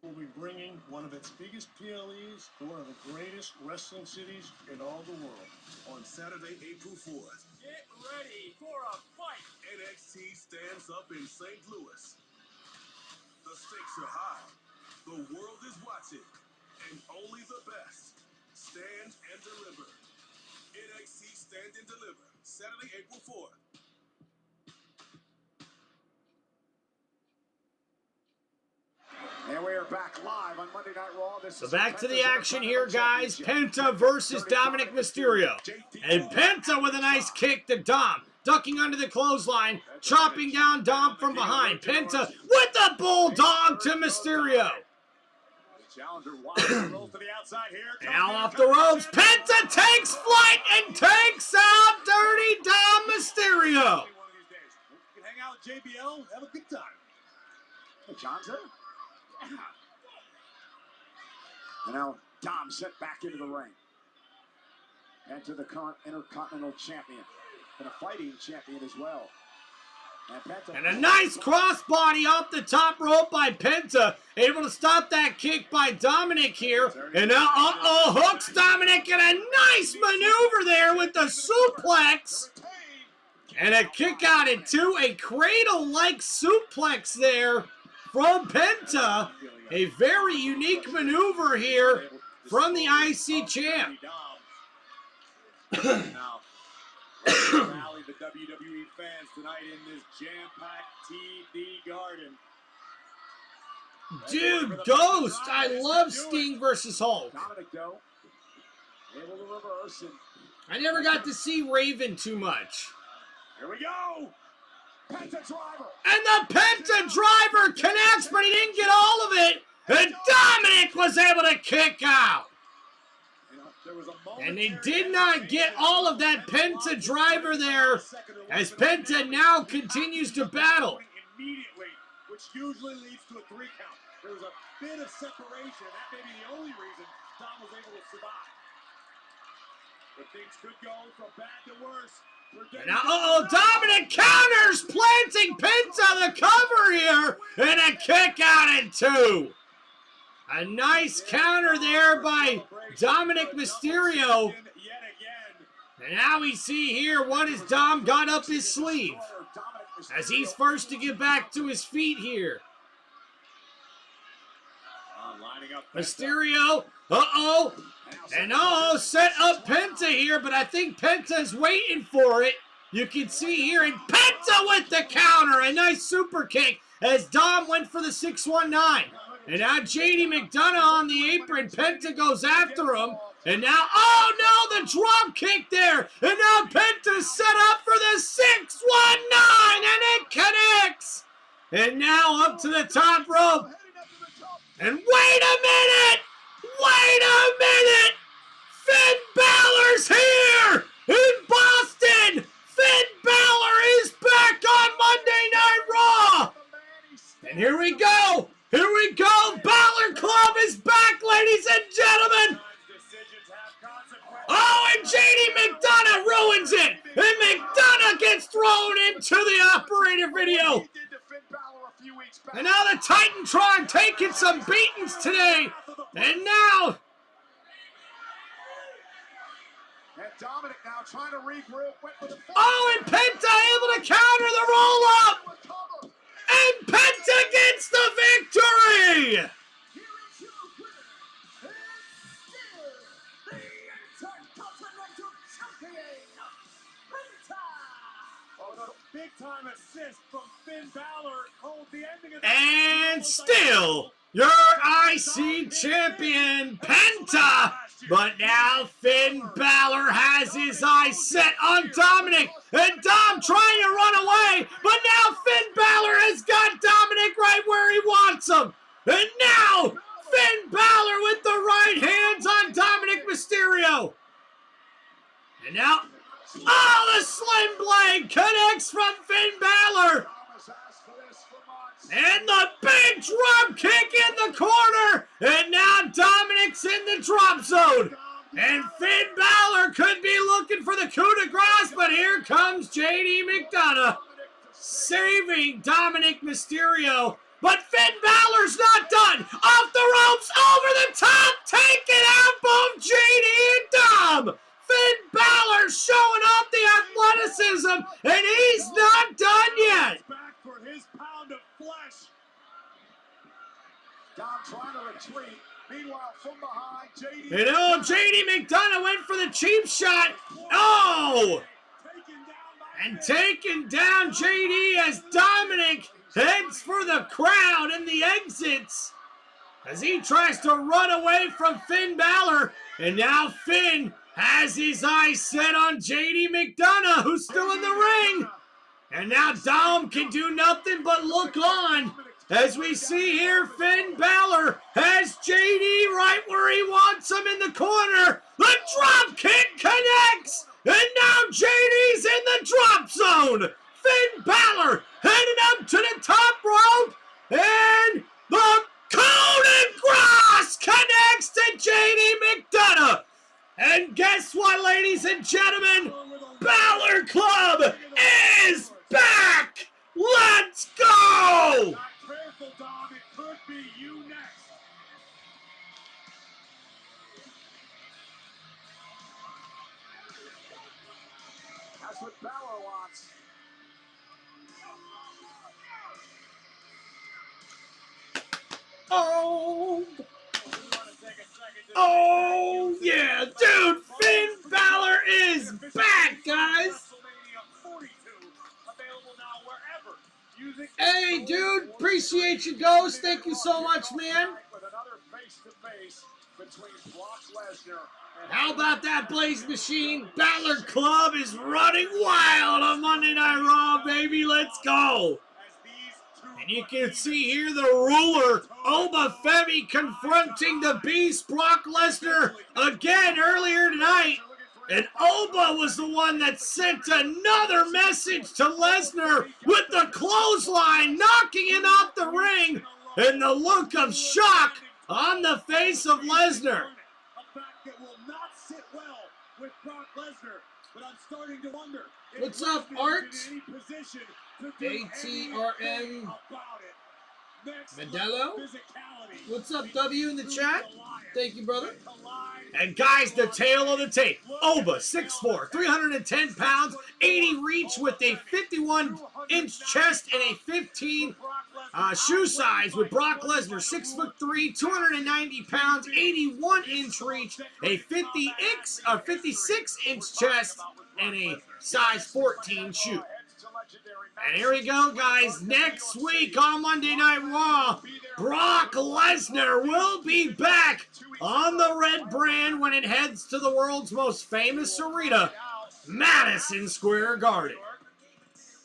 [SPEAKER 3] Will be bringing one of its biggest PLEs to one of the greatest wrestling cities in all the world on Saturday, April 4th. Get ready for a fight. NXT stands up in St. Louis. The stakes are high. The world is watching, and only the best stand and deliver. NXT Stand and Deliver, Saturday, April 4th.
[SPEAKER 2] And we are back live on Monday Night Raw.
[SPEAKER 1] So back to the action here, guys. Penta versus Dominic Mysterio. And Penta with a nice kick to Dom. Ducking under the clothesline. Chopping down Dom from behind. Penta with the bulldog to Mysterio. Now off the ropes. Penta takes flight and takes out Dirty Dom Mysterio.
[SPEAKER 3] You can hang out with JBL, have a good time.
[SPEAKER 2] Johnson. And now Dom sent back into the ring. And to the current Intercontinental Champion. And a fighting champion as well.
[SPEAKER 1] And a nice crossbody off the top rope by Penta. Able to stop that kick by Dominic here. And now, hooks Dominic in a nice maneuver there with the suplex. And a kick out at two. A cradle-like suplex there from Penta. A very unique maneuver here from the IC champ.
[SPEAKER 3] Now, rally the WWE fans tonight in this jam-packed TV garden.
[SPEAKER 1] Dude, Ghost! I love Sting versus Hulk.
[SPEAKER 2] Dominic, though, able to reverse and
[SPEAKER 1] I never got to see Raven too much.
[SPEAKER 3] Here we go!
[SPEAKER 2] Penta driver.
[SPEAKER 1] And the Penta driver connects, but he didn't get all of it. And Dominic was able to kick out. And they did not get all of that Penta driver there, as Penta now continues to battle.
[SPEAKER 3] Immediately, which usually leads to a 3 count. There was a bit of separation, and that may be the only reason Dom was able to survive. But things could go from bad to worse.
[SPEAKER 1] And now, Dominic counters, planting Penta the cover here, and a kick out in 2. A nice counter there by Dominic Mysterio. And now we see here what has Dom got up his sleeve, as he's first to get back to his feet here. Mysterio, and set up Penta here, but I think Penta's waiting for it. You can see here, and Penta with the counter, a nice super kick as Dom went for the 619. And now JD McDonough on the apron. Penta goes after him. And now, the drop kick there. And now Penta's set up for the 619. And it connects. And now up to the top rope. And wait a minute. Finn Balor's here in Boston. Finn Balor is back on Monday Night Raw. And here we go. Balor Club is back, ladies and gentlemen. And JD McDonough ruins it. And McDonough gets thrown into the operator video. And now the Titantron taking some beatings today. And now...
[SPEAKER 2] And Dominic now trying to regroup.
[SPEAKER 1] And Penta able to counter the roll-up. And Penta gets the victory!
[SPEAKER 3] big-time assist from Finn Balor called the ending of the
[SPEAKER 1] And still, your IC champion, Penta. But now Finn Balor has his eyes set on Dominic. And Dom trying to run away. But now Finn Balor has got Dominic right where he wants him. And now Finn Balor with the right hands on Dominic Mysterio. And now, oh, the Slim Blade connects from Finn Balor. And the big drop kick in the corner. And now Dominic's in the drop zone. And Finn Balor could be looking for the coup de grace, but here comes JD McDonough saving Dominic Mysterio. But Finn Balor's not done. Off the ropes, over the top, taking out both JD and Dom. Finn Balor showing off the athleticism, and he's not done yet.
[SPEAKER 3] back for his pound of flesh.
[SPEAKER 2] Dom trying to retreat. Meanwhile, from behind, JD.
[SPEAKER 1] And oh, JD McDonough went for the cheap shot. Oh! And taking down JD as Dominic heads for the crowd in the exits as he tries to run away from Finn Balor. And now Finn has his eyes set on JD McDonough, who's still in the ring. And now Dom can do nothing but look on. As we see here, Finn Balor has JD right where he wants him in the corner. The drop kick connects. And now JD's in the drop zone. Finn Balor heading up to the top rope. And the coup de grace connects to JD McDonough. And guess what, ladies and gentlemen? Balor Club is back! Let's go!
[SPEAKER 3] Careful, Dom. It could be you next.
[SPEAKER 2] That's what Balor wants.
[SPEAKER 1] Oh! Oh, yeah, dude! Finn Balor is back, guys! Hey, dude, appreciate you, Ghost. Thank you so much, man. How about that Blaze Machine? Balor Club is running wild on Monday Night Raw, baby. Let's go. And you can see here the ruler, Oba Femi, confronting the Beast, Brock Lesnar, again earlier tonight. And Oba was the one that sent another message to Lesnar with the clothesline, knocking him out the ring, and the look of shock on the face of Lesnar. What's up, Art? ATRN Modelo. What's up, W, in the chat? Thank you, brother. And guys, the tail of the tape. Oba, 6'4", 310 pounds, 80 reach with a 51-inch chest and a 15 shoe size with Brock Lesnar, 6'3", 290 pounds, 81-inch reach, a 56-inch chest, and a size 14 shoe. And here we go, guys. Next week on Monday Night Raw, Brock Lesnar will be back on the red brand when it heads to the world's most famous arena, Madison Square Garden.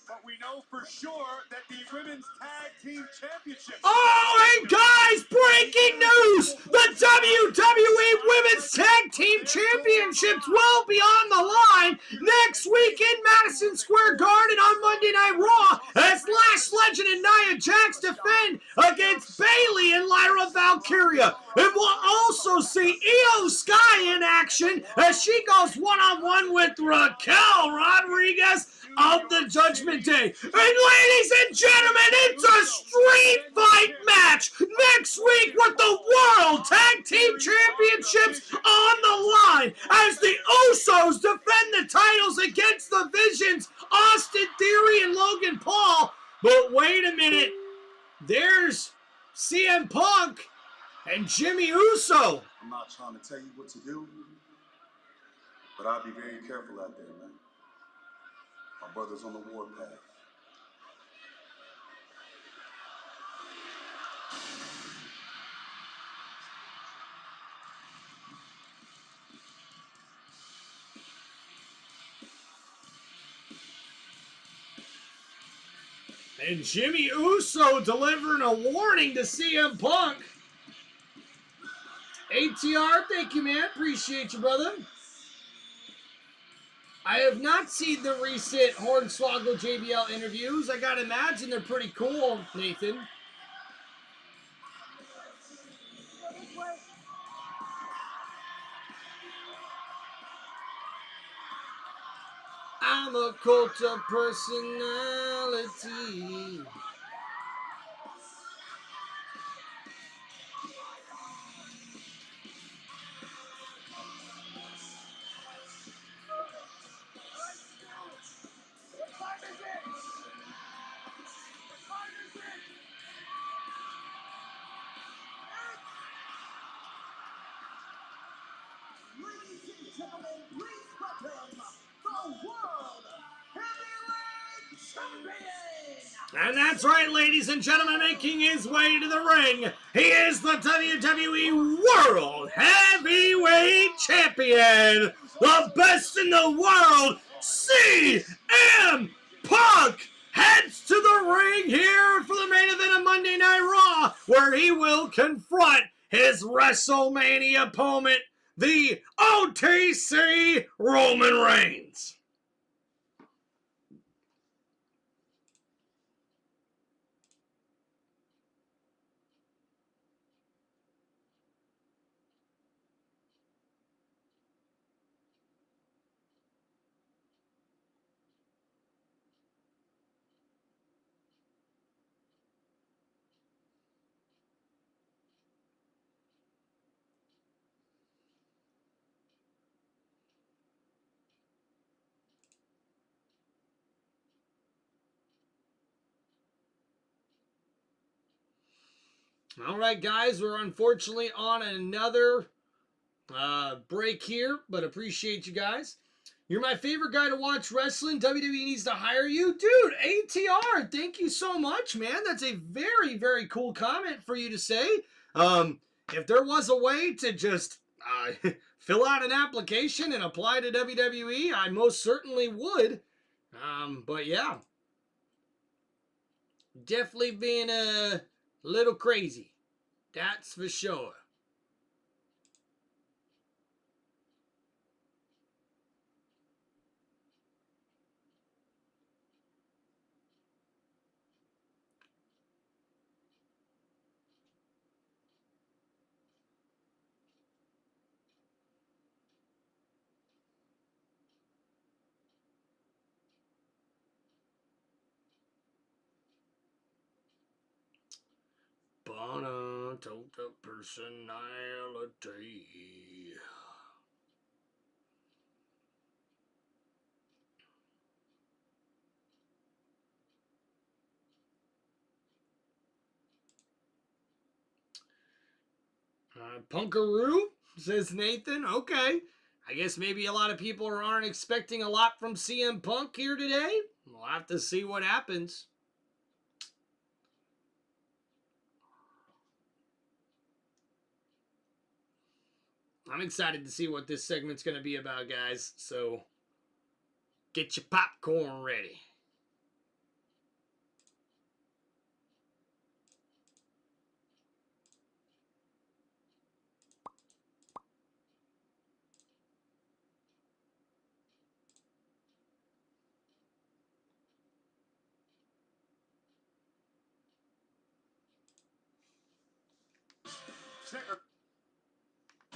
[SPEAKER 3] But we know for sure that the Women's Tag Team Championship...
[SPEAKER 1] Oh, and guys, breaking news! The WWE Women's Tag Team Championships will be on the line next week in Madison Square Garden on Monday Night Raw as Lash Legend and Nia Jax defend against Bayley and Lyra Valkyria. And we'll also see Io Sky in action as she goes one-on-one with Raquel Rodriguez of the Judgment Day. And ladies and gentlemen, it's a street fight match next week with the World Tag Team Championships on the line as the Usos defend the titles against the Visions, Austin Theory and Logan Paul. But wait a minute, there's CM Punk and Jimmy Uso.
[SPEAKER 12] I'm not trying to tell you what to do, but I'll be very careful out there, man. My brother's on the warpath.
[SPEAKER 1] And Jimmy Uso delivering a warning to CM Punk. ATR, thank you, man. Appreciate you, brother. I have not seen the recent Hornswoggle JBL interviews. I gotta imagine they're pretty cool, Nathan. I'm a cult of personality.
[SPEAKER 2] Ladies and gentlemen, please welcome the World Heavyweight Champion!
[SPEAKER 1] And that's right, ladies and gentlemen, making his way to the ring, he is the WWE World Heavyweight Champion, the best in the world, CM Punk, heads to the ring here for the main event of Monday Night Raw, where he will confront his WrestleMania opponent, the OTC Roman Reigns. All right, guys, we're unfortunately on another break here, but appreciate you guys. You're my favorite guy to watch wrestling. WWE needs to hire you. Dude, ATR, thank you so much, man. That's a very, very cool comment for you to say. If there was a way to just fill out an application and apply to WWE, I most certainly would. But yeah, definitely being a little crazy. That's for sure. Total personality. Punkaroo, says Nathan. Okay. I guess maybe a lot of people aren't expecting a lot from CM Punk here today. We'll have to see what happens. I'm excited to see what this segment's going to be about, guys. So get your popcorn ready.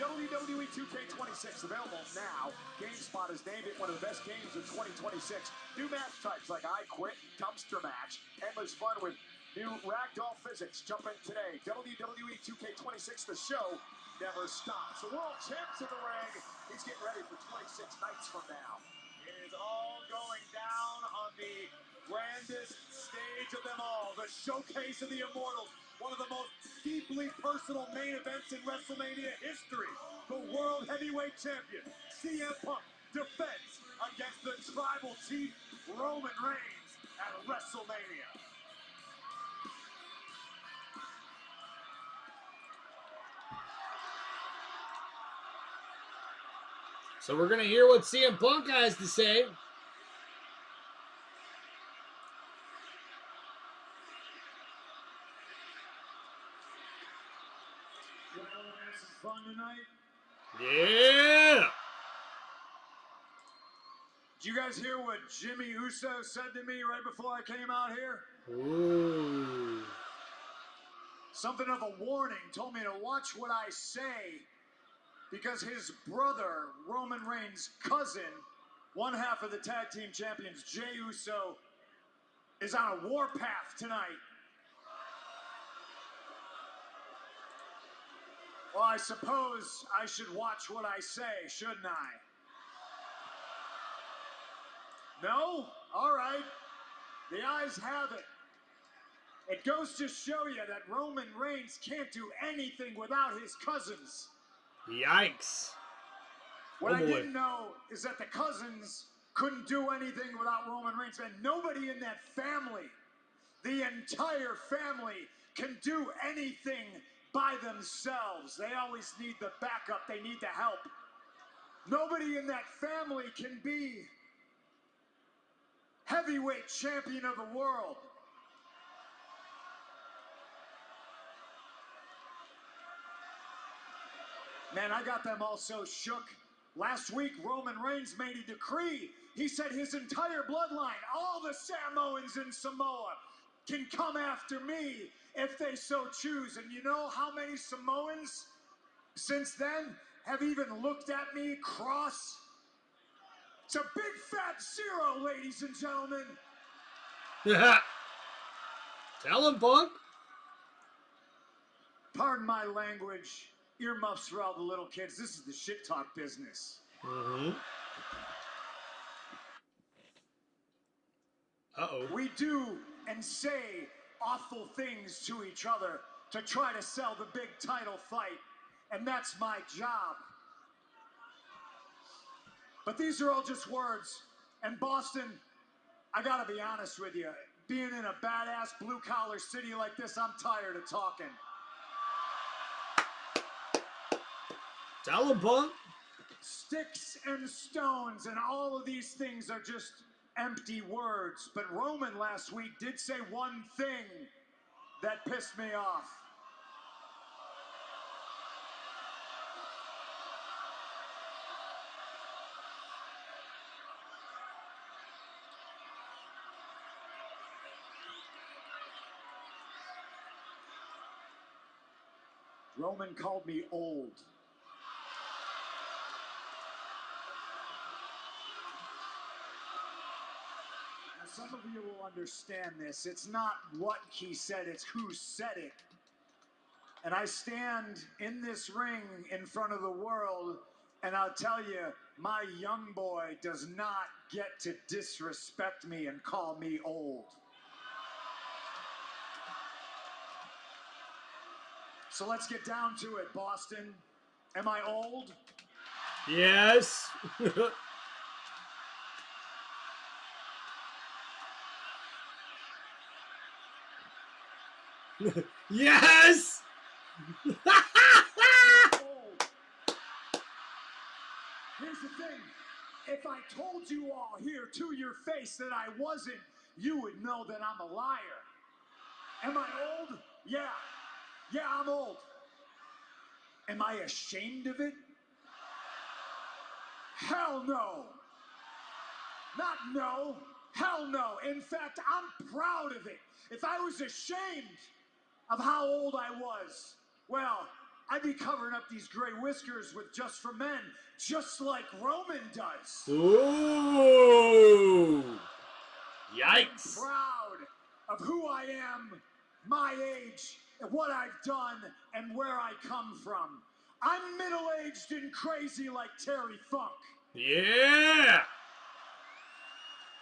[SPEAKER 3] WWE 2K26 available now. GameSpot has named it one of the best games of 2026. New match types like I Quit, Dumpster Match, endless fun with new ragdoll physics. Jump in today. WWE 2K26, the show never stops. The world champ's in the ring. He's getting ready for 26 nights from now. It is all going down on the grandest stage of them all, the Showcase of the Immortals. One of the most deeply personal main events in WrestleMania history. The World Heavyweight Champion, CM Punk, defends against the Tribal Chief, Roman Reigns, at WrestleMania.
[SPEAKER 1] So we're going to hear what CM Punk has to say.
[SPEAKER 3] have some fun tonight?
[SPEAKER 1] Yeah.
[SPEAKER 3] Did you guys hear what Jimmy Uso said to me right before I came out here?
[SPEAKER 1] Ooh.
[SPEAKER 3] Something of a warning, told me to watch what I say because his brother, Roman Reigns' cousin, one half of the tag team champions, Jey Uso, is on a warpath tonight. Well, I suppose I should watch what I say, shouldn't I? No? All right. The ayes have it. It goes to show you that Roman Reigns can't do anything without his cousins.
[SPEAKER 1] Yikes.
[SPEAKER 3] What I didn't know is that the cousins couldn't do anything without Roman Reigns, and nobody in that family, the entire family, can do anything by themselves. They always need the backup. They need the help. Nobody in that family can be heavyweight champion of the world. Man, I got them all so shook. Last week, Roman Reigns made a decree. He said his entire bloodline, all the Samoans in Samoa, can come after me if they so choose. And you know how many Samoans since then have even looked at me cross? It's a big fat 0, ladies and gentlemen.
[SPEAKER 1] Tell him, Punk.
[SPEAKER 3] Pardon my language. Earmuffs for all the little kids. This is the shit talk business.
[SPEAKER 1] Mm-hmm. Uh-oh.
[SPEAKER 3] We do and say awful things to each other to try to sell the big title fight, and that's my job. But these are all just words. And Boston, I gotta be honest with you, being in a badass blue-collar city like this, I'm tired of talking.
[SPEAKER 1] Tell him, Punk.
[SPEAKER 3] Sticks and stones and all of these things are just empty words. But Roman last week did say one thing that pissed me off. Roman called me old. Some of you will understand this. It's not what he said, it's who said it. And I stand in this ring in front of the world, and I'll tell you, my young boy does not get to disrespect me and call me old. So let's get down to it, Boston. Am I old?
[SPEAKER 1] Yes. Yes!
[SPEAKER 3] Here's the thing. If I told you all here to your face that I wasn't, you would know that I'm a liar. Am I old? Yeah. Yeah, I'm old. Am I ashamed of it? Hell no. Not no. Hell no. In fact, I'm proud of it. If I was ashamed of how old I was, well, I'd be covering up these gray whiskers with Just for Men, just like Roman does.
[SPEAKER 1] Ooh. Yikes.
[SPEAKER 3] I'm proud of who I am, my age, and what I've done, and where I come from. I'm middle-aged and crazy like Terry Funk.
[SPEAKER 1] Yeah.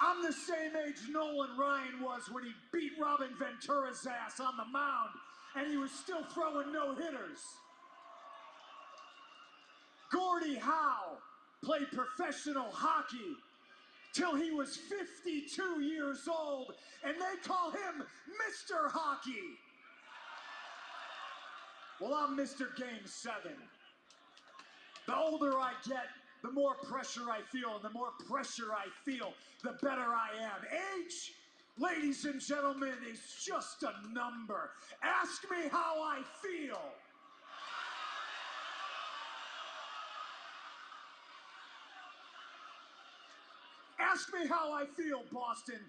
[SPEAKER 3] I'm the same age Nolan Ryan was when he beat Robin Ventura's ass on the mound, and he was still throwing no-hitters. Gordie Howe played professional hockey till he was 52 years old, and they call him Mr. Hockey. Well, I'm Mr. Game 7. The older I get, the more pressure I feel, and the more pressure I feel, the better I am. Age, ladies and gentlemen, is just a number. Ask me how I feel.
[SPEAKER 2] Ask me how I feel, Boston.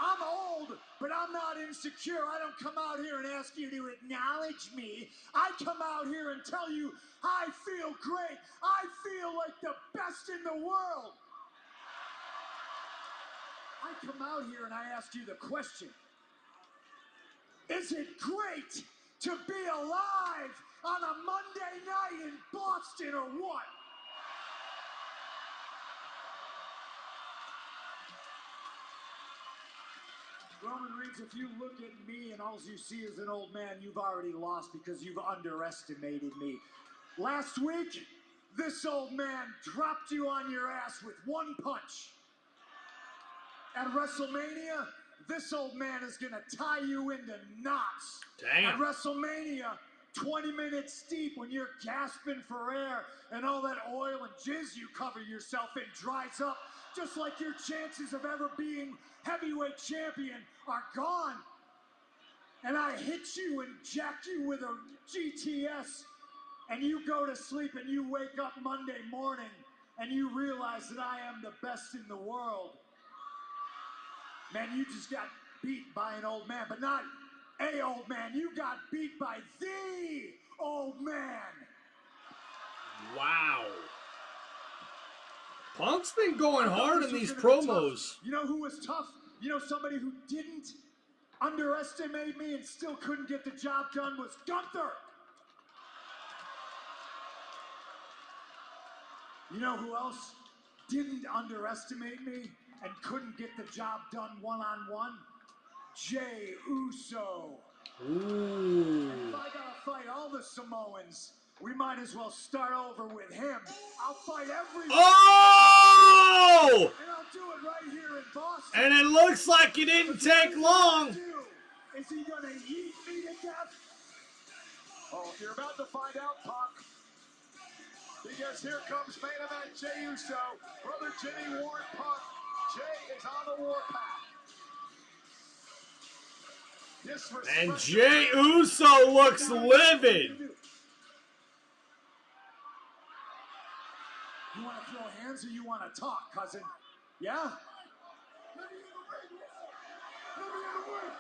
[SPEAKER 2] I'm old, but I'm not insecure. I don't come out here and ask you to acknowledge me. I come out here and tell you I feel great. I feel like the best in the world. I come out here and I ask you the question. Is it great to be alive on a Monday night in Boston or what? Roman Reigns, if you look at me and all you see is an old man, you've already lost because you've underestimated me. Last week, this old man dropped you on your ass with one punch. At WrestleMania, this old man is going to tie you into knots.
[SPEAKER 1] Damn.
[SPEAKER 2] At WrestleMania, 20 minutes deep when you're gasping for air and all that oil and jizz you cover yourself in dries up, just like your chances of ever being heavyweight champion are gone. And I hit you and jack you with a GTS, and you go to sleep and you wake up Monday morning and you realize that I am the best in the world. Man, you just got beat by an old man, but not a old man. You got beat by the old man.
[SPEAKER 1] Wow. Punk's been going hard in these promos.
[SPEAKER 2] You know who was tough? You know somebody who didn't underestimate me and still couldn't get the job done was Gunther. You know who else didn't underestimate me and couldn't get the job done one-on-one? Jey Uso.
[SPEAKER 1] Ooh.
[SPEAKER 2] If I gotta fight all the Samoans, we might as well start over with him. I'll fight everyone.
[SPEAKER 1] Oh!
[SPEAKER 2] And I'll do it right here in Boston.
[SPEAKER 1] And it looks like it didn't take long.
[SPEAKER 2] Is he gonna eat me to death?
[SPEAKER 3] Oh, you're about to find out, Punk. Because here comes main event Jey Uso, brother Jimmy Warren Punk. Jey is on the warpath.
[SPEAKER 1] And Jey Uso looks livid.
[SPEAKER 2] You want to throw hands or you want to talk, cousin? Yeah? Let me in the ring. Let me in the ring.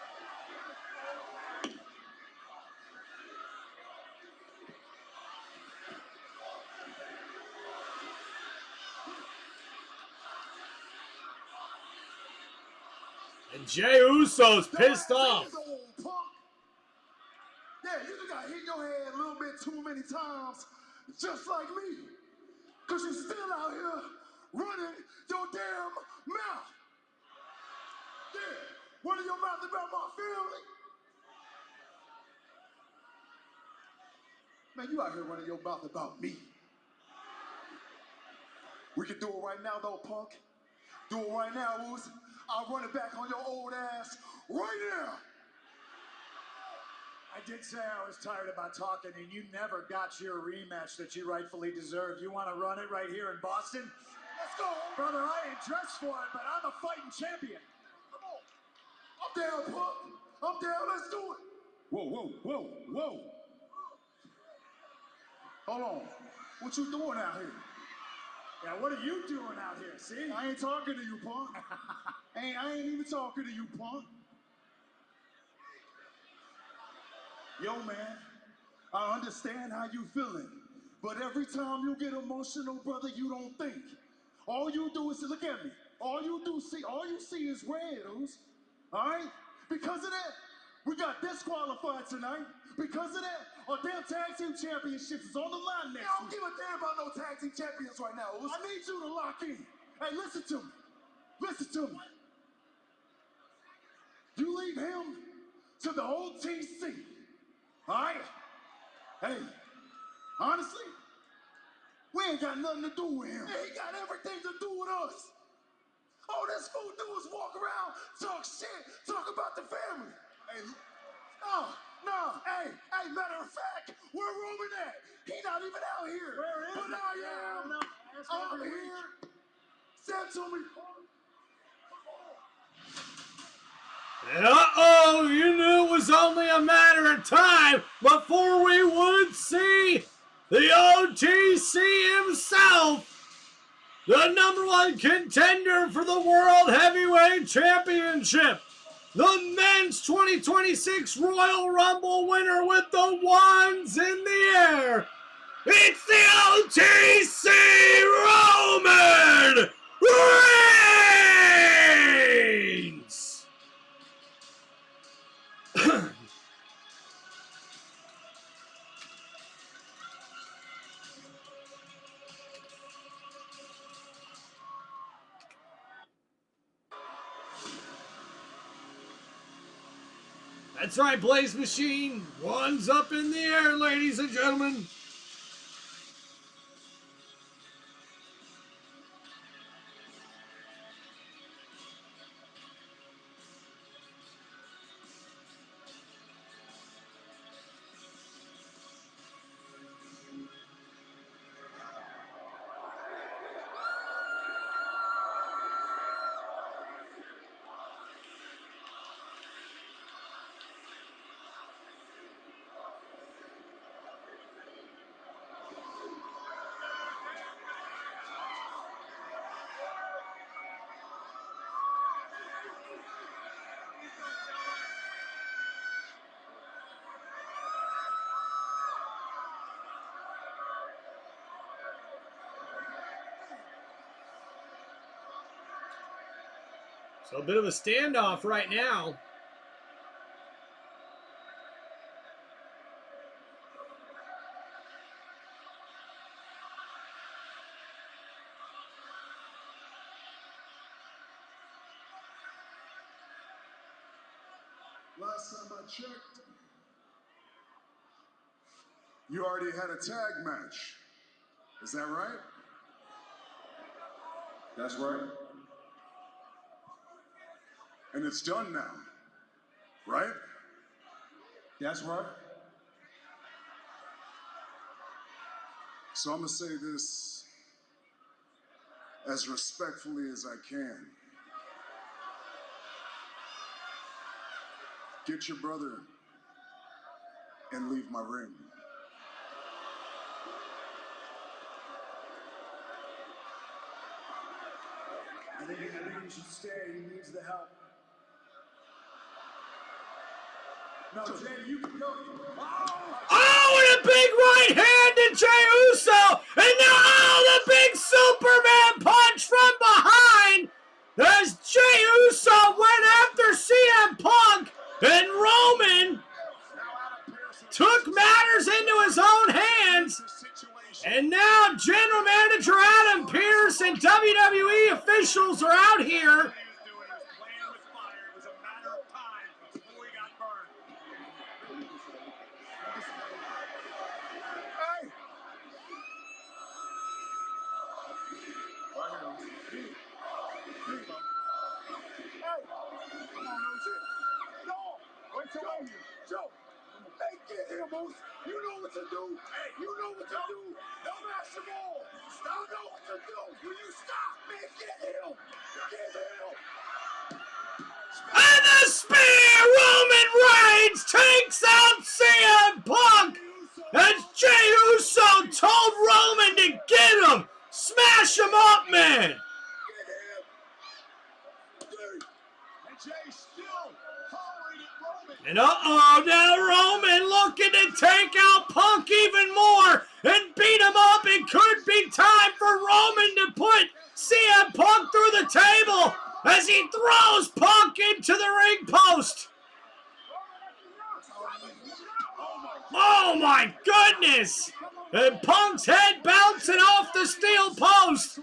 [SPEAKER 1] And Jey Uso's pissed off.
[SPEAKER 2] Yeah, you just got hit in your head a little bit too many times, just like me. Because you're still out here running your damn mouth. Yeah, running your mouth about my family. Man, you out here running your mouth about me. We can do it right now, though, Punk. Do it right now, Uzi. I'll run it back on your old ass right now. I did say I was tired about talking, and you never got your rematch that you rightfully deserve. You want to run it right here in Boston? Let's go. Brother, I ain't dressed for it, but I'm a fighting champion. Come on. I'm down, Punk. I'm down. Let's do it. Whoa, whoa, whoa, whoa. Hold on. What you doing out here? Yeah, what are you doing out here, see? I ain't talking to you, Punk. I ain't even talking to you, Punk. Yo, man, I understand how you feeling, but every time you get emotional, brother, you don't think. All you do is look at me. All you see is red, Oos. All right? Because of that, we got disqualified tonight. Because of that, our damn tag team championships is on the line next week. I don't give a damn about no tag team champions right now, Oos. I need you to lock in. Hey, listen to me. Listen to me. You leave him to the OTC. All right? Hey, honestly, we ain't got nothing to do with him. Hey, he got everything to do with us. All this fool do is walk around, talk shit, talk about the family. Hey, no, hey, matter of fact, where Roman at? He not even out here. Where is he? But I am. I'm here. Send to me.
[SPEAKER 1] Uh-oh, you knew it was only a matter of time before we would see the OTC himself, the #1 contender for the World Heavyweight Championship, the Men's 2026 Royal Rumble winner with the ones in the air, it's the OTC Roman Reigns! That's right, Blaze Machine. One's up in the air, ladies and gentlemen. So a bit of a standoff right now.
[SPEAKER 2] Last time I checked, you already had a tag match. Is that right? That's right. And it's done now, right? That's right. So I'm gonna say this as respectfully as I can. Get your brother and leave my ring. I think he should stay. He needs the help. No, Jay, you can go.
[SPEAKER 1] Oh, and a big right hand to Jey Uso. And now, the big Superman punch from behind. As Jey Uso went after CM Punk. And Roman took matters into his own hands. And now General Manager Adam Pearce and WWE officials are out here.
[SPEAKER 2] Joe, hey, get here, Moose. You know what to do. Hey, you know what to do. Don't ask him all. You know what to do. Will you stop, man? Get him. Get him.
[SPEAKER 1] And the spear! Roman Reigns takes out CM Punk! As Jey Uso told Roman to get him! Smash him up, man! And uh-oh, now Roman looking to take out Punk even more and beat him up. It could be time for Roman to put CM Punk through the table as he throws Punk into the ring post. Oh my goodness! And Punk's head bouncing off the steel post.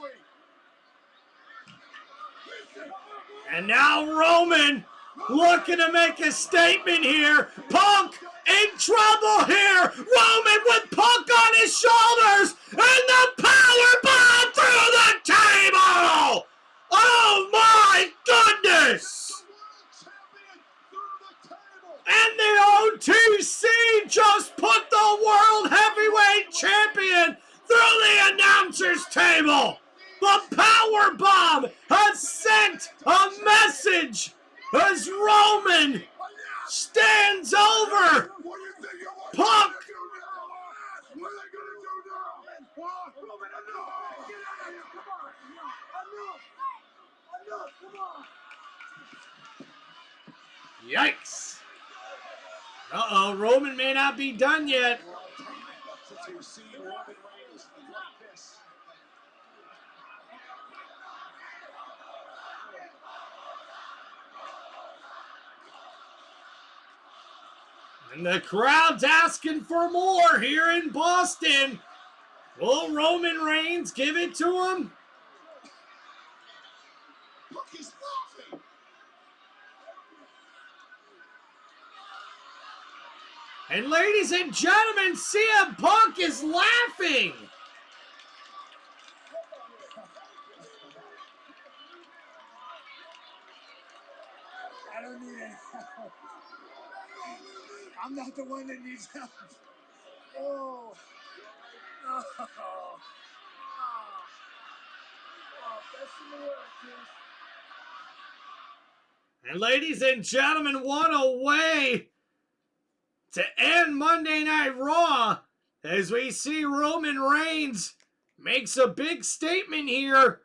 [SPEAKER 1] And now Roman looking to make a statement here. Punk in trouble here. Roman with Punk on his shoulders. And the power bomb through the table. Oh my goodness. And the OTC just put the World Heavyweight Champion through the announcer's table. The power bomb has sent a message as Roman stands over Punk.
[SPEAKER 12] Enough, come on.
[SPEAKER 1] Yikes. Uh-oh, Roman may not be done yet.
[SPEAKER 5] Since we've seen Roman Reigns like this.
[SPEAKER 1] And the crowd's asking for more here in Boston. Will Roman Reigns give it to him?
[SPEAKER 2] Look, he's laughing.
[SPEAKER 1] And ladies and gentlemen, CM Punk is laughing.
[SPEAKER 12] I don't need any help. I'm not the one that needs help. Oh. Oh. Oh. Best in the world, Chris.
[SPEAKER 1] And ladies and gentlemen, what a way to end Monday Night Raw as we see Roman Reigns makes a big statement here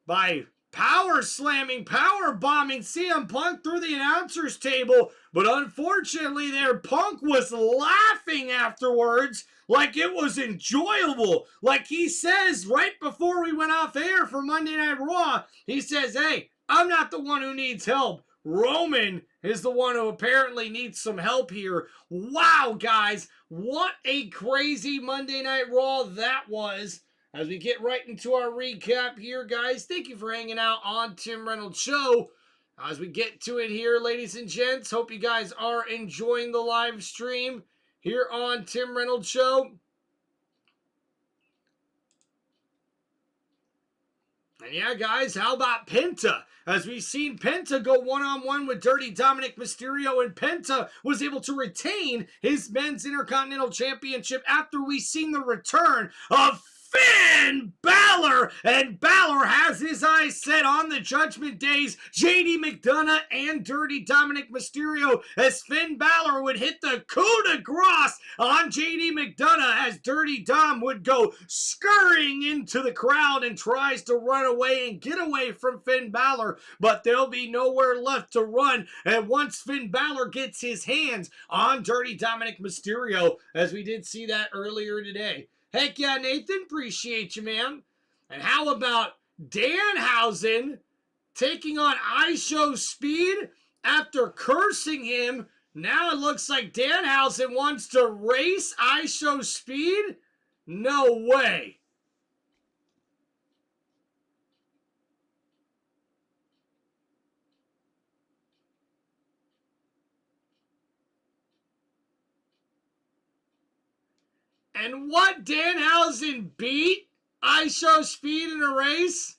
[SPEAKER 1] by power slamming, power bombing CM Punk through the announcer's table. But unfortunately there, Punk was laughing afterwards like it was enjoyable. Like he says right before we went off air for Monday Night Raw, he says, hey, I'm not the one who needs help. Roman is the one who apparently needs some help here. Wow, guys, what a crazy Monday Night Raw that was. As we get right into our recap here, guys, thank you for hanging out on Tim Reynolds Show. As we get to it here, ladies and gents, hope you guys are enjoying the live stream here on Tim Reynolds Show. And yeah, guys, how about Penta? As we've seen Penta go one-on-one with Dirty Dominic Mysterio, and Penta was able to retain his Men's Intercontinental Championship after we seen the return of Finn Balor, and Balor has his eyes set on the Judgment Day's JD McDonough and Dirty Dominic Mysterio, as Finn Balor would hit the coup de grace on JD McDonough as Dirty Dom would go scurrying into the crowd and tries to run away and get away from Finn Balor, but there'll be nowhere left to run. And once Finn Balor gets his hands on Dirty Dominic Mysterio, as we did see that earlier today. Heck yeah, Nathan, appreciate you, man. And how about Danhausen taking on IShow Speed after cursing him? Now it looks like Danhausen wants to race IShow Speed? No way. And what, Danhausen beat IShow Speed in a race?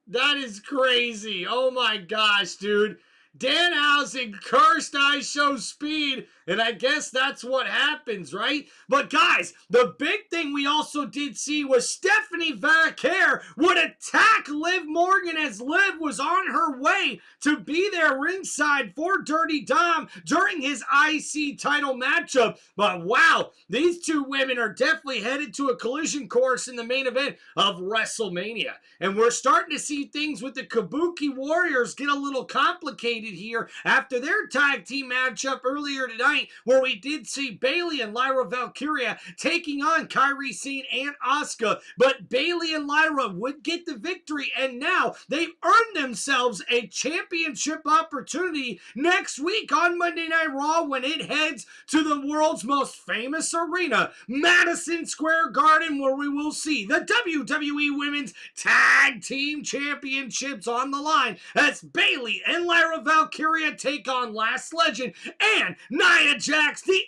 [SPEAKER 1] That is crazy. Oh my gosh, dude. Danhausen cursed IShow Speed, and I guess that's what happens, right? But guys, the big thing we also did see was Stephanie Vaquer would attack Liv Morgan as Liv was on her way to be there ringside for Dirty Dom during his IC title matchup. But wow, these two women are definitely headed to a collision course in the main event of WrestleMania. And we're starting to see things with the Kabuki Warriors get a little complicated here after their tag team matchup earlier tonight, where we did see Bayley and Lyra Valkyria taking on Kairi Sane and Asuka, but Bayley and Lyra would get the victory, and now they've earned themselves a championship opportunity next week on Monday Night Raw when it heads to the world's most famous arena, Madison Square Garden, where we will see the WWE Women's Tag Team Championships on the line as Bayley and Lyra Valkyria take on Last Legend and Nia Jax, the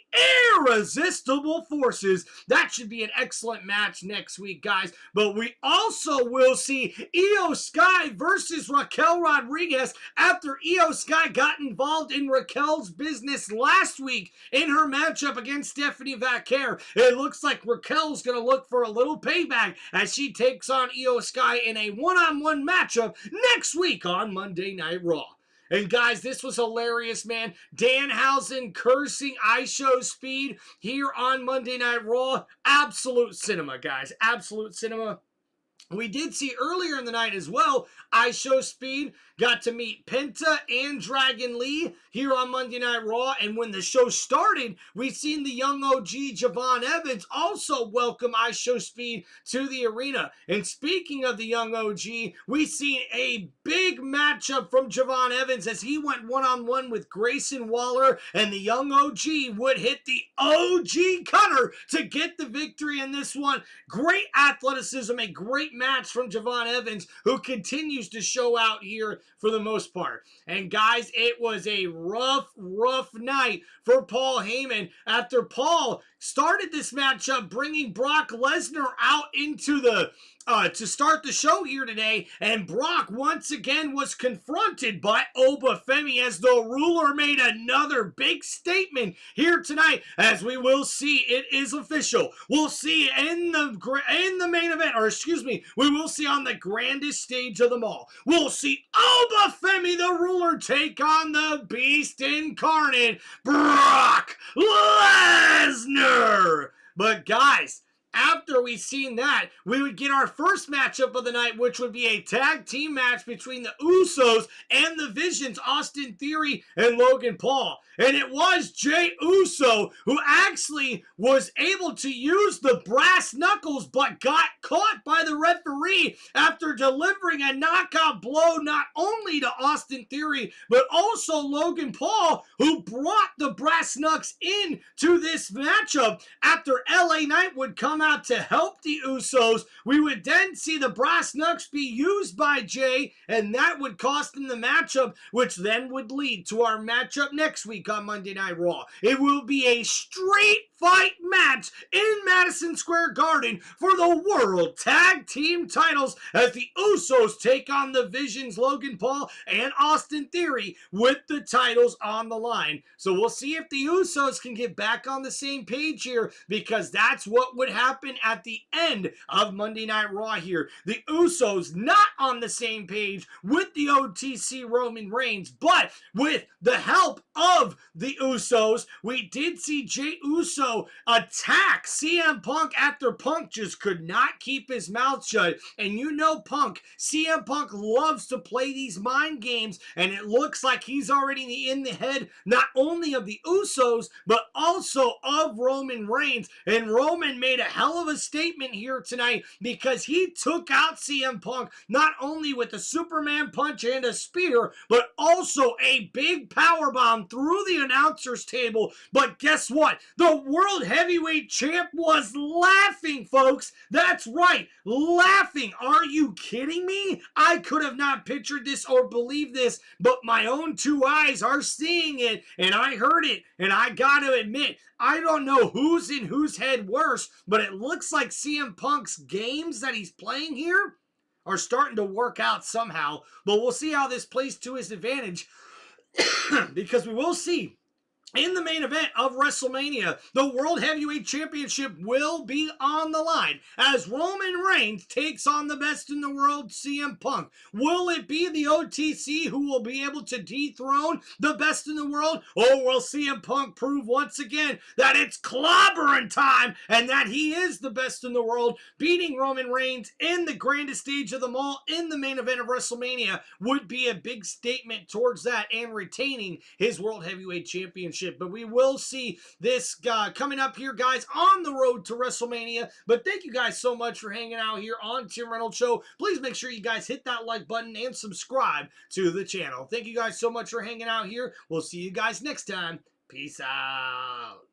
[SPEAKER 1] Irresistible Forces. That should be an excellent match next week, guys. But we also will see Io Sky versus Raquel Rodriguez after Io Sky got involved in Raquel's business last week in her matchup against Stephanie Vaquer. It looks like Raquel's going to look for a little payback as she takes on Io Sky in a one-on-one matchup next week on Monday Night Raw. And guys, this was hilarious, man. Danhausen cursing IShow Speed here on Monday Night Raw. Absolute cinema, guys. Absolute cinema. We did see earlier in the night as well, IShowSpeed got to meet Penta and Dragon Lee here on Monday Night Raw. And when the show started, we've seen the young OG Javon Evans also welcome IShowSpeed to the arena. And speaking of the young OG, we've seen a big matchup from Javon Evans as he went one-on-one with Grayson Waller, and the young OG would hit the OG cutter to get the victory in this one. Great athleticism, a great match from Javon Evans, who continues to show out here for the most part. And guys, it was a rough night for Paul Heyman after Paul started this matchup bringing Brock Lesnar out into the to start the show here today, and Brock once again was confronted by Obafemi as the ruler made another big statement here tonight, as we will see it is official. We'll see in the main event, or excuse me, we will see on the grandest stage of them all. We'll see Obafemi the ruler take on the beast incarnate, Brock Lesnar. But guys, after we've seen that, we would get our first matchup of the night, which would be a tag team match between the Usos and the Visions, Austin Theory and Logan Paul. And it was Jey Uso who actually was able to use the brass knuckles, but got caught by the referee after delivering a knockout blow not only to Austin Theory, but also Logan Paul, who brought the brass knucks in to this matchup. After LA Knight would come out to help the Usos, we would then see the brass knucks be used by Jey, and that would cost them the matchup, which then would lead to our matchup next week on Monday Night Raw. It will be a street fight match in Madison Square Garden for the World Tag Team titles as the Usos take on the Visions, Logan Paul and Austin Theory, with the titles on the line. So we'll see if the Usos can get back on the same page here, because that's what would happen at the end of Monday Night Raw here. The Usos not on the same page with the OTC Roman Reigns, but with the help of the Usos, we did see Jey Uso attack CM Punk after Punk just could not keep his mouth shut. And you know Punk, CM Punk loves to play these mind games, and it looks like he's already in the head not only of the Usos, but also of Roman Reigns. And Roman made a hell of a statement here tonight, because he took out CM Punk not only with a Superman punch and a spear, but also a big powerbomb through the announcer's table. But guess what? The World Heavyweight Champ was laughing, folks. That's right, laughing. Are you kidding me? I could have not pictured this or believed this, but my own two eyes are seeing it, and I heard it, and I gotta admit, I don't know who's in whose head worse, but it looks like CM Punk's games that he's playing here are starting to work out somehow. But we'll see how this plays to his advantage, because we will see in the main event of WrestleMania, the World Heavyweight Championship will be on the line as Roman Reigns takes on the best in the world, CM Punk. Will it be the OTC who will be able to dethrone the best in the world? Or will CM Punk prove once again that it's clobbering time and that he is the best in the world? Beating Roman Reigns in the grandest stage of them all in the main event of WrestleMania would be a big statement towards that, and retaining his World Heavyweight Championship. But we will see this coming up here, guys, on the road to WrestleMania. But thank you guys so much for hanging out here on Tim Reynolds Show. Please make sure you guys hit that like button and subscribe to the channel. Thank you guys so much for hanging out here. We'll see you guys next time. Peace out.